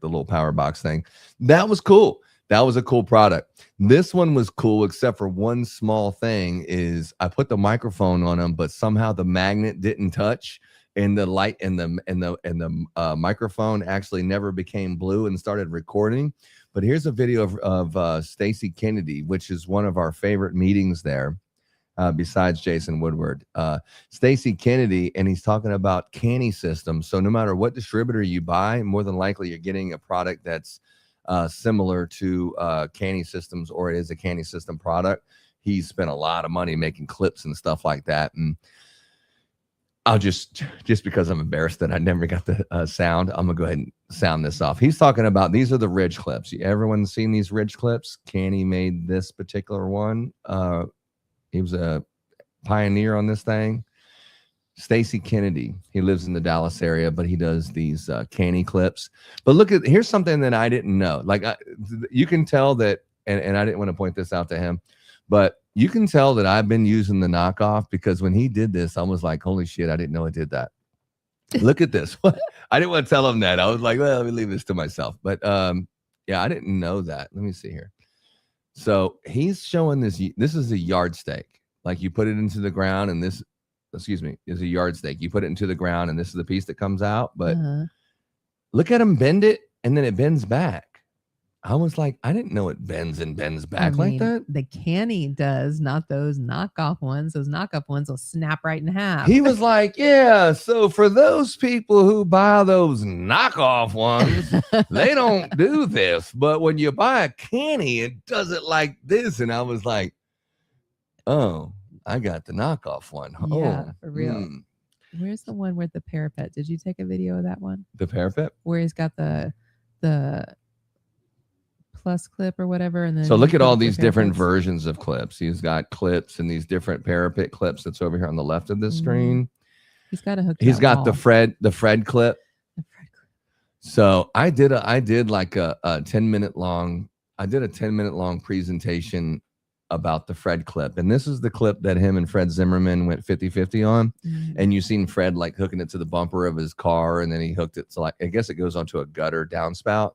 Speaker 2: little power box thing. That was cool. That was a cool product. This one was cool, except for one small thing is I put the microphone on them, but somehow the magnet didn't touch. And the light and the microphone actually never became blue and started recording. But here's a video of Stacy Kennedy, which is one of our favorite meetings there, besides Jason Woodward. Stacy Kennedy, and he's talking about canny systems. So no matter what distributor you buy, more than likely you're getting a product that's similar to canny systems, or it is a canny system product. He spent a lot of money making clips and stuff like that. And I'll just because I'm embarrassed that I never got the sound, I'm gonna go ahead and sound this off. He's talking about, these are the ridge clips. Everyone's seen these ridge clips? Canny made this particular one. He was a pioneer on this thing. Stacy Kennedy, he lives in the Dallas area, but he does these canny clips. But here's something that I didn't know. Like you can tell that, and I didn't want to point this out to him, but you can tell that I've been using the knockoff, because when he did this, I was like, holy shit, I didn't know it did that. Look at this. I didn't want to tell him that. I was like, well, let me leave this to myself. But yeah, I didn't know that. Let me see here. So he's showing this. This is a yardstake. Like you put it into the ground, and this, excuse me, is a yardstake. You put it into the ground, and this is the piece that comes out. But look at him bend it, and then it bends back. I was like, I didn't know it bends back like that.
Speaker 3: The canny does, not those knockoff ones. Those knockoff ones will snap right in half.
Speaker 2: He was like, yeah, so for those people who buy those knockoff ones, they don't do this. But when you buy a canny, it does it like this. And I was like, oh, I got the knockoff one.
Speaker 3: Yeah,
Speaker 2: oh,
Speaker 3: for real. Where's the one with the parapet? Did you take a video of that one?
Speaker 2: The parapet?
Speaker 3: Where he's got the plus clip or whatever, and then
Speaker 2: so look at all these different versions of clips. He's got clips and these different parapet clips that's over here on the left of the screen.
Speaker 3: He's got a hook.
Speaker 2: He's got the Fred clip. So I did like a 10-minute long. I did a 10-minute long presentation about the Fred clip, and this is the clip that him and Fred Zimmerman went 50-50 on. And you've seen Fred like hooking it to the bumper of his car, and then he hooked it to, like, I guess it goes onto a gutter downspout.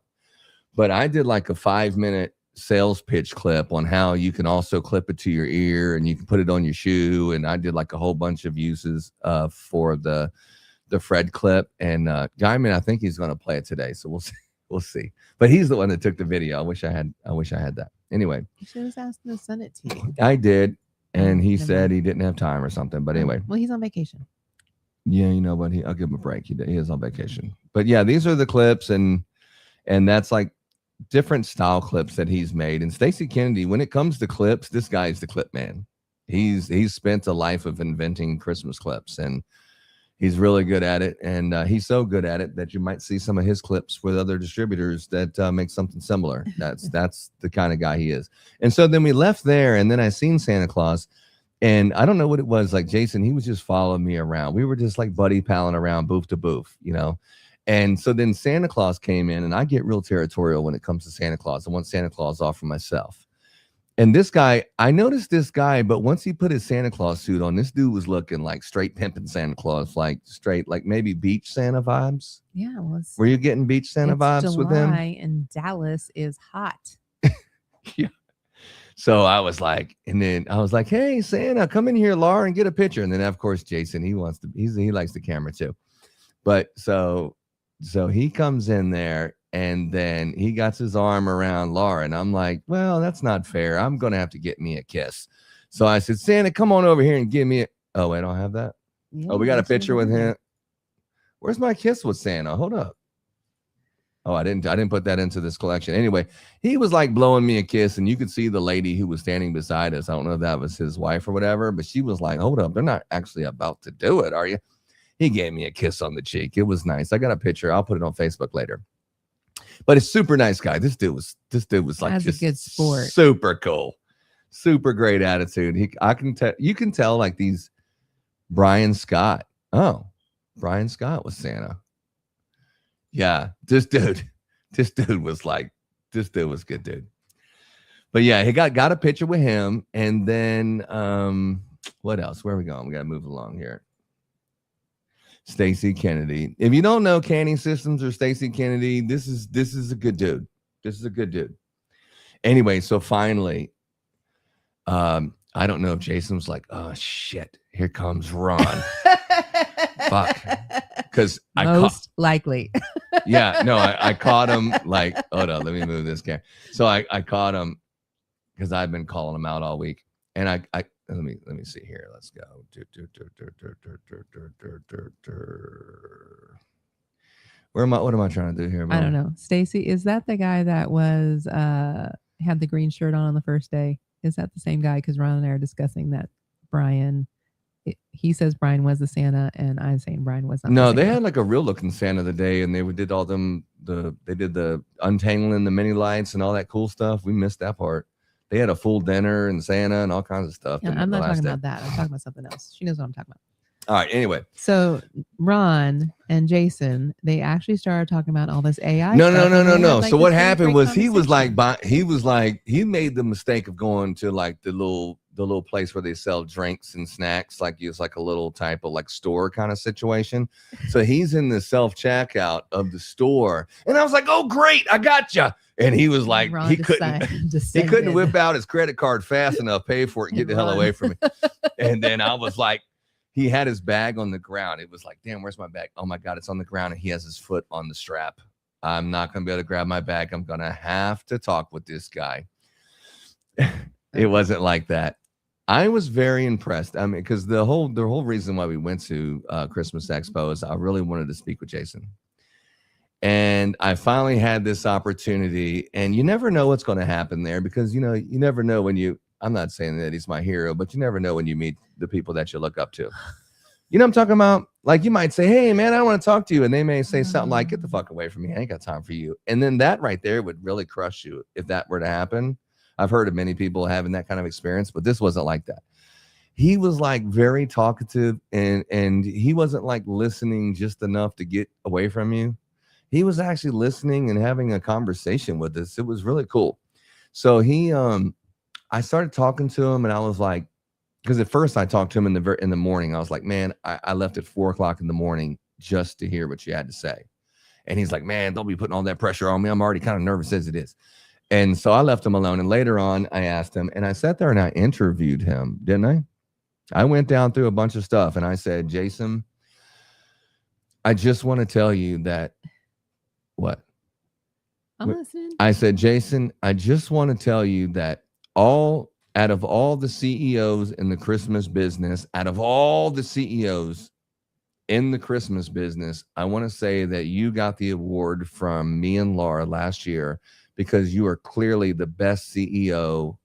Speaker 2: But I did like a 5-minute sales pitch clip on how you can also clip it to your ear, and you can put it on your shoe. And I did like a whole bunch of uses for the Fred clip. And Guyman, I think he's going to play it today, so we'll see. But he's the one that took the video. I wish I had that. Anyway,
Speaker 3: you should have asked him to send it to you.
Speaker 2: I did, and he said he didn't have time or something. But anyway,
Speaker 3: well, he's on vacation.
Speaker 2: Yeah, you know what? I'll give him a break. He is on vacation. But yeah, these are the clips, and that's like different style clips that he's made. And Stacy Kennedy, when it comes to clips, this guy's the clip man. He's spent a life of inventing Christmas clips, and he's really good at it. And he's so good at it that you might see some of his clips with other distributors that make something similar. That's the kind of guy he is. And so then we left there, and then I seen Santa Claus, and I don't know what it was. Like Jason, he was just following me around. We were just like buddy palling around, booth to booth, And so then Santa Claus came in, and I get real territorial when it comes to Santa Claus. I want Santa Claus off for myself. And this guy, I noticed this guy, but once he put his Santa Claus suit on, this dude was looking like straight pimping Santa Claus, like straight, like maybe beach Santa vibes.
Speaker 3: Yeah. Well,
Speaker 2: were you getting beach Santa vibes with him?
Speaker 3: And Dallas is hot.
Speaker 2: Yeah. So I was like, hey, Santa, come in here, Laura, and get a picture. And then, of course, Jason, he likes the camera too. But so he comes in there, and then he got his arm around Laura, and I'm like, well, that's not fair. I'm going to have to get me a kiss. So I said, Santa, come on over here and give me oh, I don't have that. Yeah, oh, we got a picture with him. Where's my kiss with Santa? Hold up. Oh, I didn't put that into this collection. Anyway, he was like blowing me a kiss, and you could see the lady who was standing beside us. I don't know if that was his wife or whatever, but she was like, hold up, they're not actually about to do it, are you? He gave me a kiss on the cheek. It was nice. I got a picture. I'll put it on Facebook later. But a super nice guy. This dude was like
Speaker 3: That's
Speaker 2: just
Speaker 3: a good sport.
Speaker 2: Super cool. Super great attitude. You can tell like these Brian Scott. Oh, Brian Scott was Santa. Yeah, this dude was like, this dude was good, dude. But yeah, he got a picture with him, and then what else? Where are we going? We got to move along here. Stacy Kennedy. If you don't know Canning Systems or Stacy Kennedy, this is a good dude. This is a good dude. Anyway, so finally, I don't know if Jason was like, oh shit, here comes Ron. Fuck. Because
Speaker 3: most likely.
Speaker 2: Yeah, no, I caught him like, hold on, let me move this guy. So I caught him because I've been calling him out all week. And I let me see here. Let's go. What am I trying to do here, bro?
Speaker 3: I don't know. Stacy, is that the guy that was had the green shirt on the first day? Is that the same guy? Because Ron and I are discussing that Brian. He says Brian was the Santa, and I'm saying Brian was not.
Speaker 2: No, they had like a real looking Santa the day, and they did all them. They did the untangling the mini lights and all that cool stuff. We missed that part. They had a full dinner and Santa and all kinds of stuff.
Speaker 3: Yeah, I'm not talking about that. I'm talking about something else. She knows what I'm talking about.
Speaker 2: All right. Anyway,
Speaker 3: so Ron and Jason, they actually started talking about all this AI.
Speaker 2: No. So what happened was he made the mistake of going to like the little place where they sell drinks and snacks, like it's like a little type of like store kind of situation. So he's in the self checkout of the store, and I was like, "Oh, great, I got you." And he was like,
Speaker 3: Ron
Speaker 2: he couldn't whip out his credit card fast enough, pay for it, and get the hell away from me. And then I was like, he had his bag on the ground. It was like, damn, where's my bag? Oh my God, it's on the ground, and he has his foot on the strap. I'm not going to be able to grab my bag. I'm going to have to talk with this guy. It wasn't like that. I was very impressed. I mean, because the whole reason why we went to Christmas Expo is I really wanted to speak with Jason. And I finally had this opportunity, and you never know what's going to happen there because, you never know when I'm not saying that he's my hero, but you never know when you meet the people that you look up to. You know what I'm talking about? Like you might say, hey, man, I want to talk to you. And they may say something like, get the fuck away from me. I ain't got time for you. And then that right there would really crush you if that were to happen. I've heard of many people having that kind of experience, but this wasn't like that. He was like very talkative and he wasn't like listening just enough to get away from you. He was actually listening and having a conversation with us. It was really cool. So I started talking to him, and I was like, because at first I talked to him in the morning. I was like, man, I left at 4:00 in the morning just to hear what you had to say. And he's like, man, don't be putting all that pressure on me. I'm already kind of nervous as it is. And so I left him alone. And later on, I asked him, and I sat there and I interviewed him, didn't I? I went down through a bunch of stuff, and I said, Jason, I just want to tell you that. What?
Speaker 3: I'm listening.
Speaker 2: I said, Jason, I just want to tell you that out of all the CEOs in the Christmas business, I want to say that you got the award from me and Laura last year because you are clearly the best CEO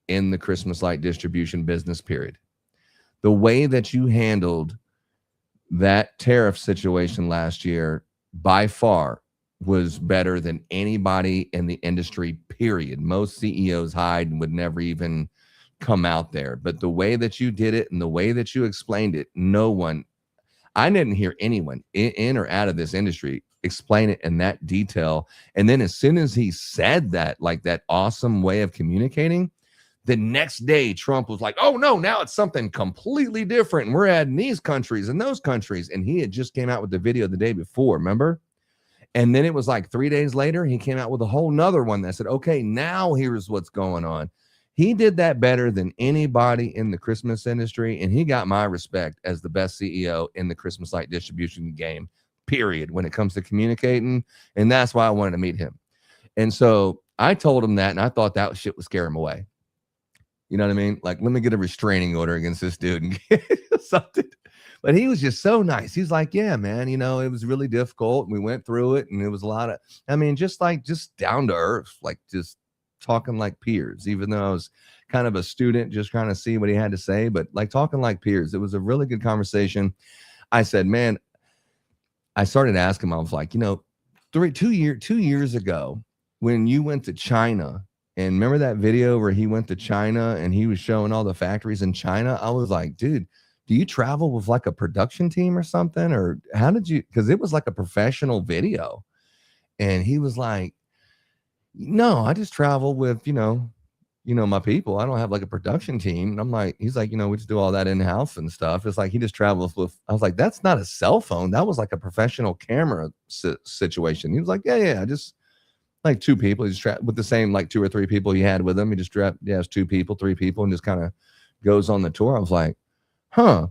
Speaker 2: in the Christmas light distribution business, period. The way that you handled that tariff situation last year by far was better than anybody in the industry, period. Most CEOs hide and would never even come out there. But the way that you did it and the way that you explained it, I didn't hear anyone in or out of this industry explain it in that detail. And then as soon as he said that, like that awesome way of communicating, the next day Trump was like, oh no, now it's something completely different. And we're adding these countries and those countries. And he had just came out with the video the day before, remember? And then it was like 3 days later, he came out with a whole nother one that said, okay, now here's what's going on. He did that better than anybody in the Christmas industry. And he got my respect as the best CEO in the Christmas light distribution game, period, when it comes to communicating. And that's why I wanted to meet him. And so I told him that, and I thought that shit would scare him away. You know what I mean? Like, let me get a restraining order against this dude and get something. But he was just so nice. He's like, yeah, man, it was really difficult. We went through it, and it was a lot of, just down to earth, like just talking like peers, even though I was kind of a student, just trying to see what he had to say, but like talking like peers. It was a really good conversation. I said, man, I started asking him, I was like, 2 years ago when you went to China, and remember that video where he went to China and he was showing all the factories in China? I was like, dude, do you travel with like a production team or something? Or how did you, because it was like a professional video. And he was like, no, I just travel with, my people. I don't have like a production team. And I'm like, he's like, we just do all that in-house and stuff. It's like he just travels with, I was like, that's not a cell phone. That was like a professional camera situation. He was like, yeah, just like two people. He's with the same like 2 or 3 people he had with him. He just has 2 people, 3 people, and just kind of goes on the tour. I was like, huh.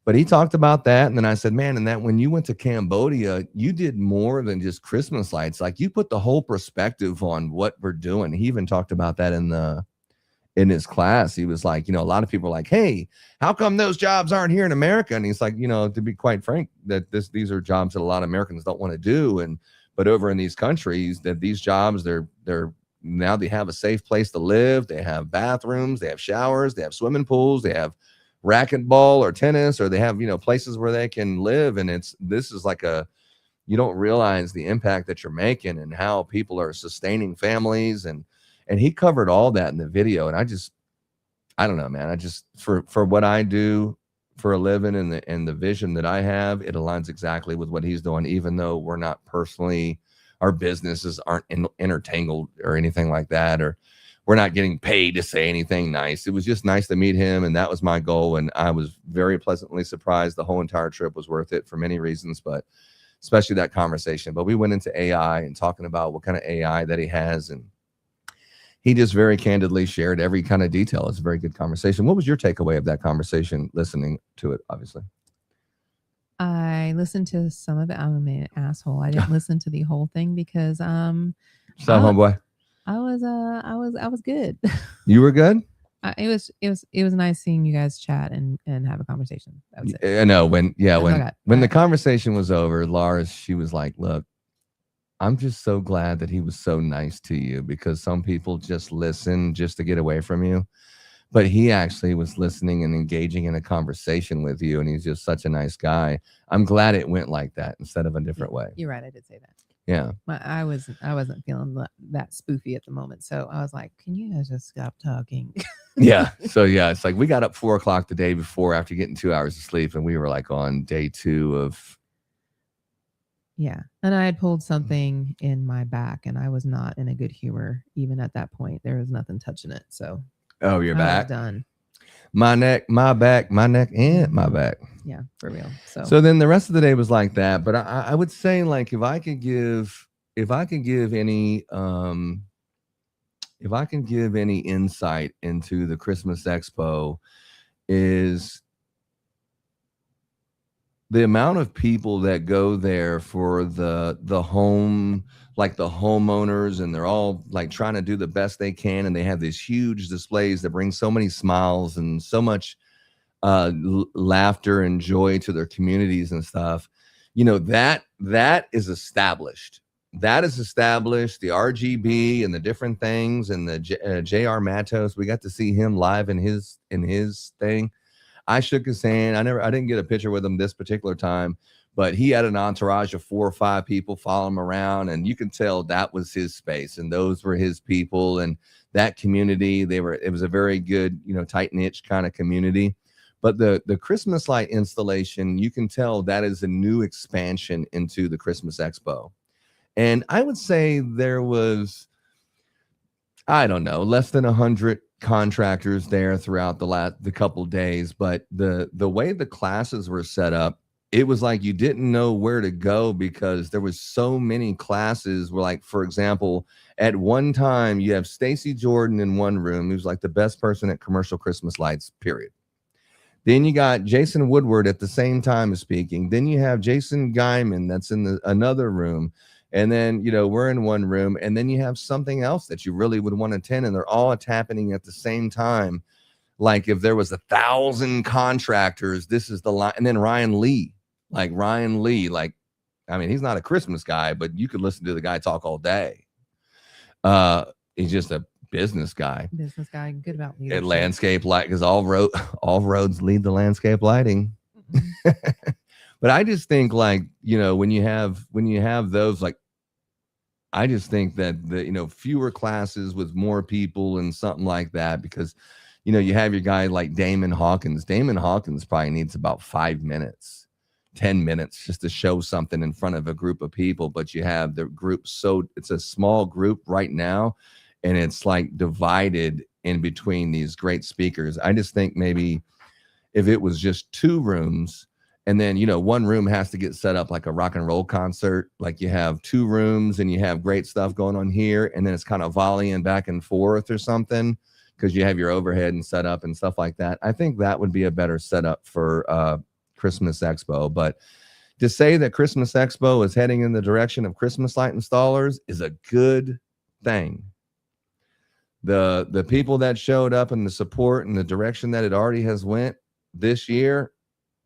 Speaker 2: But he talked about that. And then I said, man, and that when you went to Cambodia, you did more than just Christmas lights. Like you put the whole perspective on what we're doing. He even talked about that in his class. He was like, a lot of people are like, hey, how come those jobs aren't here in America? And he's like, to be quite frank, that these are jobs that a lot of Americans don't want to do. But over in these countries, that these jobs, they're now they have a safe place to live. They have bathrooms, they have showers, they have swimming pools, they have racquetball or tennis, or they have, places where they can live. And this is like you don't realize the impact that you're making and how people are sustaining families. And he covered all that in the video. And I don't know, man, for what I do for a living and the vision that I have, it aligns exactly with what he's doing, even though we're not personally, our businesses aren't intertangled or anything like that, or we're not getting paid to say anything nice. It was just nice to meet him, and that was my goal. And I was very pleasantly surprised. The whole entire trip was worth it for many reasons, but especially that conversation. But we went into AI and talking about what kind of AI that he has, and he just very candidly shared every kind of detail. It's a very good conversation. What was your takeaway of that conversation, listening to it, obviously?
Speaker 3: I listened to some of it. I'm an asshole. I didn't listen to the whole thing because
Speaker 2: homeboy.
Speaker 3: I was good.
Speaker 2: You were good?
Speaker 3: It was nice seeing you guys chat and have a conversation. That was it.
Speaker 2: I know when the conversation was over, Lars, she was like, look, I'm just so glad that he was so nice to you, because some people just listen just to get away from you. But he actually was listening and engaging in a conversation with you, and he's just such a nice guy. I'm glad it went like that instead of a different way.
Speaker 3: You're right. I did say that.
Speaker 2: Yeah.
Speaker 3: I wasn't feeling that spoofy at the moment. So I was like, can you guys just stop talking?
Speaker 2: Yeah. So yeah, it's like we got up 4 o'clock the day before after getting 2 hours of sleep, and we were like on day 2 of.
Speaker 3: Yeah. And I had pulled something in my back, and I was not in a good humor. Even at that point, there was nothing touching it. So.
Speaker 2: Oh, your back.
Speaker 3: Done.
Speaker 2: My neck, my back, my neck, and my back.
Speaker 3: Yeah, for real.
Speaker 2: So then the rest of the day was like that. But I would say, like, if I could give any insight into the Christmas Expo, is the amount of people that go there for the home, like the homeowners, and they're all like trying to do the best they can, and they have these huge displays that bring so many smiles and so much laughter and joy to their communities and stuff. That is established. That is established. The RGB and the different things, and the JR Matos, we got to see him live in his thing. I shook his hand. I didn't get a picture with him this particular time, but he had an entourage of 4 or 5 people following him around, and you can tell that was his space, and those were his people, and that community. It was a very good, tight knit kind of community. But the Christmas light installation, you can tell that is a new expansion into the Christmas Expo, and I would say there was, I don't know, less than 100 contractors there throughout the couple days. But the way the classes were set up, it was like you didn't know where to go, because there was so many classes where, like, for example, at one time you have Stacy Jordan in one room, who's like the best person at commercial Christmas lights, period. Then you got Jason Woodward at the same time as speaking. Then you have Jason Guyman that's in another room. And then, we're in one room, and then you have something else that you really would want to attend, and they're all happening at the same time. Like if there was 1,000 contractors, this is the line. And then Ryan Lee, I mean, he's not a Christmas guy, but you could listen to the guy talk all day. He's just a business guy.
Speaker 3: Good about leadership.
Speaker 2: At landscape light, because all roads lead to landscape lighting. Mm-hmm. But I just think, like, when you have those, like, I just think that the fewer classes with more people and something like that, because you have your guy like Damon Hawkins. Damon Hawkins probably needs about 5 minutes 10 minutes just to show something in front of a group of people, but you have the group. So it's a small group right now, and it's like divided in between these great speakers. I just think maybe if it was just 2 rooms, and then, one room has to get set up like a rock and roll concert. Like you have 2 rooms and you have great stuff going on here. And then it's kind of volleying back and forth or something, because you have your overhead and set up and stuff like that. I think that would be a better setup for Christmas Expo. But to say that Christmas Expo is heading in the direction of Christmas light installers is a good thing. The people that showed up and the support and the direction that it already has went this year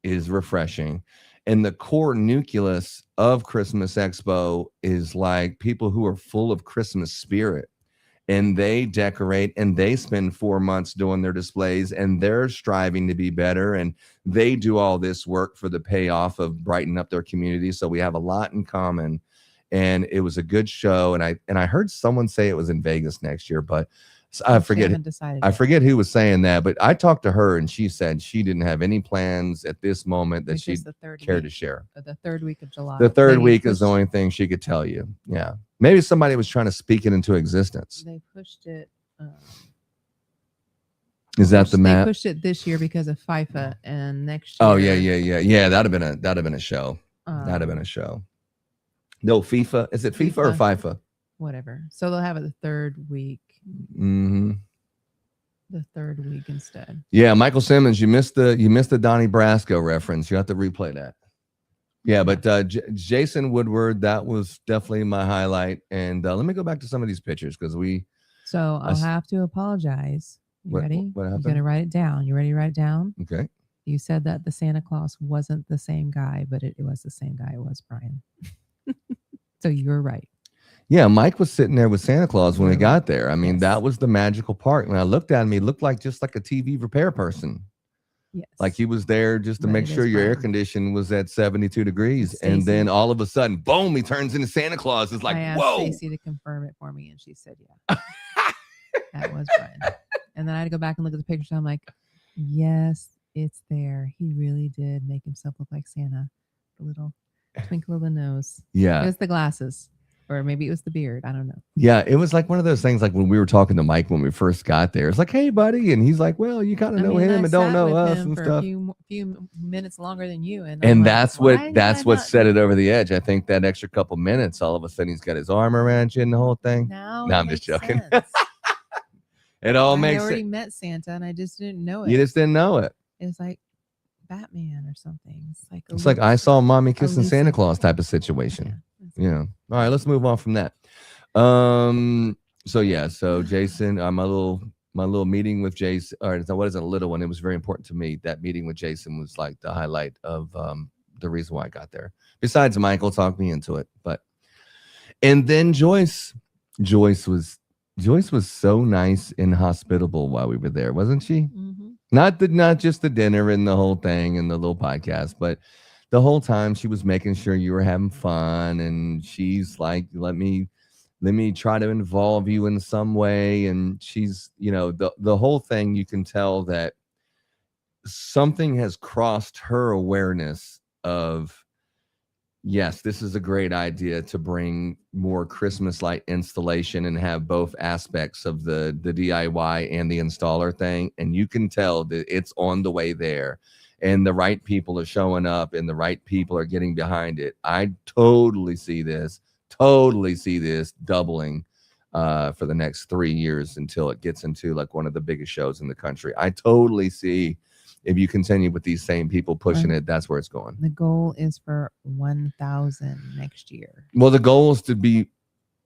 Speaker 2: is refreshing. And the core nucleus of Christmas Expo is like people who are full of Christmas spirit, and they decorate and they spend 4 months doing their displays, and they're striving to be better, and they do all this work for the payoff of brighten up their community. So we have a lot in common, and it was a good show. And I heard someone say it was in Vegas next year, but I forget who was saying that, but I talked to her and she said she didn't have any plans at this moment that she'd care to share.
Speaker 3: The 3rd week of July.
Speaker 2: The 3rd week is the only thing she could tell you. Yeah. Maybe somebody was trying to speak it into existence.
Speaker 3: They pushed it.
Speaker 2: Is that the map?
Speaker 3: They pushed it this year because of FIFA, and next year.
Speaker 2: Oh yeah. That'd have been a show. That'd have been a show. No, FIFA. Is it FIFA or FIFA?
Speaker 3: Whatever. So they'll have it the 3rd week.
Speaker 2: Mm-hmm.
Speaker 3: The 3rd week instead.
Speaker 2: Yeah, Michael Simmons, you missed the Donnie Brasco reference. You have to replay that. Yeah, but Jason Woodward, that was definitely my highlight. And let me go back to some of these pictures because
Speaker 3: So I'll have to apologize. You ready?
Speaker 2: What happened?
Speaker 3: You're gonna write it down. You ready to write it down?
Speaker 2: Okay.
Speaker 3: You said that the Santa Claus wasn't the same guy, but it was the same guy. It was Brian. So you're right.
Speaker 2: Yeah, Mike was sitting there with Santa Claus when we got there. I mean, that was the magical part. When I looked at him, he looked like just like a TV repair person.
Speaker 3: Yes.
Speaker 2: Like he was there just to make sure your air condition was at 72 degrees.
Speaker 3: Stacey.
Speaker 2: And then all of a sudden, boom, he turns into Santa Claus. It's like,
Speaker 3: I asked
Speaker 2: whoa.
Speaker 3: Stacey to confirm it for me, and she said, yeah. That was Brian. And then I had to go back and look at the pictures. I'm like, yes, it's there. He really did make himself look like Santa. The little twinkle of the nose.
Speaker 2: Yeah.
Speaker 3: It was the glasses. Or maybe it was the beard. I don't know.
Speaker 2: Yeah, it was like one of those things like when we were talking to Mike when we first got there. It's like, hey, buddy. And he's like, well, you kind of know him and don't know us and
Speaker 3: for
Speaker 2: stuff.
Speaker 3: A few minutes longer than you. And
Speaker 2: And
Speaker 3: like,
Speaker 2: that's what set it over the edge. I think that extra couple minutes, all of a sudden he's got his arm around you and the whole thing.
Speaker 3: Now
Speaker 2: I'm just joking. It all makes sense.
Speaker 3: I already met Santa and I just didn't know it.
Speaker 2: You just didn't know it.
Speaker 3: It was like Batman or something.
Speaker 2: It's like I saw mommy kissing Santa Claus type of situation. Yeah. All right, let's move on from that. So Jason, my little meeting with Jason. All right, so what is a little one? It was very important to me. That meeting with Jason was like the highlight of the reason why I got there. Besides Michael talked me into it, and then Joyce was so nice and hospitable while we were there, wasn't she?
Speaker 3: Mm-hmm.
Speaker 2: Not just the dinner and the whole thing and the little podcast, but the whole time she was making sure you were having fun, and she's like, let me try to involve you in some way. And she's, the whole thing, you can tell that something has crossed her awareness of, yes, this is a great idea to bring more Christmas light installation and have both aspects of the DIY and the installer thing. And you can tell that it's on the way there. And the right people are showing up and the right people are getting behind it. I totally see this doubling for the next 3 years until it gets into like one of the biggest shows in the country. I totally see if you continue with these same people pushing it, that's where it's going.
Speaker 3: The goal is for 1,000 next year.
Speaker 2: Well, the goal is to be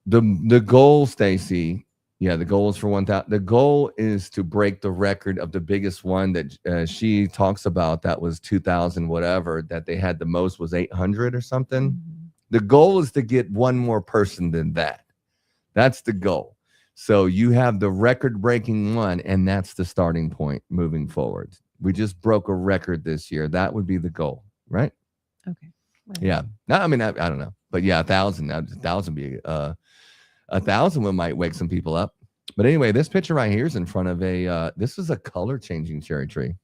Speaker 2: the goal, Stacy. Yeah, the goal is for 1,000. The goal is to break the record of the biggest one that she talks about. That was 2,000, whatever, that they had the most was 800 or something. Mm-hmm. The goal is to get one more person than that. That's the goal. So you have the record-breaking one, and that's the starting point moving forward. We just broke a record this year. That would be the goal, right?
Speaker 3: Okay.
Speaker 2: Whatever. Yeah. No, I mean, I don't know. But yeah, 1,000. 1,000 be 1,000 one might wake some people up. But anyway, this picture right here is in front of this is a color changing cherry tree.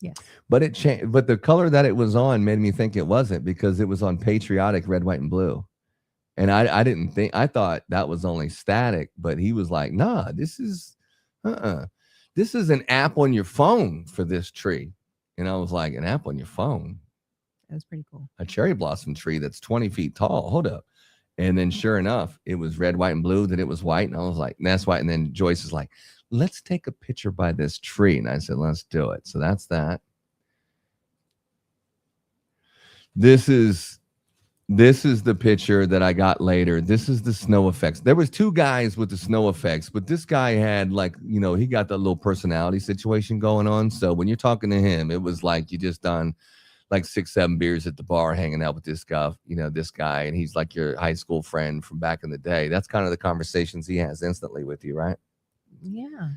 Speaker 3: Yes.
Speaker 2: But it changed. But the color that it was on made me think it wasn't, because it was on patriotic red, white, and blue. And I didn't think, I thought that was only static, but he was like, nah, this is this is an app on your phone for this tree. And I was like, an app on your phone?
Speaker 3: That was pretty cool.
Speaker 2: A cherry blossom tree that's 20 feet tall. Hold up. And then sure enough, it was red, white, and blue. Then it was white. And I was like, that's white. And then Joyce is like, let's take a picture by this tree. And I said, let's do it. So that's that. This is the picture that I got later. This is the snow effects. There was two guys with the snow effects, but this guy had, like, you know, he got that little personality situation going on. So when you're talking to him, it was like you just done like 6-7 beers at the bar hanging out with this guy, you know, this guy, and he's like your high school friend from back in the day. That's kind of the conversations he has instantly with you, right?
Speaker 3: Yeah.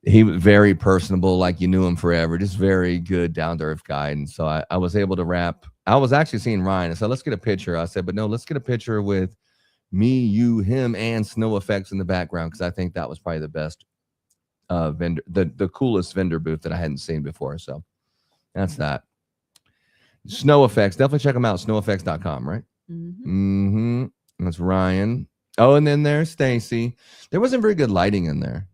Speaker 2: He was very personable, like you knew him forever, just very good, down-to-earth guy. And so I was able to wrap. I was actually seeing Ryan. I said, let's get a picture. I said, but no, let's get a picture with me, you, him, and snow effects in the background, because I think that was probably the best vendor, the coolest vendor booth that I hadn't seen before. So that's that. Snow effects. Definitely check them out. Snoweffects.com, right? Mm-hmm. That's Ryan. Oh, and then there's Stacy. There wasn't very good lighting in there.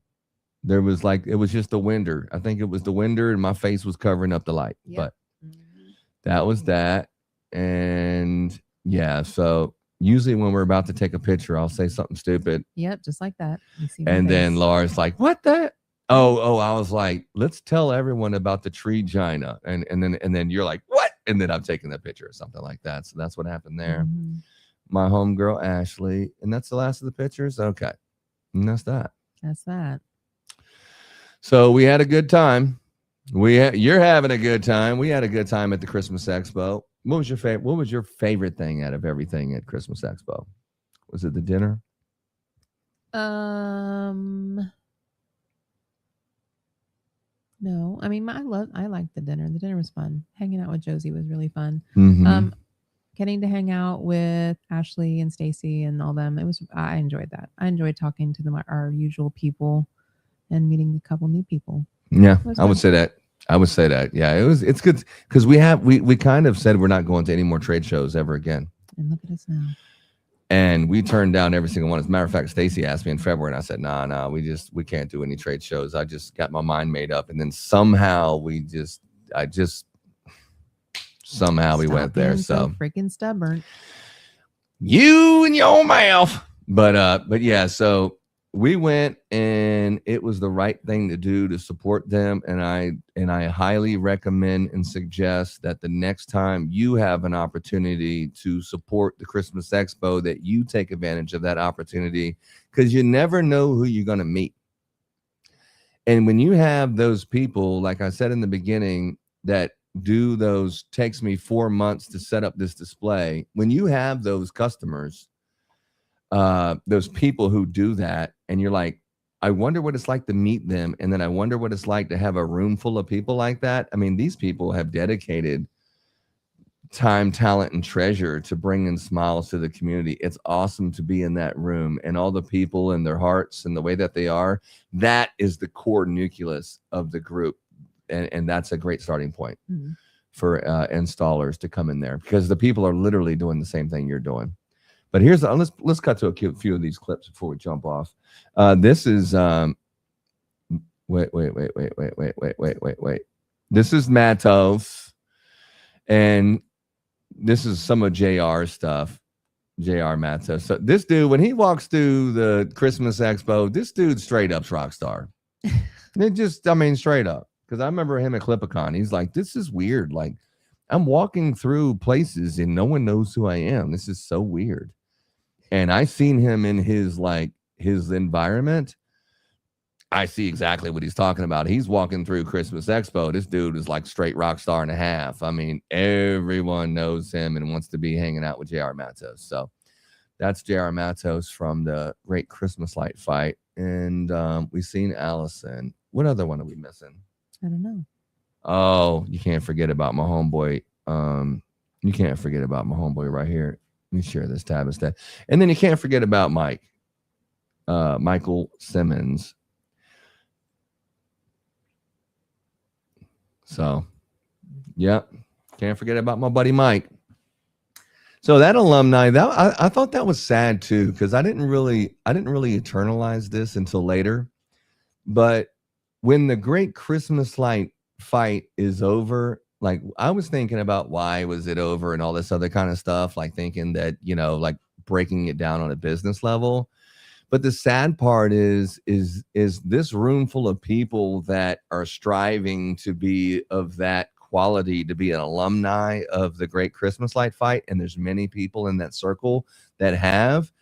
Speaker 2: There was like, it was just the winder. I think it was the winder, and my face was covering up the light. Yep. But that was that. And yeah, so usually when we're about to take a picture, I'll say something stupid.
Speaker 3: Yep, just like that.
Speaker 2: And then Laura's like, what the? Oh, I was like, let's tell everyone about the tree gina. And then you're like, what? And then I'm taking the picture or something like that. So that's what happened there.
Speaker 3: Mm-hmm.
Speaker 2: My homegirl, Ashley. And that's the last of the pictures? Okay. And that's that.
Speaker 3: That's that.
Speaker 2: So we had a good time. You're having a good time. We had a good time at the Christmas Expo. What was your favorite? What was your favorite thing out of everything at Christmas Expo? Was it the dinner?
Speaker 3: No, I mean, I liked the dinner. The dinner was fun. Hanging out with Josie was really fun.
Speaker 2: Mm-hmm.
Speaker 3: Getting to hang out with Ashley and Stacy and all them. I enjoyed that. I enjoyed talking to them, our usual people, and meeting a couple new people.
Speaker 2: Yeah, I would say that. Yeah, it's good because we kind of said we're not going to any more trade shows ever again.
Speaker 3: And look at us now.
Speaker 2: And we turned down every single one. As a matter of fact, Stacy asked me in February, and I said, nah, we can't do any trade shows. I just got my mind made up. And then somehow we went there. So
Speaker 3: freaking stubborn.
Speaker 2: You and your mouth. But yeah, so we went, and it was the right thing to do to support them. And I highly recommend and suggest that the next time you have an opportunity to support the Christmas Expo, that you take advantage of that opportunity, because you never know who you're going to meet. And when you have those people, like I said in the beginning, that do those, takes me 4 months to set up this display. When you have those customers, those people who do that, and you're like, I wonder what it's like to meet them, and then I wonder what it's like to have a room full of people like that. I mean, these people have dedicated time, talent, and treasure to bring in smiles to the community. It's awesome to be in that room, and all the people and their hearts and the way that they are. That is the core nucleus of the group, and that's a great starting point for installers to come in there, because the people are literally doing the same thing you're doing. But here's let's cut to a few of these clips before we jump off. This is wait. This is Matos, and this is some of JR's stuff. JR Matos. So this dude, when he walks through the Christmas Expo, this dude's straight up rock star. Straight up. Because I remember him at Clipicon. He's like, this is weird. Like, I'm walking through places and no one knows who I am. This is so weird. And I seen him in his environment. I see exactly what he's talking about. He's walking through Christmas Expo. This dude is like straight rock star and a half. I mean, everyone knows him and wants to be hanging out with JR Matos. So that's JR Matos from the Great Christmas Light Fight. And we've seen Allison. What other one are we missing?
Speaker 3: I don't know.
Speaker 2: Oh, you can't forget about my homeboy. You can't forget about my homeboy right here. Let me share this tab instead. And then you can't forget about Michael Simmons. So Yep. Can't forget about my buddy Mike. So that alumni, I thought that was sad too, because I didn't really internalize this until later. But when the Great Christmas Light fight is over, like I was thinking about why was it over and all this other kind of stuff, like thinking that, like breaking it down on a business level. But the sad part is this room full of people that are striving to be of that quality, to be an alumni of the Great Christmas Light fight, and there's many people in that circle that have.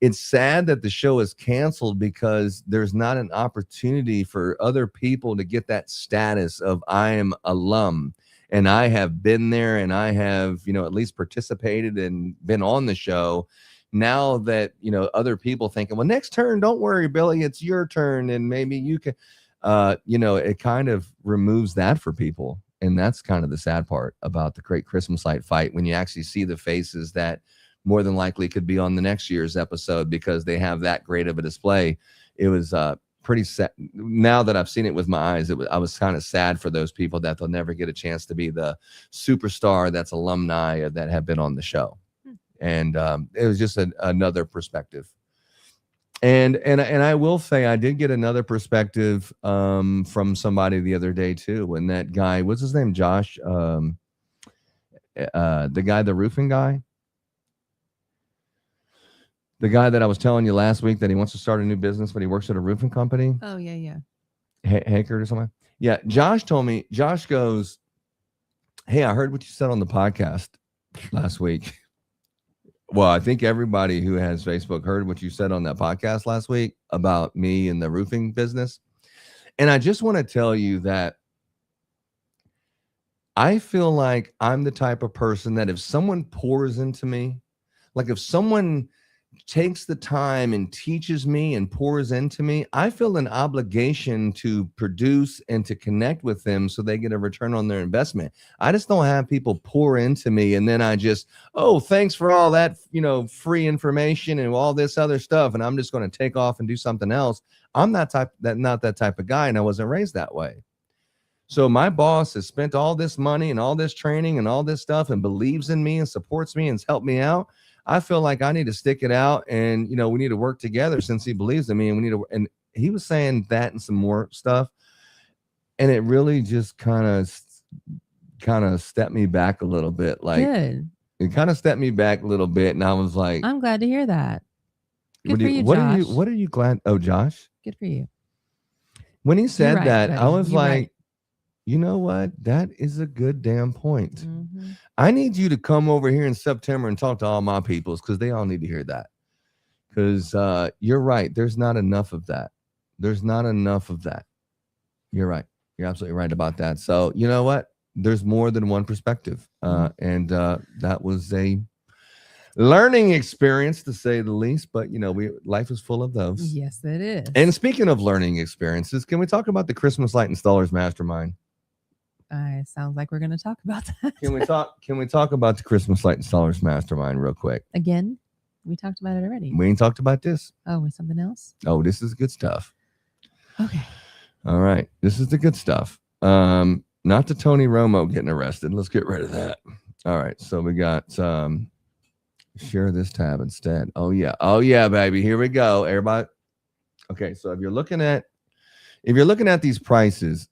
Speaker 2: It's sad that the show is canceled because there's not an opportunity for other people to get that status of I am alum and I have been there and I have, at least participated and been on the show. Now that, other people thinking, well, next turn, don't worry, Billy, it's your turn and maybe you can, it kind of removes that for people. And that's kind of the sad part about the Great Christmas Light fight, when you actually see the faces that more than likely could be on the next year's episode because they have that great of a display. It was pretty sad. Now that I've seen it with my eyes, I was kind of sad for those people that they'll never get a chance to be the superstar that's alumni that have been on the show. And it was just another perspective. And I will say I did get another perspective from somebody the other day too. When that guy, what's his name, Josh, the roofing guy, the guy that I was telling you last week that he wants to start a new business, but he works at a roofing company.
Speaker 3: Oh yeah.
Speaker 2: Hackert or something. Yeah, Josh told me. Josh goes, "Hey, I heard what you said on the podcast last week." Well, I think everybody who has Facebook heard what you said on that podcast last week about me and the roofing business. And I just want to tell you that I feel like I'm the type of person that if someone pours into me, like if someone takes the time and teaches me and pours into me, I feel an obligation to produce and to connect with them so they get a return on their investment. I just don't have people pour into me and then I just, oh, thanks for all that, free information and all this other stuff, and I'm just going to take off and do something else. I'm not that type of guy, and I wasn't raised that way. So my boss has spent all this money and all this training and all this stuff and believes in me and supports me and has helped me out. I feel like I need to stick it out, and we need to work together since he believes in me, and we need to. And he was saying that and some more stuff, and it really just kind of stepped me back a little bit. Like
Speaker 3: Good.
Speaker 2: It kind of stepped me back a little bit, and I was like,
Speaker 3: I'm glad to hear that. Good for you,
Speaker 2: what
Speaker 3: Josh.
Speaker 2: What are you glad? Oh, Josh.
Speaker 3: Good for you.
Speaker 2: When he said
Speaker 3: right,
Speaker 2: that,
Speaker 3: buddy.
Speaker 2: I was
Speaker 3: You're
Speaker 2: like,
Speaker 3: right.
Speaker 2: You know what? That is a good damn point.
Speaker 3: Mm-hmm.
Speaker 2: I need you to come over here in September and talk to all my peoples because they all need to hear that. Because you're right. There's not enough of that. There's not enough of that. You're right. You're absolutely right about that. So you know what? There's more than one perspective. And that was a learning experience, to say the least. But, life is full of those.
Speaker 3: Yes, it is.
Speaker 2: And speaking of learning experiences, can we talk about the Christmas Light Installers Mastermind?
Speaker 3: Sounds like we're going to talk about that.
Speaker 2: Can we talk about the Christmas Light Installers Mastermind real quick?
Speaker 3: Again? We talked about it already.
Speaker 2: We ain't talked about this.
Speaker 3: Oh, with something else?
Speaker 2: Oh, this is good stuff.
Speaker 3: Okay.
Speaker 2: All right. This is the good stuff. Not the Tony Romo getting arrested. Let's get rid of that. All right. So we got share this tab instead. Oh yeah, baby. Here we go. Everybody. Okay, so if you're looking at these prices,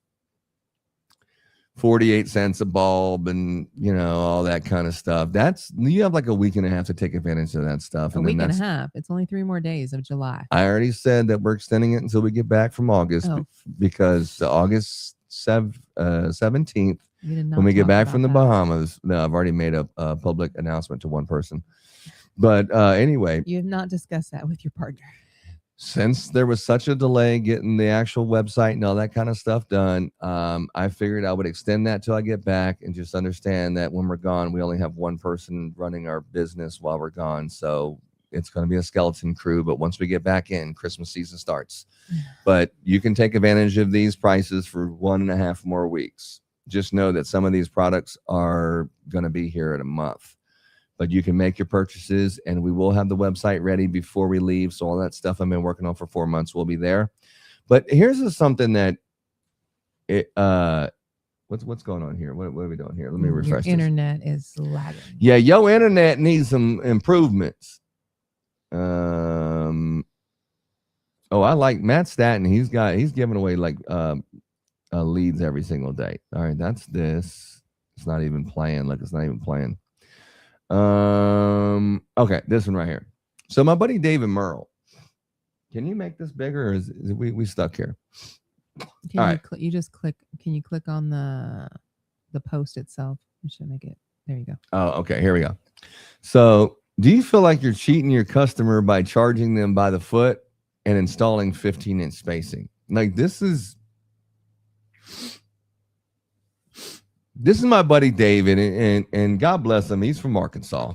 Speaker 2: 48 cents a bulb and all that kind of stuff, you have like a week and a half to take advantage of that stuff.
Speaker 3: A week and a half. It's only 3 more days of July.
Speaker 2: I already said that we're extending it until we get back from August, because August 17th, when we get back from the Bahamas. No, I've already made a public announcement to one person. But anyway,
Speaker 3: you have not discussed that with your partner.
Speaker 2: Since there was such a delay getting the actual website and all that kind of stuff done, I figured I would extend that till I get back, and just understand that when we're gone, we only have one person running our business while we're gone. So it's going to be a skeleton crew. But once we get back in, Christmas season starts. But you can take advantage of these prices for 1.5 more weeks. Just know that some of these products are going to be here in a month. But you can make your purchases, and we will have the website ready before we leave. So all that stuff I've been working on for 4 months will be there. But here's something that What's going on here? What are we doing here? Let me refresh
Speaker 3: Your
Speaker 2: this.
Speaker 3: internet is lagging.
Speaker 2: Yeah, your internet needs some improvements. Oh, I like Matt Staten. He's giving away like leads every single day. All right, that's this. It's not even playing. Look, it's not even playing. Okay, this one right here. So my buddy David Merle. Can you make this bigger, or is we stuck here?
Speaker 3: Can you click on the post itself? You should make it. There you go.
Speaker 2: Oh, okay. Here we go. So, do you feel like you're cheating your customer by charging them by the foot and installing 15-inch spacing? Like this is my buddy David, and God bless him. He's from Arkansas.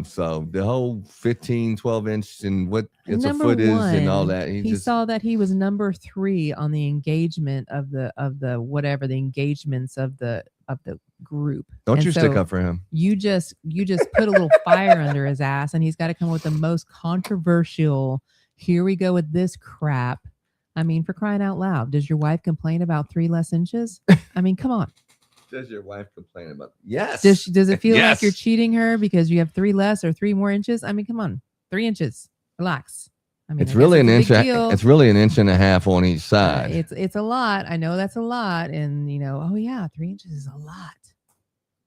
Speaker 2: So the whole 15, 12 inch and what it's a foot is and all that.
Speaker 3: He saw that he was number 3 on the engagement of the whatever the engagements of the group.
Speaker 2: Don't you stick up for him.
Speaker 3: You just put a little fire under his ass, and he's got to come with the most controversial. Here we go with this crap. I mean, for crying out loud, does your wife complain about 3 less inches? I mean, come on.
Speaker 2: Does your wife complain about? Yes.
Speaker 3: Does it feel
Speaker 2: Yes.
Speaker 3: like you're cheating her because you have 3 less or 3 more inches? I mean, come on, 3 inches. Relax. I mean,
Speaker 2: It's really an inch. It's really an inch and a half on each side.
Speaker 3: It's a lot. I know that's a lot, and oh yeah, 3 inches is a lot.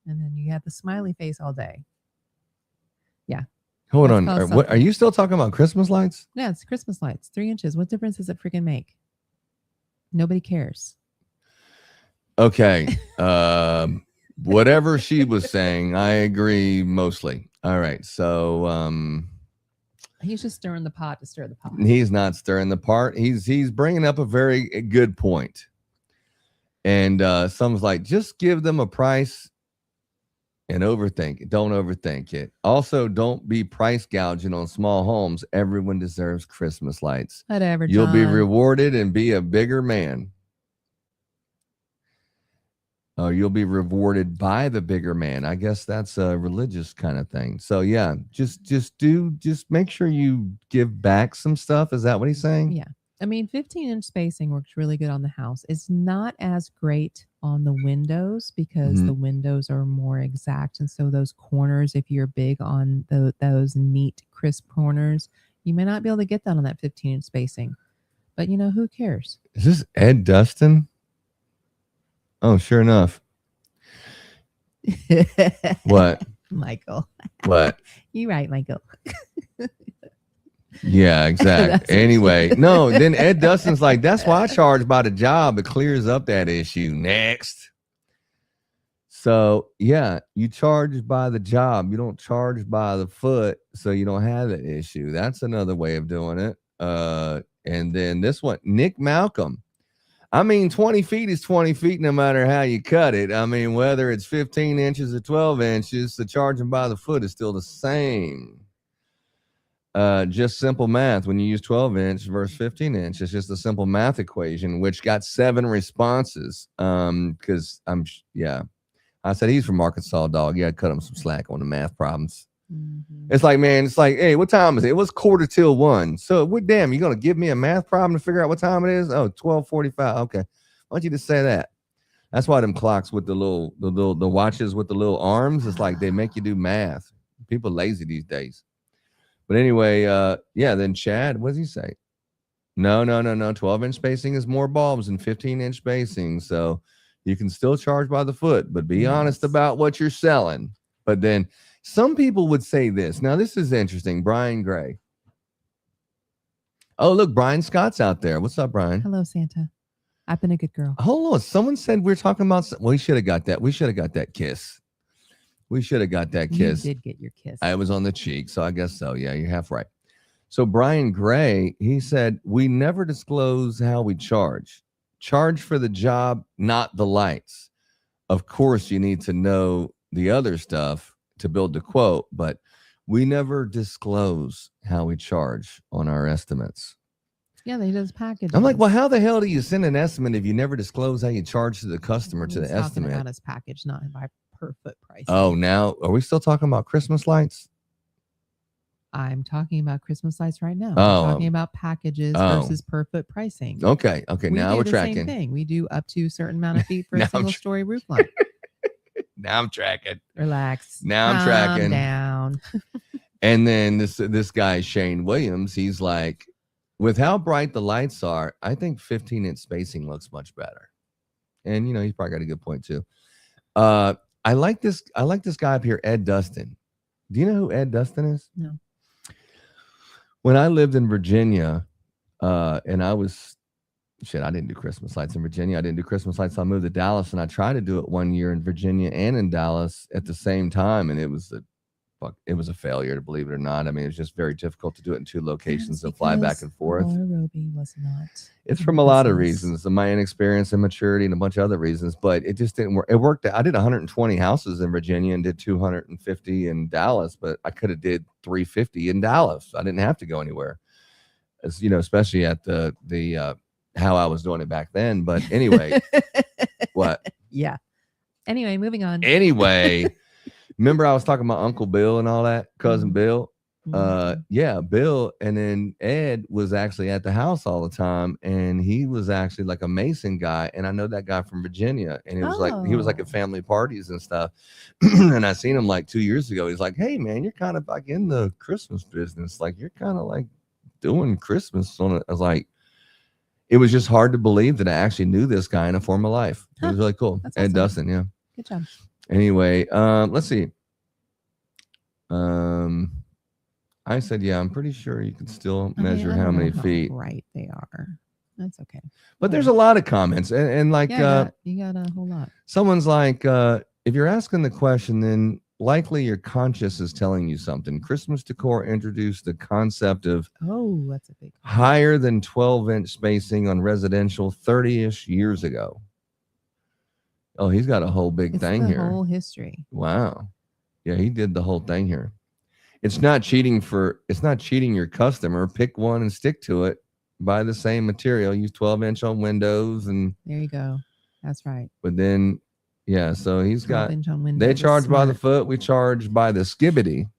Speaker 3: And then you have the smiley face all day. Yeah.
Speaker 2: Hold
Speaker 3: That's
Speaker 2: on.
Speaker 3: called
Speaker 2: What are
Speaker 3: something.
Speaker 2: you still talking about? Christmas lights?
Speaker 3: Yeah, it's Christmas lights. 3 inches. What difference does it freaking make? Nobody cares.
Speaker 2: Okay. Whatever she was saying, I agree mostly. All right. So
Speaker 3: He's just stirring the pot to stir the pot.
Speaker 2: he's not stirring the pot. He's bringing up a very good point. And someone's like, just give them a price and overthink it. Don't overthink it. Also, don't be price gouging on small homes. Everyone deserves Christmas lights.
Speaker 3: Whatever,
Speaker 2: You'll be
Speaker 3: John.
Speaker 2: rewarded and be a bigger man. You'll be rewarded by the bigger man. I guess that's a religious kind of thing. So yeah, just make sure you give back some stuff. Is that what he's saying?
Speaker 3: Yeah. I mean, 15-inch spacing works really good on the house. It's not as great on the windows because
Speaker 2: Mhm.
Speaker 3: the windows are more exact. And so those corners, if you're big on those neat, crisp corners, you may not be able to get that on that 15-inch spacing. But, who cares?
Speaker 2: Is this Ed Dustin? Oh, sure enough. What?
Speaker 3: Michael.
Speaker 2: What?
Speaker 3: You're right, Michael.
Speaker 2: Yeah, exactly.
Speaker 3: That's
Speaker 2: Anyway, no, then Ed Dustin's like, that's why I charge by the job. It clears up that issue. Next. So, yeah, you charge by the job. You don't charge by the foot, so you don't have that issue. That's another way of doing it. And then this one, Nick Malcolm. I mean, 20 feet is 20 feet no matter how you cut it. I mean, whether it's 15 inches or 12 inches, the charging by the foot is still the same. Just simple math. When you use 12-inch versus 15-inch, it's just a simple math equation, which got 7 responses. Because I said he's from Arkansas, dog. Yeah, cut him some slack on the math problems.
Speaker 3: Mm-hmm.
Speaker 2: It's like, man, hey, what time is it? It was 1:45. So damn, you're gonna give me a math problem to figure out what time it is? Oh, 12:45. Okay. Why don't you just say that? That's why them clocks with the watches with the little arms, it's like they make you do math. People lazy these days. But anyway, then Chad, what does he say? No. 12-inch spacing is more bulbs than 15-inch spacing. So you can still charge by the foot, but be honest about what you're selling. But then some people would say this. Now, this is interesting. Brian Gray. Oh, look, Brian Scott's out there. What's up, Brian?
Speaker 3: Hello, Santa. I've been a good girl.
Speaker 2: Hold on. Someone said we're talking about. Well, we should have got that. We should have got that kiss. We should have got that kiss.
Speaker 3: You did get your kiss.
Speaker 2: I was on the cheek, so I guess so. Yeah, you're half right. So Brian Gray, he said, we never disclose how we charge. Charge for the job, not the lights. Of course, you need to know the other stuff to build the quote, but we never disclose how we charge on our estimates.
Speaker 3: Yeah, they does packages.
Speaker 2: I'm like, well, how the hell do you send an estimate if you never disclose how you charge to the customer to the
Speaker 3: Talking
Speaker 2: estimate?
Speaker 3: about his package, not by per foot price.
Speaker 2: Oh, now are we still talking about Christmas lights?
Speaker 3: I'm talking about Christmas lights right now.
Speaker 2: Oh.
Speaker 3: I'm talking about packages versus per foot pricing.
Speaker 2: Okay.
Speaker 3: We
Speaker 2: Now
Speaker 3: do
Speaker 2: we're
Speaker 3: the
Speaker 2: tracking.
Speaker 3: same thing. We do up to a certain amount of feet for
Speaker 2: Now
Speaker 3: a
Speaker 2: I'm
Speaker 3: single story roof line.
Speaker 2: Now I'm tracking.
Speaker 3: Relax.
Speaker 2: Now I'm
Speaker 3: Calm
Speaker 2: tracking.
Speaker 3: down.
Speaker 2: And then this guy, Shane Williams, he's like, with how bright the lights are, I think 15-inch spacing looks much better. And, he's probably got a good point too. I like this guy up here, Ed Dustin. Do you know who Ed Dustin is?
Speaker 3: No.
Speaker 2: When I lived in Virginia, and I didn't do Christmas lights in Virginia. I didn't do Christmas lights. So I moved to Dallas, and I tried to do it one year in Virginia and in Dallas at the same time, and it was a failure, to believe it or not. I mean, it was just very difficult to do it in two locations and fly back and forth.
Speaker 3: Roby was not.
Speaker 2: It's from a lot of reasons, my inexperience and maturity and a bunch of other reasons, but it just didn't work. It worked. I did 120 houses in Virginia and did 250 in Dallas, but I could have did 350 in Dallas. I didn't have to go anywhere, as especially at the how I was doing it back then. But anyway, what?
Speaker 3: Yeah. Anyway, moving on.
Speaker 2: Anyway, remember I was talking about Uncle Bill and all that, cousin Bill? Yeah, Bill. And then Ed was actually at the house all the time, and he was actually like a Mason guy. And I know that guy from Virginia, and it was he was like at family parties and stuff. And I seen him like 2 years ago. He's like, hey man, you're kind of like in the Christmas business. Like you're kind of like doing Christmas on it. I was like, it was just hard to believe that I actually knew this guy in a former life. It was really cool.
Speaker 3: That's
Speaker 2: Ed
Speaker 3: awesome.
Speaker 2: Dustin, yeah.
Speaker 3: Good job.
Speaker 2: Anyway, let's see. I said, yeah, I'm pretty sure you can still measure
Speaker 3: I
Speaker 2: how
Speaker 3: don't
Speaker 2: many
Speaker 3: know
Speaker 2: feet.
Speaker 3: Right, they are. That's okay.
Speaker 2: But there's a lot of comments, and like
Speaker 3: Yeah, you got a whole lot.
Speaker 2: someone's like, if you're asking the question, then likely your conscience is telling you something. Christmas Decor introduced the concept of
Speaker 3: That's a big
Speaker 2: higher than 12-inch spacing on residential 30-ish years ago. Oh, he's got a whole big thing
Speaker 3: the
Speaker 2: here.
Speaker 3: whole history.
Speaker 2: Wow. Yeah, he did the whole thing here. It's not cheating your customer. Pick one and stick to it. Buy the same material. Use 12-inch on windows, and
Speaker 3: There you go. That's right.
Speaker 2: but then yeah, so he's got
Speaker 3: 12-inch on windows
Speaker 2: they
Speaker 3: is
Speaker 2: charge by the
Speaker 3: smart.
Speaker 2: foot, we charge by the skibbity.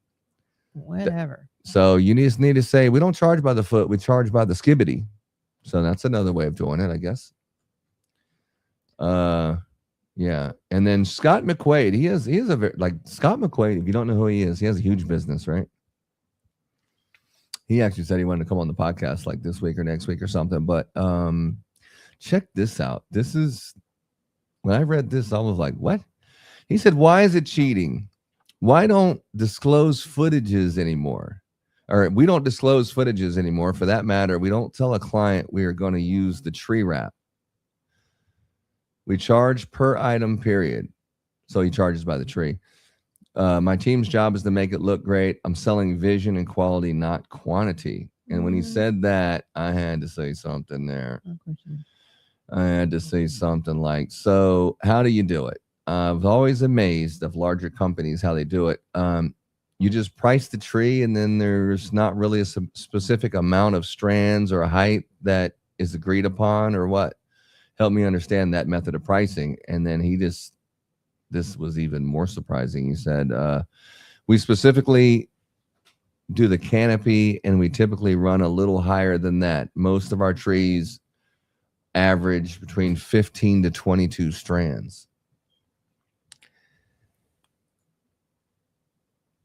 Speaker 3: Whatever.
Speaker 2: So you just need to say we don't charge by the foot, we charge by the skibbity. So that's another way of doing it, I guess. Yeah. And then Scott McQuaid, he is a very, like Scott McQuaid, if you don't know who he is, he has a huge business, right? He actually said he wanted to come on the podcast like this week or next week or something. But check this out. This is, when I read this, I was like, what? He said, why is it cheating? Why don't disclose footages anymore? Or we don't disclose footages anymore. For that matter, we don't tell a client we are going to use the tree wrap. We charge per item, period. So he charges by the tree. My team's job is to make it look great. I'm selling vision and quality, not quantity. And when he said that, I had to say something there. I had to say something like, so how do you do it? I was always amazed of larger companies, how they do it. You just price the tree, and then there's not really a specific amount of strands or a height that is agreed upon, or what? Help me understand that method of pricing. And then this was even more surprising. He said, we specifically do the canopy, and we typically run a little higher than that. Most of our trees average between 15 to 22 strands.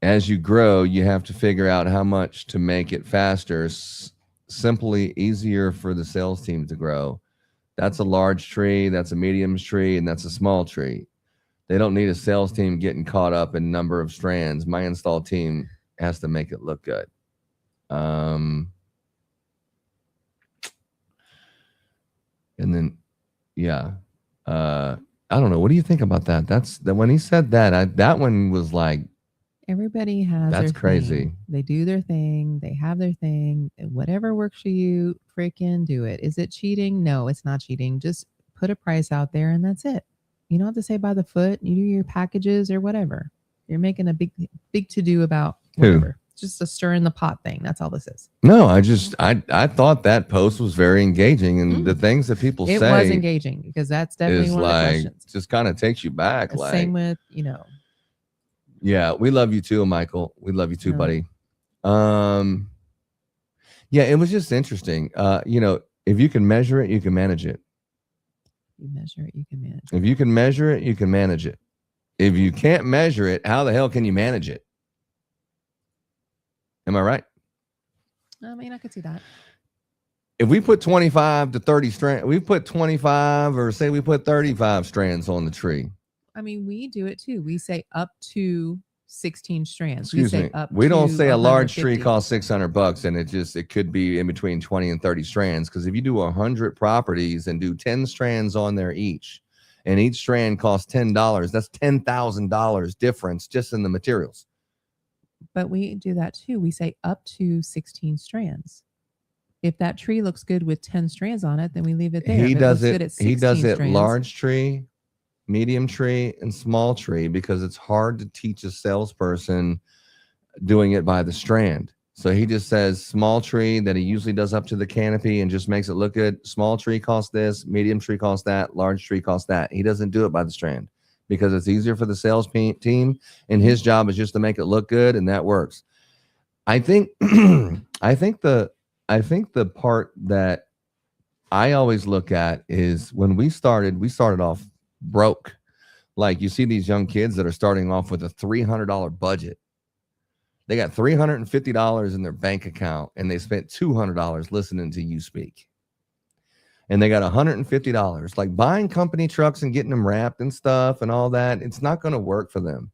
Speaker 2: As you grow, you have to figure out how much to make it faster, simply easier for the sales team to grow. That's a large tree, that's a medium tree, and that's a small tree. They don't need a sales team getting caught up in number of strands. My install team has to make it look good. And then, yeah, I don't know. What do you think about that? That's that when he said that, that one was like,
Speaker 3: everybody has
Speaker 2: that's
Speaker 3: their
Speaker 2: crazy.
Speaker 3: thing. They do their thing. They have their thing. Whatever works for you, freaking do it. Is it cheating? No, it's not cheating. Just put a price out there, and that's it. You don't have to say by the foot. You do your packages or whatever. You're making a big to do about whatever. Just a stir in the pot thing. That's all this is.
Speaker 2: No, I thought that post was very engaging, and the things that people say,
Speaker 3: It was engaging, because that's definitely
Speaker 2: is
Speaker 3: one of the
Speaker 2: like
Speaker 3: questions.
Speaker 2: just kind of takes you back. Like,
Speaker 3: Same with,
Speaker 2: yeah, we love you too, Michael. We love you too,
Speaker 3: No.
Speaker 2: buddy. Yeah, it was just interesting. If you can measure it, you can manage it.
Speaker 3: You measure it, you can manage it.
Speaker 2: If you can measure it, you can manage it. If you can't measure it, how the hell can you manage it? Am I right?
Speaker 3: I mean, I could see that.
Speaker 2: If we put 25 to 30 strands, we put 25 or say we put 35 strands on the tree.
Speaker 3: I mean, we do it too. We say up to 16 strands.
Speaker 2: Excuse me. We don't say a large tree costs $600 and it could be in between 20 and 30 strands. Because if you do 100 properties and do 10 strands on there each, and each strand costs $10, that's $10,000 difference just in the materials.
Speaker 3: But we do that too. We say up to 16 strands. If that tree looks good with 10 strands on it, then we leave it there.
Speaker 2: He does it. He does it
Speaker 3: strands,
Speaker 2: large tree, medium tree, and small tree because it's hard to teach a salesperson doing it by the strand. So he just says small tree that he usually does up to the canopy and just makes it look good. Small tree costs this, medium tree costs that, large tree costs that. He doesn't do it by the strand because it's easier for the sales team, and his job is just to make it look good, and that works. I think I think the part that I always look at is when we started off broke. Like you see these young kids that are starting off with a $300 budget. They got $350 in their bank account and they spent $200 listening to you speak. And they got $150. Like buying company trucks and getting them wrapped and stuff and all that, it's not going to work for them.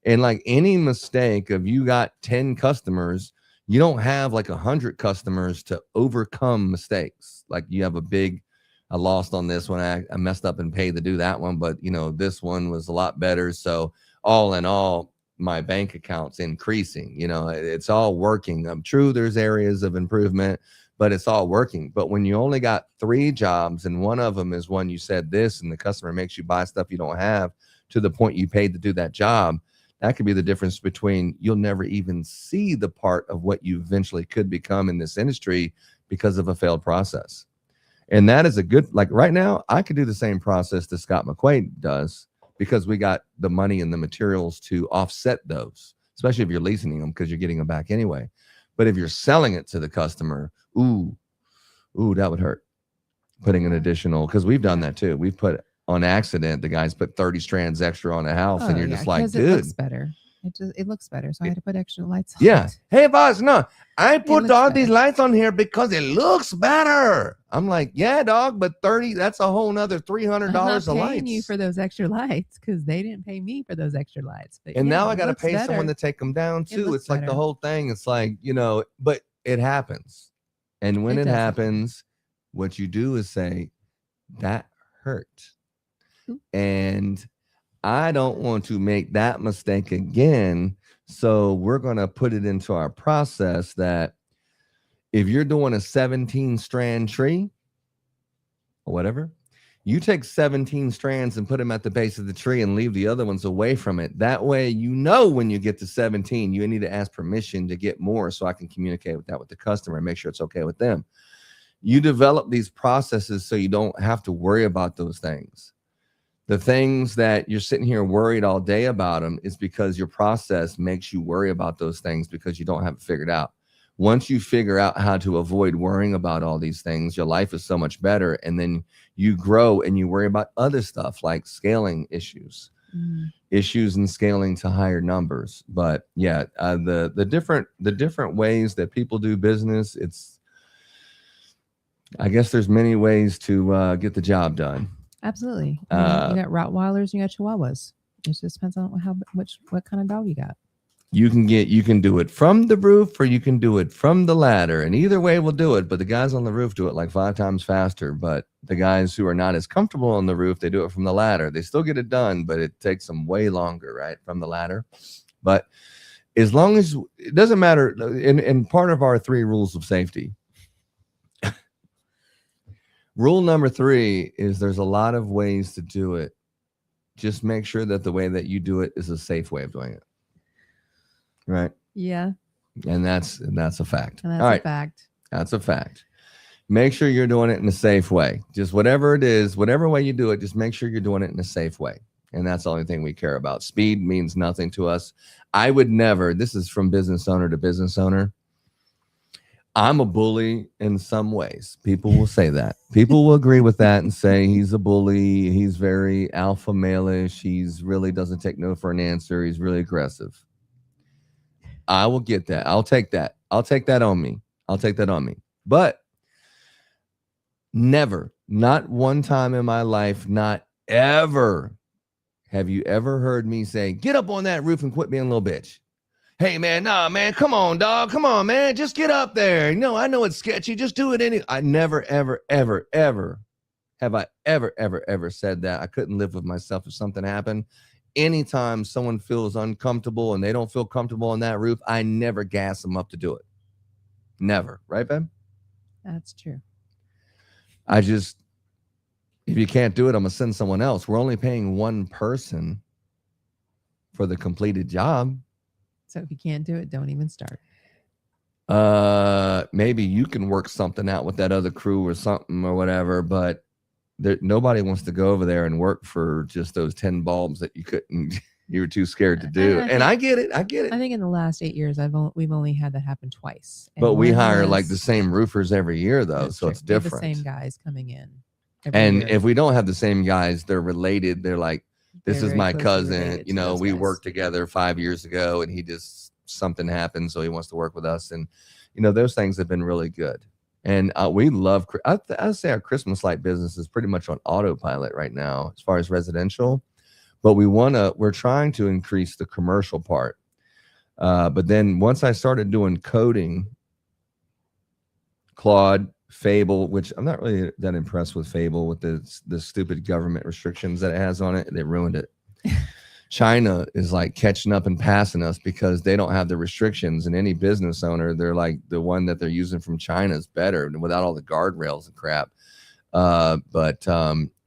Speaker 2: And like any mistake of you got 10 customers, you don't have like 100 customers to overcome mistakes. Like you have I lost on this one. I messed up and paid to do that one, but this one was a lot better. So all in all, my bank account's increasing. It's all working. True, there's areas of improvement, but it's all working. But when you only got 3 jobs and one of them is one you said this and the customer makes you buy stuff you don't have to the point you paid to do that job, that could be the difference between you'll never even see the part of what you eventually could become in this industry because of a failed process. And that is a good, like right now, I could do the same process that Scott McQuaid does because we got the money and the materials to offset those, especially if you're leasing them because you're getting them back anyway. But if you're selling it to the customer, ooh, that would hurt. Putting an additional, because we've done that too. We've put on accident, the guys put 30 strands extra on a house and you're just like, dude.
Speaker 3: It looks better. It looks better. So I had to put extra lights on.
Speaker 2: Yeah. Hey, boss, no, I put all these lights on here because it looks better. I'm like, yeah, dog, but 30, that's a whole nother $300
Speaker 3: I'm not
Speaker 2: of
Speaker 3: paying
Speaker 2: lights.
Speaker 3: you for those extra lights because they didn't pay me for those extra lights. But
Speaker 2: And
Speaker 3: yeah,
Speaker 2: now I
Speaker 3: it
Speaker 2: got to
Speaker 3: looks
Speaker 2: pay
Speaker 3: better.
Speaker 2: someone to take them down too.
Speaker 3: looks
Speaker 2: It's like the
Speaker 3: better.
Speaker 2: whole thing. It's like, but it happens. And when
Speaker 3: It
Speaker 2: it
Speaker 3: does
Speaker 2: happens, what you do is say, that hurt. And I don't want to make that mistake again. So we're going to put it into our process that if you're doing a 17 strand tree or whatever, you take 17 strands and put them at the base of the tree and leave the other ones away from it. That way, when you get to 17, you need to ask permission to get more so I can communicate with the customer and make sure it's okay with them. You develop these processes so you don't have to worry about those things. The things that you're sitting here worried all day about them is because your process makes you worry about those things because you don't have it figured out. Once you figure out how to avoid worrying about all these things, your life is so much better. And then you grow and you worry about other stuff like scaling issues, issues in scaling to higher numbers. But yeah, the different ways that people do business, I guess there's many ways to get the job done.
Speaker 3: Absolutely. You got Rottweilers and you got Chihuahuas. It just depends on what kind of dog you got.
Speaker 2: You can do it from the roof or you can do it from the ladder. And either way we'll do it. But the guys on the roof do it like 5 times faster. But the guys who are not as comfortable on the roof, they do it from the ladder. They still get it done, but it takes them way longer, right? From the ladder. But as long as it doesn't matter. In part of our 3 rules of safety, rule number 3 is there's a lot of ways to do it. Just make sure that the way that you do it is a safe way of doing it. Right.
Speaker 3: Yeah.
Speaker 2: And that's a fact.
Speaker 3: And that's
Speaker 2: All right.
Speaker 3: a fact.
Speaker 2: That's a fact. Make sure you're doing it in a safe way. Just whatever it is, whatever way you do it, just make sure you're doing it in a safe way. And that's the only thing we care about. Speed means nothing to us. I would never, this is from business owner to business owner. I'm a bully in some ways. People will say that. People will agree with that and say he's a bully. He's very alpha male-ish. He's really doesn't take no for an answer. He's really aggressive. I will get that. I'll take that. I'll take that on me. I'll take that on me. But never, not one time in my life, not ever, have you ever heard me say, get up on that roof and quit being a little bitch. Hey, man, nah, man, come on, dog. Come on, man. Just get up there. No, I know it's sketchy. Just do it. I never, ever, ever, ever have I ever said that. I couldn't live with myself if something happened. Anytime someone feels uncomfortable and they don't feel comfortable on that roof, I never gas them up to do it. Never. Right, Ben?
Speaker 3: That's true.
Speaker 2: If you can't do it, I'm going to send someone else. We're only paying one person for the completed job.
Speaker 3: So if you can't do it, don't even start.
Speaker 2: Maybe you can work something out with that other crew or something or whatever, but nobody wants to go over there and work for just those 10 bulbs that you were too scared to do. And I get it. I
Speaker 3: think in the last 8 years, we've only had that happen twice.
Speaker 2: But we hire like the same roofers every year, though, so it's different.
Speaker 3: The same guys coming in.
Speaker 2: And if we don't have the same guys, they're related. They're like, this is my cousin. You know, we worked together 5 years ago, and something happened, so he wants to work with us. And those things have been really good. And we love. I'd say our Christmas light business is pretty much on autopilot right now, as far as residential. But we're trying to increase the commercial part. But then once I started doing coding, Claude, Fable, which I'm not really that impressed with Fable with the stupid government restrictions that it has on it. They ruined it. China is like catching up and passing us because they don't have the restrictions, and any business owner, they're like the one that they're using from China is better without all the guardrails and crap. But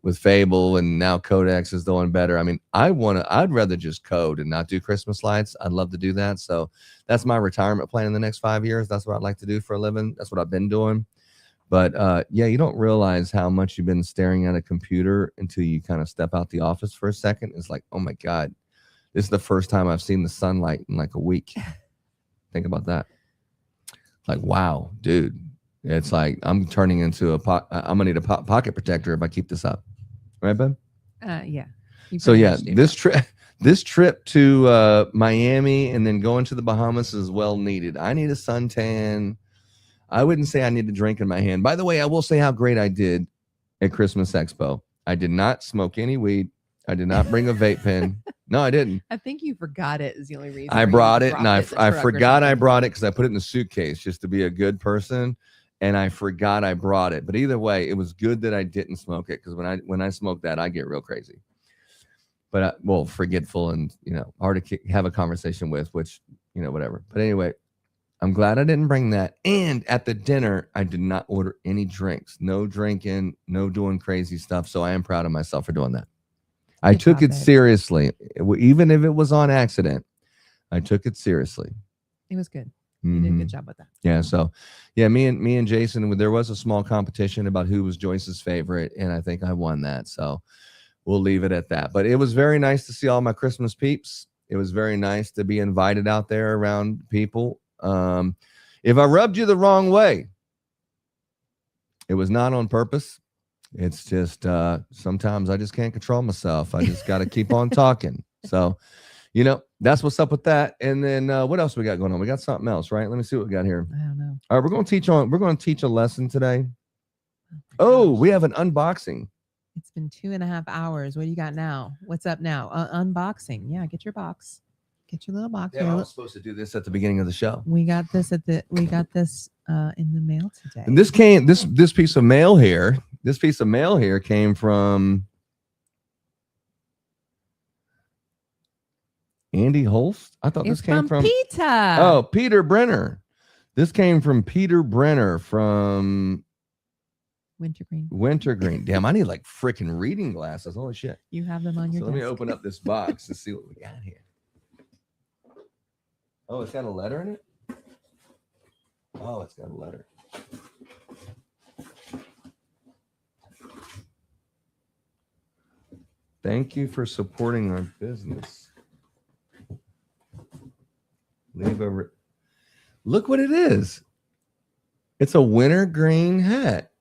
Speaker 2: with Fable and now Codex is doing better. I mean, I'd rather just code and not do Christmas lights. I'd love to do that. So that's my retirement plan in the next 5 years. That's what I'd like to do for a living. That's what I've been doing. But you don't realize how much you've been staring at a computer until you kind of step out the office for a second. It's like, oh my God, this is the first time I've seen the sunlight in like a week. Think about that. Like, wow, dude. It's like I'm turning into I'm gonna need a pocket protector if I keep this up. Right, Ben?
Speaker 3: Yeah.
Speaker 2: So yeah, this trip to Miami and then going to the Bahamas is well needed. I need a suntan. I wouldn't say I need a drink in my hand. By the way, I will say how great I did at Christmas Expo. I did not smoke any weed. I did not bring a vape pen. No, I didn't.
Speaker 3: I think you forgot it is the only reason.
Speaker 2: I brought it, and I forgot I brought it because I put it in the suitcase just to be a good person, and I forgot I brought it. But either way, it was good that I didn't smoke it because when I smoke that, I get real crazy. But forgetful and hard to have a conversation with, which whatever. But anyway. I'm glad I didn't bring that. And at the dinner, I did not order any drinks. No drinking, no doing crazy stuff. So I am proud of myself for doing that. I took it seriously. Even if it was on accident, I took it seriously.
Speaker 3: It was good. You did a good job with that.
Speaker 2: Yeah. So, yeah, me and Jason, there was a small competition about who was Joyce's favorite. And I think I won that. So we'll leave it at that. But it was very nice to see all my Christmas peeps. It was very nice to be invited out there around people. If I rubbed you the wrong way, it was not on purpose. It's just sometimes I just can't control myself. I just got to keep on talking. So, that's what's up with that. And then what else we got going on? We got something else, right? Let me see what we got here.
Speaker 3: I don't know.
Speaker 2: All right, we're going to teach a lesson today. Oh, we have an unboxing.
Speaker 3: It's been 2.5 hours. What do you got now? What's up now? Unboxing. Yeah, get your box. Get your little box.
Speaker 2: Yeah, I was supposed to do this at the beginning of the show.
Speaker 3: We got this in the mail today.
Speaker 2: And this piece of mail here. This piece of mail here came from Andy Holst. I thought this came from
Speaker 3: Peter.
Speaker 2: Oh, Peter Brenner. This came from Peter Brenner from Wintergreen. Damn, I need like freaking reading glasses. Holy shit.
Speaker 3: You have them on your
Speaker 2: desk. Let me open up this box and see what we got here. Oh, it's got a letter in it? Oh, it's got a letter. Thank you for supporting our business. Look what it is. It's a wintergreen hat.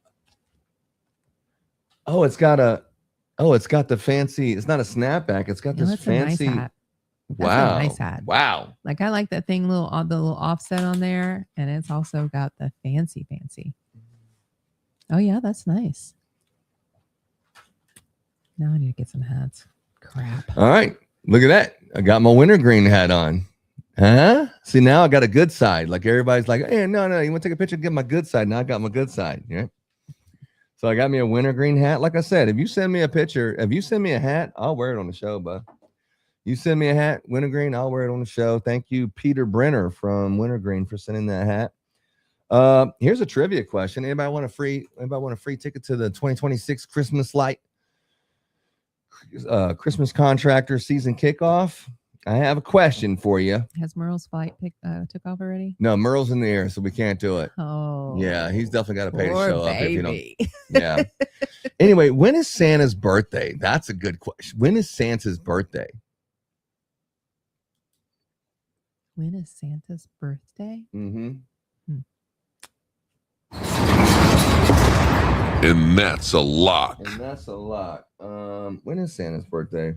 Speaker 2: Oh, it's got the fancy. It's not a snapback. It's got this fancy.
Speaker 3: A nice hat.
Speaker 2: Wow.
Speaker 3: That's a nice hat.
Speaker 2: Wow.
Speaker 3: Like I like that thing, the little offset on there, and it's also got the fancy. Oh yeah, that's nice. Now I need to get some hats. Crap.
Speaker 2: All right, look at that. I got my wintergreen hat on. Huh? See, now I got a good side. Like everybody's like, hey, no, you want to take a picture and get my good side? Now I got my good side. Yeah. So I got me a wintergreen hat. Like I said, if you send me a picture, if you send me a hat, I'll wear it on the show, bud. You send me a hat, wintergreen, I'll wear it on the show. Thank you, Peter Brenner from Wintergreen, for sending that hat. Here's a trivia question. Anybody want a free ticket to the 2026 Christmas light Christmas Contractor season kickoff? I have a question for you.
Speaker 3: Has Merle's flight took off already?
Speaker 2: No, Merle's in the air, so we can't do it.
Speaker 3: Oh,
Speaker 2: yeah, he's definitely got to pay to
Speaker 3: poor
Speaker 2: show up if you
Speaker 3: baby.
Speaker 2: don't. Yeah. Anyway, when is Santa's birthday? That's a good question. When is Santa's birthday?
Speaker 3: When is Santa's birthday?
Speaker 2: Mm-hmm.
Speaker 7: And that's a lock.
Speaker 2: When is Santa's birthday?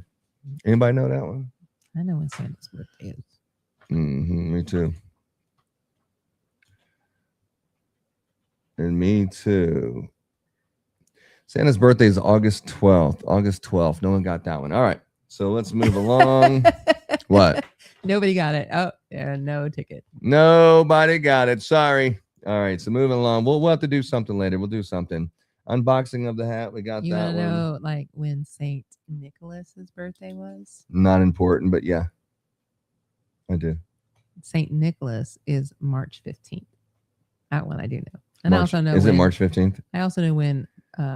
Speaker 2: Anybody know that one?
Speaker 3: I know when Santa's birthday is.
Speaker 2: Me too. And me too. Santa's birthday is August 12th. August 12th. No one got that one. All right. So let's move along. What?
Speaker 3: Nobody got it. Oh, yeah, no ticket.
Speaker 2: Nobody got it. Sorry. All right. So moving along. We'll have to do something later. We'll do something. Unboxing of the hat. We got
Speaker 3: you
Speaker 2: that
Speaker 3: want to
Speaker 2: one.
Speaker 3: know like when Saint Nicholas's birthday was?
Speaker 2: Not important, but yeah. I do.
Speaker 3: Saint Nicholas is March 15th. That one I do know. And
Speaker 2: March,
Speaker 3: I also know
Speaker 2: is it March 15th?
Speaker 3: I also know when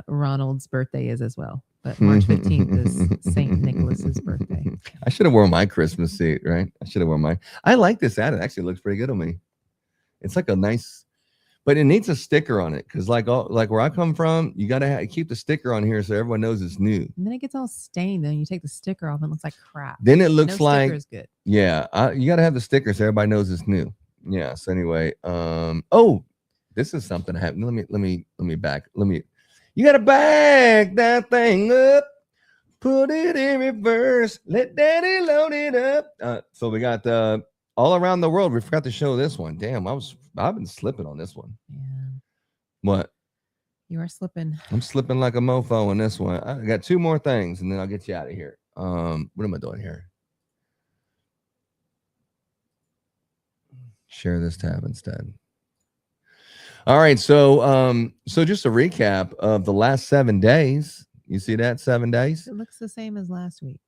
Speaker 3: Ronald's birthday is as well. But March 15th is St. Nicholas's birthday.
Speaker 2: I should have worn my Christmas suit, right? I should have worn mine. I like this hat. It actually looks pretty good on me. It's like a nice, but it needs a sticker on it because like where I come from, you got to keep the sticker on here so everyone knows it's new.
Speaker 3: And then it gets all stained. Then you take the sticker off and it looks like crap.
Speaker 2: Then it looks
Speaker 3: no
Speaker 2: like,
Speaker 3: sticker is good.
Speaker 2: Yeah, you got to have the sticker so everybody knows it's new. Yeah. So anyway, oh, this is something I have. Let me back. You got to back that thing up, put it in reverse, let daddy load it up. So we got all around the world. We forgot to show this one. Damn, I've been slipping on this one.
Speaker 3: Yeah.
Speaker 2: What?
Speaker 3: You are slipping.
Speaker 2: I'm slipping like a mofo on this one. I got two more things and then I'll get you out of here. What am I doing here? Share this tab instead. All right, so just a recap of the last 7 days. You see that 7 days?
Speaker 3: It looks the same as last week.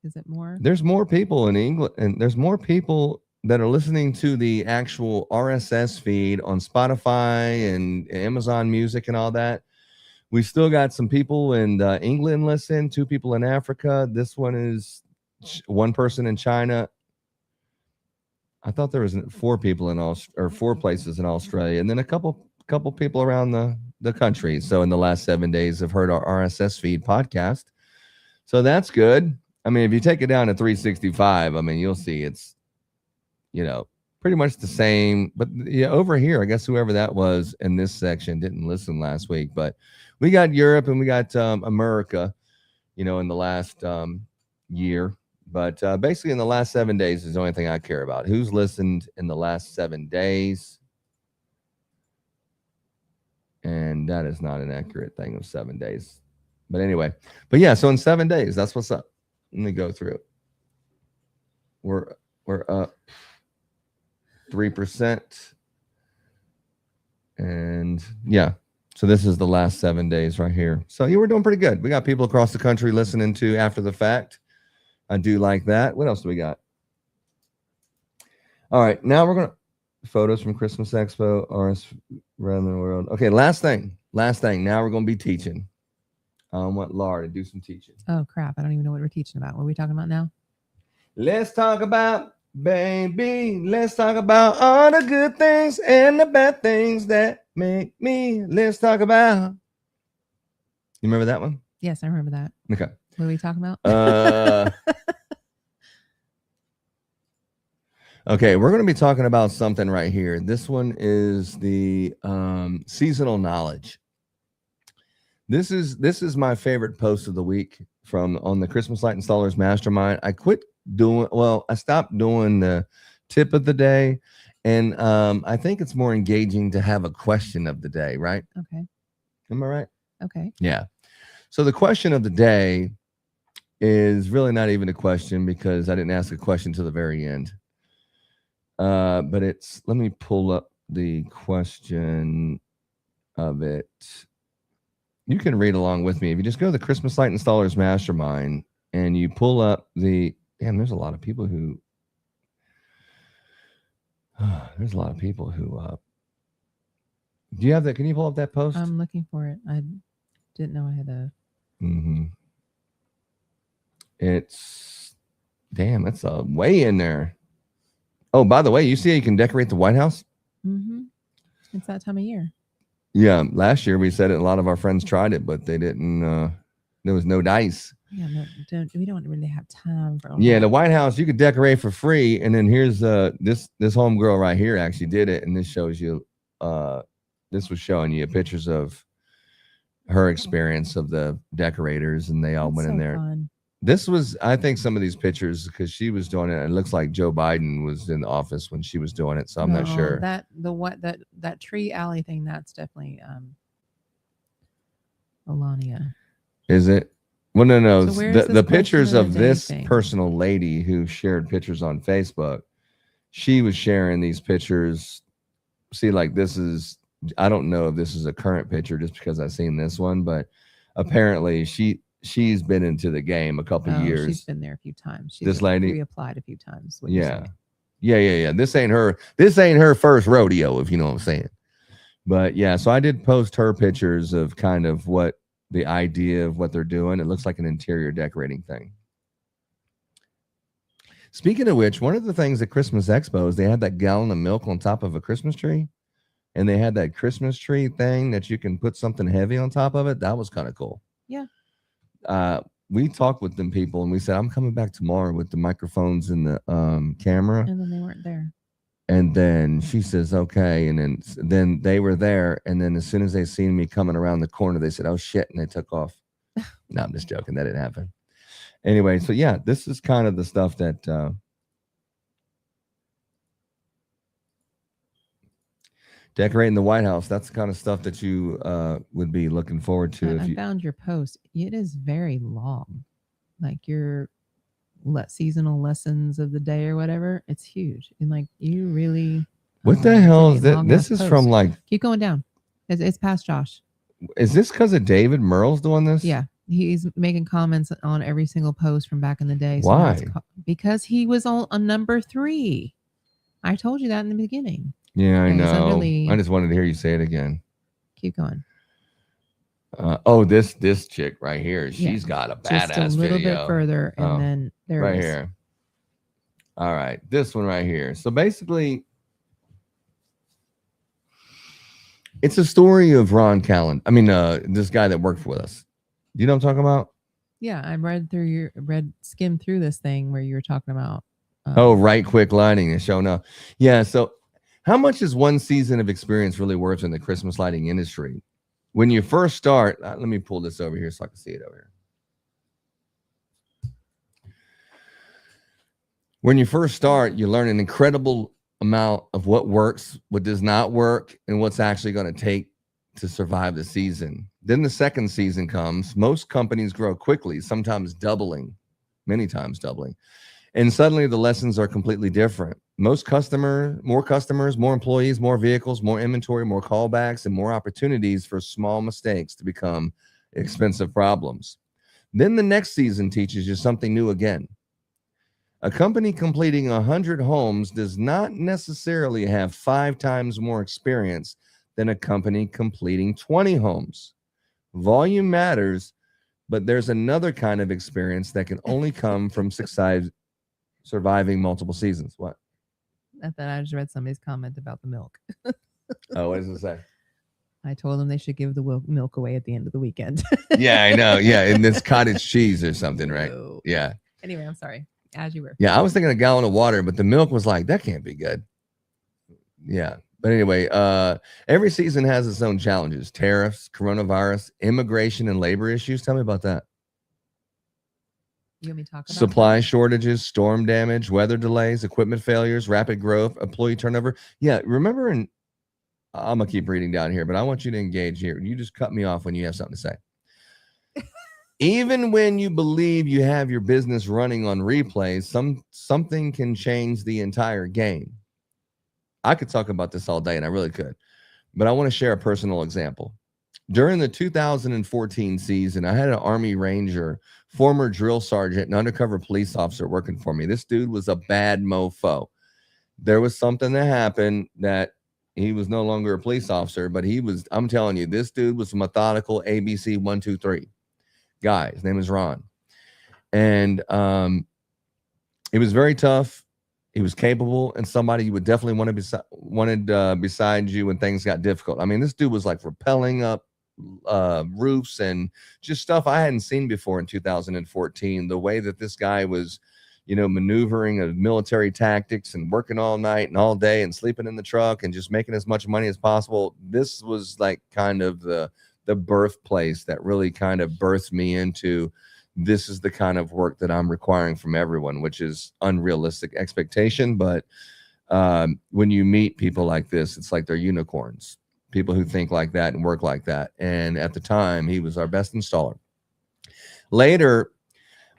Speaker 3: Is it more?
Speaker 2: There's more people in England, and there's more people that are listening to the actual RSS feed on Spotify and Amazon Music and all that. We still got some people in England listen, 2 people in Africa. This one is 1 person in China. I thought there was 4 people in 4 places in Australia, and then a couple people around the country. So in the last 7 days have heard our RSS feed podcast. So that's good. I mean, if you take it down to 365, I mean, you'll see it's, pretty much the same. But yeah, over here, I guess whoever that was in this section didn't listen last week. But we got Europe and we got America, in the last year. But basically, in the last 7 days is the only thing I care about. Who's listened in the last 7 days? And that is not an accurate thing of 7 days. But anyway, so in 7 days, that's what's up. Let me go through it. We're up 3%. And yeah, so this is the last 7 days right here. So we're doing pretty good. We got people across the country listening to After the Fact. I do like that. What else do we got? All right, now we're going to photos from Christmas Expo, RS around the world. Okay, last thing. Now we're going to be teaching. I want Laura to do some teaching.
Speaker 3: Oh, crap. I don't even know what we're teaching about. What are we talking about now?
Speaker 2: Let's talk about, baby. Let's talk about all the good things and the bad things that make me. Let's talk about. You remember that one?
Speaker 3: Yes, I remember that.
Speaker 2: Okay.
Speaker 3: What are we talking about?
Speaker 2: Okay, we're going to be talking about something right here. This one is the seasonal knowledge. This is my favorite post of the week from on the Christmas Light Installers Mastermind. I stopped doing the tip of the day, and I think it's more engaging to have a question of the day, right?
Speaker 3: Okay.
Speaker 2: Am I right?
Speaker 3: Okay.
Speaker 2: Yeah. So the question of the day is really not even a question because I didn't ask a question till the very end. But let me pull up the question of it. You can read along with me. If you just go to the Christmas Light Installers Mastermind and you pull up there's a lot of people who do you have that? Can you pull up that post?
Speaker 3: I'm looking for it. I didn't know I had a.
Speaker 2: It's way in there. Oh, by the way, you see how you can decorate the White House?
Speaker 3: It's that time of year.
Speaker 2: Yeah, last year we said it. A lot of our friends tried it, but they didn't. There was no dice.
Speaker 3: Yeah, we don't really have time for all
Speaker 2: Yeah,
Speaker 3: that.
Speaker 2: the White House you could decorate for free, and then here's this homegirl right here actually did it, and this shows you. This was showing you pictures of her experience of the decorators, and they all went in there.
Speaker 3: Fun.
Speaker 2: This was, I think, some of these pictures because she was doing it. It looks like Joe Biden was in the office when she was doing it, so I'm not sure.
Speaker 3: That tree alley thing. That's definitely Melania.
Speaker 2: Is it? Well, no.
Speaker 3: So
Speaker 2: The pictures of this
Speaker 3: thing?
Speaker 2: personal lady who shared pictures on Facebook. She was sharing these pictures. See, like this is. I don't know if this is a current picture just because I've seen this one, but apparently she's been into the game a couple years.
Speaker 3: She's been there a few times.
Speaker 2: This lady
Speaker 3: reapplied a few times.
Speaker 2: Yeah. This ain't her first rodeo, if you know what I'm saying. But yeah, so I did post her pictures of kind of what the idea of what they're doing. It looks like an interior decorating thing. Speaking of which, one of the things at Christmas Expo is they had that gallon of milk on top of a Christmas tree. And they had that Christmas tree thing that you can put something heavy on top of it. That was kind of cool.
Speaker 3: Yeah.
Speaker 2: We talked with them people and we said, I'm coming back tomorrow with the microphones and the camera.
Speaker 3: And then they weren't there.
Speaker 2: And then she says, okay. And then they were there. And then as soon as they seen me coming around the corner, they said, oh shit. And they took off. No, I'm just joking. That didn't happen. Anyway, so yeah, this is kind of the stuff that decorating the White House. That's the kind of stuff that you would be looking forward to.
Speaker 3: I found your post. It is very long. Like your seasonal lessons of the day or whatever. It's huge. And like you really.
Speaker 2: What the hell is that? This is from like.
Speaker 3: Keep going down. It's past Josh.
Speaker 2: Is this because of David Merle's doing this?
Speaker 3: Yeah. He's making comments on every single post from back in the day. So
Speaker 2: why?
Speaker 3: Because he was on number 3. I told you that in the beginning.
Speaker 2: Yeah, I know. I just wanted to hear you say it again.
Speaker 3: Keep going.
Speaker 2: This chick right here. She's got a badass
Speaker 3: just a little
Speaker 2: video.
Speaker 3: Bit further, and then there
Speaker 2: right
Speaker 3: it is.
Speaker 2: Here. All right, this one right here. So basically, it's a story of Ron Callan. I mean, this guy that worked with us. You know what I'm talking about?
Speaker 3: Yeah, I skimmed through this thing where you were talking about.
Speaker 2: Right quick lighting and showing up. Yeah. So, how much is one season of experience really worth in the Christmas lighting industry? When you first start, let me pull this over here so I can see it over here. When you first start, you learn an incredible amount of what works, what does not work, and what's actually going to take to survive the season. Then the second season comes. Most companies grow quickly, sometimes doubling, many times doubling. And suddenly the lessons are completely different. More customers, more employees, more vehicles, more inventory, more callbacks, and more opportunities for small mistakes to become expensive problems. Then the next season teaches you something new again. A company completing 100 homes does not necessarily have 5 times more experience than a company completing 20 homes. Volume matters, but there's another kind of experience that can only come from surviving multiple seasons. What?
Speaker 3: I thought I just read somebody's comment about the milk.
Speaker 2: Oh, what does it say?
Speaker 3: I told them they should give the milk away at the end of the weekend.
Speaker 2: Yeah, I know. Yeah, and this cottage cheese or something, right?
Speaker 3: No.
Speaker 2: Yeah.
Speaker 3: Anyway, I'm sorry. As you were.
Speaker 2: Yeah, I was thinking a gallon of water, but the milk was like, that can't be good. Yeah. But anyway, every season has its own challenges: tariffs, coronavirus, immigration, and labor issues. Tell me about that.
Speaker 3: You want me to talk about
Speaker 2: Supply shortages, storm damage, weather delays, equipment failures, rapid growth, employee turnover. Yeah, remember, and I'm going to keep reading down here, but I want you to engage here. You just cut me off when you have something to say. Even when you believe you have your business running on replays, something can change the entire game. I could talk about this all day, and I really could, but I want to share a personal example. During the 2014 season, I had an Army Ranger, former drill sergeant, and undercover police officer working for me. This dude was a bad mofo. There was something that happened that he was no longer a police officer, but he was, I'm telling you, this dude was a methodical ABC 1, 2, 3 guy. His name is Ron. And he was very tough. He was capable and somebody you would definitely wanted beside you when things got difficult. I mean, this dude was like rappelling up roofs and just stuff I hadn't seen before in 2014. The way that this guy was, maneuvering of military tactics and working all night and all day and sleeping in the truck and just making as much money as possible. This was like kind of the birthplace that really kind of birthed me into, this is the kind of work that I'm requiring from everyone, which is unrealistic expectation. But when you meet people like this, it's like they're unicorns, people who think like that and work like that. And at the time, he was our best installer. Later,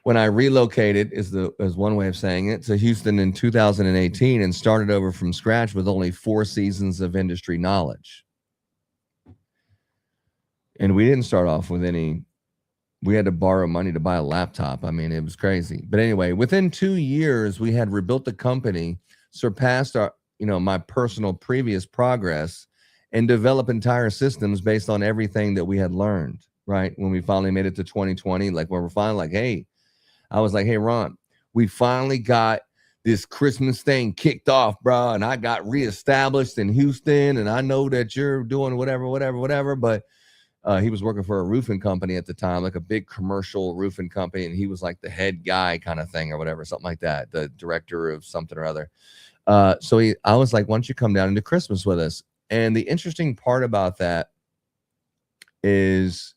Speaker 2: when I relocated, is one way of saying it, to Houston in 2018 and started over from scratch with only 4 seasons of industry knowledge. And we didn't start off with we had to borrow money to buy a laptop. I mean, it was crazy. But anyway, within 2 years, we had rebuilt the company, surpassed our, my personal previous progress, and developed entire systems based on everything that we had learned, right? When we finally made it to 2020, like when we're finally like, hey, I was like, hey, Ron, we finally got this Christmas thing kicked off, bro. And I got reestablished in Houston. And I know that you're doing whatever. But he was working for a roofing company at the time, like a big commercial roofing company. And he was like the head guy kind of thing or whatever, something like that, the director of something or other. So I was like, why don't you come down into Christmas with us? And the interesting part about that is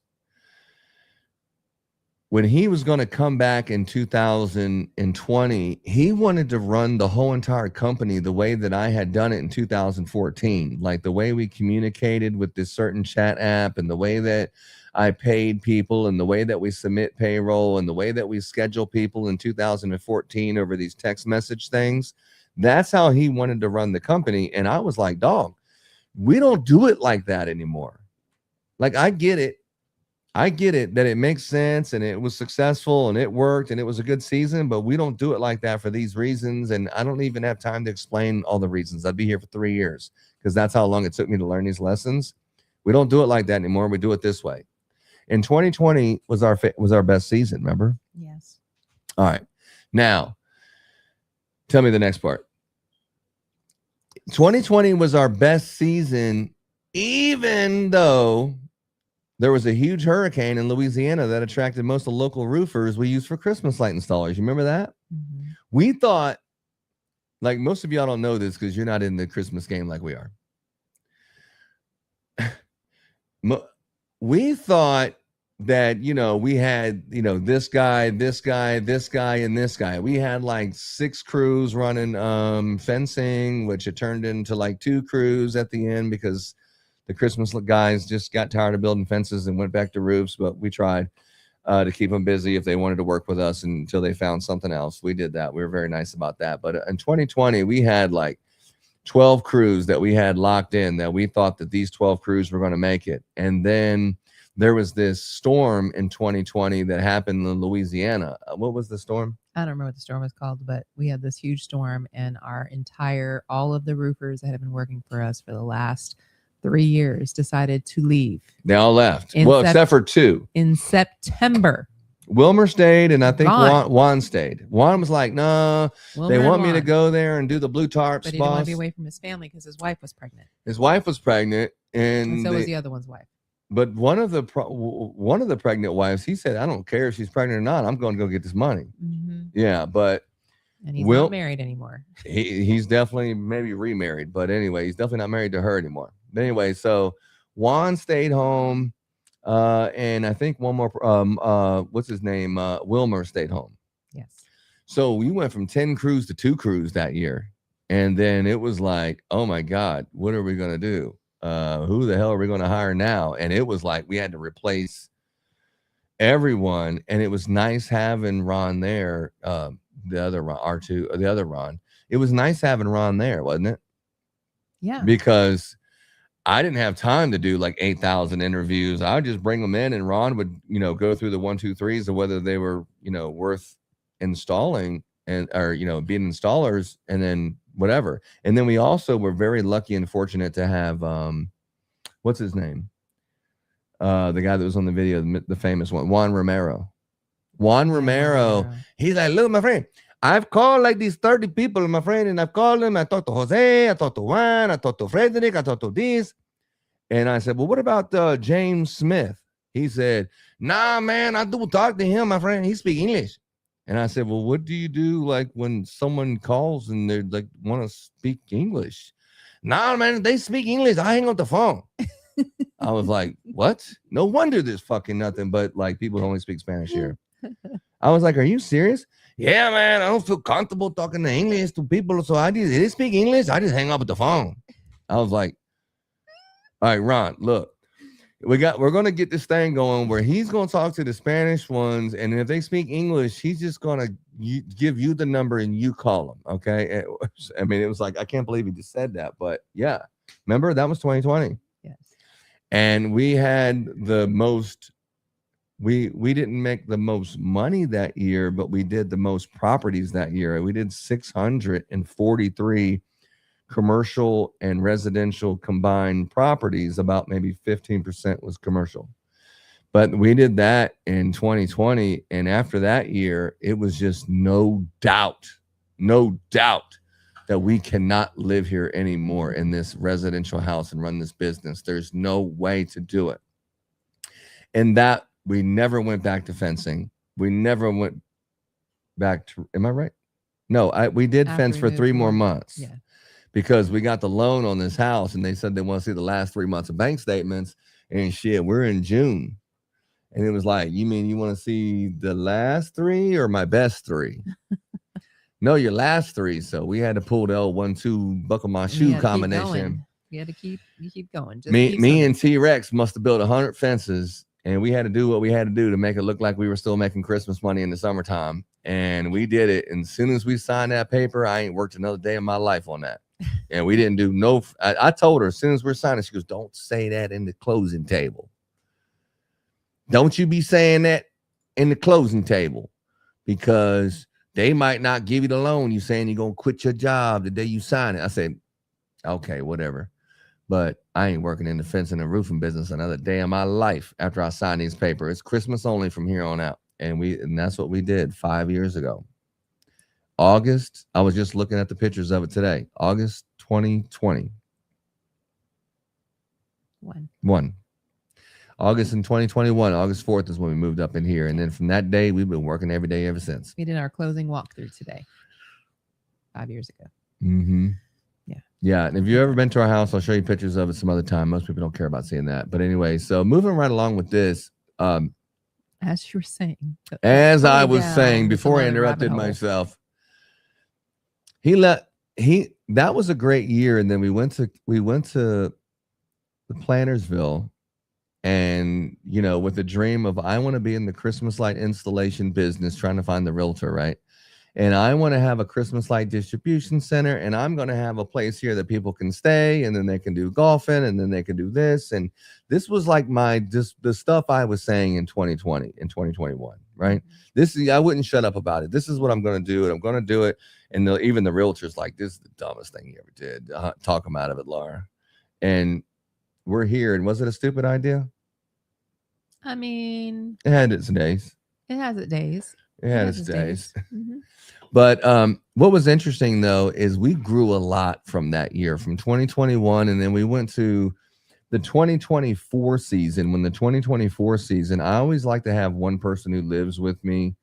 Speaker 2: when he was going to come back in 2020, he wanted to run the whole entire company the way that I had done it in 2014, like the way we communicated with this certain chat app and the way that I paid people and the way that we submit payroll and the way that we schedule people in 2014 over these text message things. That's how he wanted to run the company. And I was like, dog, we don't do it like that anymore. Like, I get it that it makes sense and it was successful and it worked and it was a good season, but we don't do it like that for these reasons. And I don't even have time to explain all the reasons. I'd be here for 3 years because that's how long it took me to learn these lessons. We don't do it like that anymore. We do it this way. And 2020 was our best season, remember?
Speaker 3: Yes.
Speaker 2: All right. Now, tell me the next part. 2020 was our best season, even though there was a huge hurricane in Louisiana that attracted most of the local roofers we use for Christmas light installers. You remember that? Mm-hmm. We thought, like most of y'all don't know this because you're not in the Christmas game like we are. We thought that, we had, this guy, and this guy. We had like 6 crews running fencing, which it turned into like 2 crews at the end because the Christmas guys just got tired of building fences and went back to roofs, but we tried to keep them busy if they wanted to work with us until they found something else. We did that. We were very nice about that. But in 2020, we had like 12 crews that we had locked in that we thought that these 12 crews were going to make it. And then there was this storm in 2020 that happened in Louisiana. What was the storm?
Speaker 3: I don't remember what the storm was called, but we had this huge storm and all of the roofers that have been working for us for the last 3 years decided to leave.
Speaker 2: They all left. Except for 2.
Speaker 3: In September.
Speaker 2: Wilmer stayed, and I think
Speaker 3: Ron.
Speaker 2: Juan stayed. Juan was like, no,
Speaker 3: Wilmer
Speaker 2: they
Speaker 3: and
Speaker 2: want me to
Speaker 3: Juan.
Speaker 2: go there and do the blue tarps.
Speaker 3: But he didn't want to be away from his family because his wife was pregnant.
Speaker 2: His wife was pregnant,
Speaker 3: And so was the other one's wife.
Speaker 2: But one of the pregnant wives, he said, I don't care if she's pregnant or not. I'm going to go get this money.
Speaker 3: Mm-hmm.
Speaker 2: Yeah, but
Speaker 3: and he's not married anymore.
Speaker 2: He's definitely maybe remarried, but anyway, he's definitely not married to her anymore. But anyway, so Juan stayed home, and I think one more. What's his name? Wilmer stayed home.
Speaker 3: Yes.
Speaker 2: So we went from 10 crews to 2 crews that year, and then it was like, oh my God, what are we gonna do? Who the hell are we gonna hire now? And it was like we had to replace everyone, and it was nice having Ron there. The other Ron, the other Ron. It was nice having Ron there, wasn't it?
Speaker 3: Yeah.
Speaker 2: Because I didn't have time to do like 8,000 interviews. I would just bring them in, and Ron would, go through the 1, 2, 3s of whether they were, worth installing or being installers, and then whatever. And then we also were very lucky and fortunate to have what's his name? The guy that was on the video, the famous one, Juan Romero. He's like, look, my friend, I've called like these 30 people, my friend, and I've called them. I talked to Jose, I talked to Juan, I talked to Frederick, I talked to this. And I said, well, what about James Smith? He said, nah, man, I do talk to him, my friend. He speaks English. And I said, well, what do you do like when someone calls and they like want to speak English? Nah, man, they speak English. I hang up the phone. I was like, what? No wonder there's fucking nothing but like people who only speak Spanish here. I was like, are you serious? Yeah, man, I don't feel comfortable talking to English to people. So they speak English. I just hang up with the phone. I was like, all right, Ron, look, we're going to get this thing going where he's going to talk to the Spanish ones. And if they speak English, he's just going to give you the number and you call them. Okay. I mean, it was like, I can't believe he just said that, but yeah, remember that was 2020.
Speaker 3: Yes.
Speaker 2: And we had the most, we didn't make the most money that year, but we did the most properties that year. We did 643 commercial and residential combined properties. About maybe 15% was commercial. But we did that in 2020. And after that year, it was just no doubt that we cannot live here anymore in this residential house and run this business. There's no way to do it. And that we never went back to fencing. We never went back to, am I right? No, we did fence for 3 more months.
Speaker 3: Yeah.
Speaker 2: Because we got the loan on this house and they said they want to see the last 3 months of bank statements and shit. We're in June. And it was like, you mean you want to see the last 3 or my best 3? No, your last 3. So we had to pull the old 1-2 buckle my shoe combination.
Speaker 3: You had to keep going. Just
Speaker 2: Me and T-Rex must have built 100 fences, and we had to do what we had to do to make it look like we were still making Christmas money in the summertime. And we did it. And as soon as we signed that paper, I ain't worked another day in my life on that. And we didn't do no. I told her as soon as we're signing, she goes, don't say that in the closing table. Don't you be saying that in the closing table, because they might not give you the loan. You saying you're going to quit your job the day you sign it. I said, okay, whatever. But I ain't working in the fencing and roofing business another day in my life after I sign these papers. It's Christmas only from here on out. And that's what we did 5 years ago. August, I was just looking at the pictures of it today. August 2020. One. August in 2021. August 4th is when we moved up in here. And then from that day, we've been working every day ever since.
Speaker 3: We did our closing walkthrough today. 5 years ago.
Speaker 2: Mm-hmm.
Speaker 3: Yeah.
Speaker 2: Yeah. And if you've ever been to our house, I'll show you pictures of it some other time. Most people don't care about seeing that. But anyway, so moving right along with this.
Speaker 3: As you were saying.
Speaker 2: As I was saying before I interrupted myself. That was a great year. And then we went to the Plantersville, and with the dream of, I want to be in the Christmas light installation business, trying to find the realtor, right? And I want to have a Christmas light distribution center, and I'm going to have a place here that people can stay, and then they can do golfing, and then they can do this. And this was like the stuff I was saying in 2020 and 2021, right? I wouldn't shut up about it. This is what I'm going to do, and I'm going to do it. And even the realtors like, this is the dumbest thing you ever did. Talk them out of it, Laura. And we're here. And was it a stupid idea?
Speaker 3: I mean,
Speaker 2: it had its days.
Speaker 3: It has its days.
Speaker 2: It had its days.
Speaker 3: Mhm.
Speaker 2: But what was interesting though is we grew a lot from that year, from 2021, and then we went to the 2024 season. When the 2024 season, I always like to have one person who lives with me,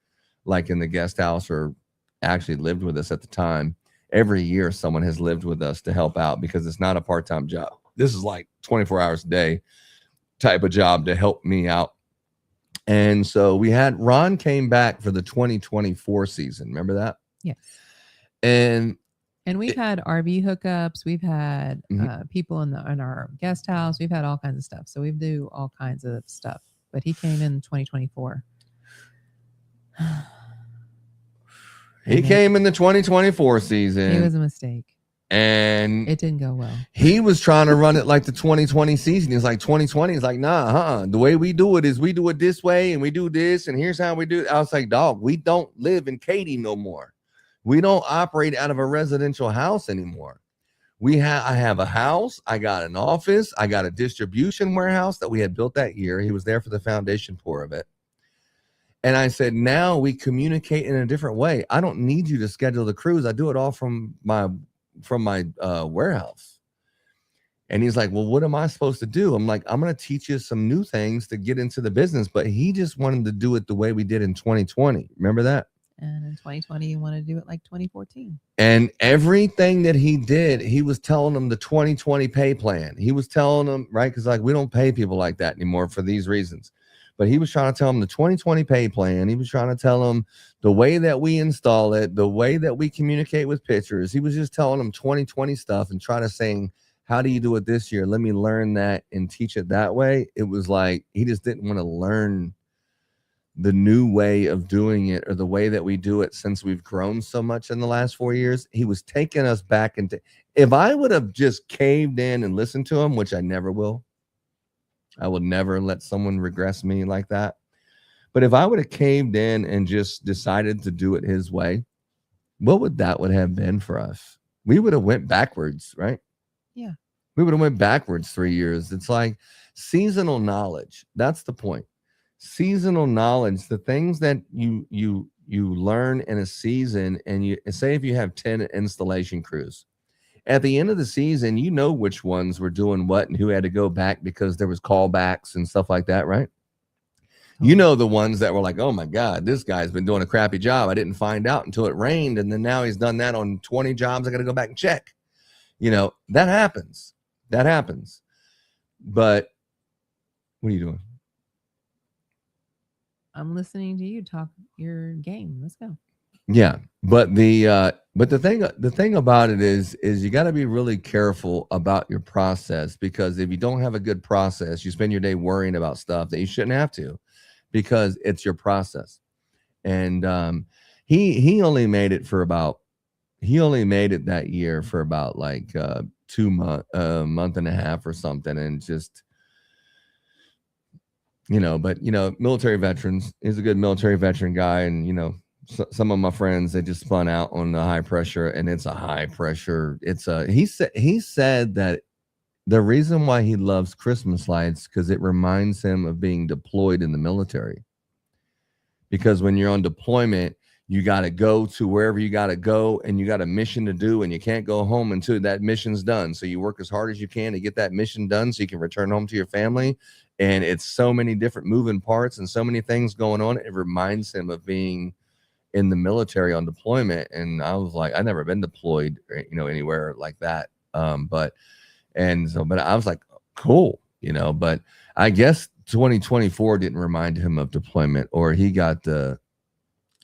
Speaker 2: like in the guest house, or actually lived with us at the time. Every year, someone has lived with us to help out because it's not a part-time job. This is like 24 hours a day type of job to help me out. And so we had Ron came back for the 2024 season. Remember that?
Speaker 3: Yes.
Speaker 2: And
Speaker 3: we've had RV hookups. We've had
Speaker 2: Mhm.
Speaker 3: people in our guest house. We've had all kinds of stuff. So we do all kinds of stuff. But he came in 2024.
Speaker 2: He came in the 2024 season.
Speaker 3: It was a mistake.
Speaker 2: And
Speaker 3: it didn't go well.
Speaker 2: He was trying to run it like the 2020 season. He's like 2020. He's like, nah, the way we do it is we do it this way and we do this and here's how we do it. I was like, dog, we don't live in Katy no more. We don't operate out of a residential house anymore. I have a house. I got an office. I got a distribution warehouse that we had built that year. He was there for the foundation pour of it. And I said, now we communicate in a different way. I don't need you to schedule the cruise. I do it all from my warehouse. And he's like, well, what am I supposed to do? I'm like, I'm going to teach you some new things to get into the business. But he just wanted to do it the way we did in 2020. Remember that?
Speaker 3: And in 2020, you want to do it like 2014.
Speaker 2: And everything that he did, he was telling them the 2020 pay plan. He was telling them, right? Because like we don't pay people like that anymore for these reasons. But he was trying to tell them the 2020 pay plan. He was trying to tell them the way that we install it, the way that we communicate with pictures. He was just telling them 2020 stuff and trying to saying, how do you do it this year? Let me learn that and teach it that way. It was like he just didn't want to learn the new way of doing it or the way that we do it since we've grown so much in the last 4 years. He was taking us back into, if I would have just caved in and listened to him, which I never will, I would never let someone regress me like that. But if I would have caved in and just decided to do it his way, what would that would have been for us? We would have went backwards, right?
Speaker 3: Yeah.
Speaker 2: We would have went backwards 3 years. It's like seasonal knowledge. That's the point. Seasonal knowledge, the things that you learn in a season, and you say if you have 10 installation crews. At the end of the season, you know which ones were doing what and who had to go back because there was callbacks and stuff like that, right? You know the ones that were like, oh my God, this guy's been doing a crappy job. I didn't find out until it rained, and then now he's done that on 20 jobs. I got to go back and check. You know, that happens. That happens. But what are you doing?
Speaker 3: I'm listening to you talk your game. Let's go.
Speaker 2: Yeah, but the thing about it is you got to be really careful about your process, because if you don't have a good process, you spend your day worrying about stuff that you shouldn't have to, because it's your process. And he only made it that year for about like 2 months, month and a half or something, and just military veterans. He's a good military veteran guy, and some of my friends, they just spun out on the high pressure, and it's a high pressure. He said that the reason why he loves Christmas lights, because it reminds him of being deployed in the military. Because when you're on deployment, you got to go to wherever you got to go, and you got a mission to do, and you can't go home until that mission's done. So you work as hard as you can to get that mission done so you can return home to your family. And it's so many different moving parts and so many things going on. It reminds him of being in the military on deployment. And I was like, I've never been deployed, anywhere like that. But I was like, cool, but I guess 2024 didn't remind him of deployment, or he got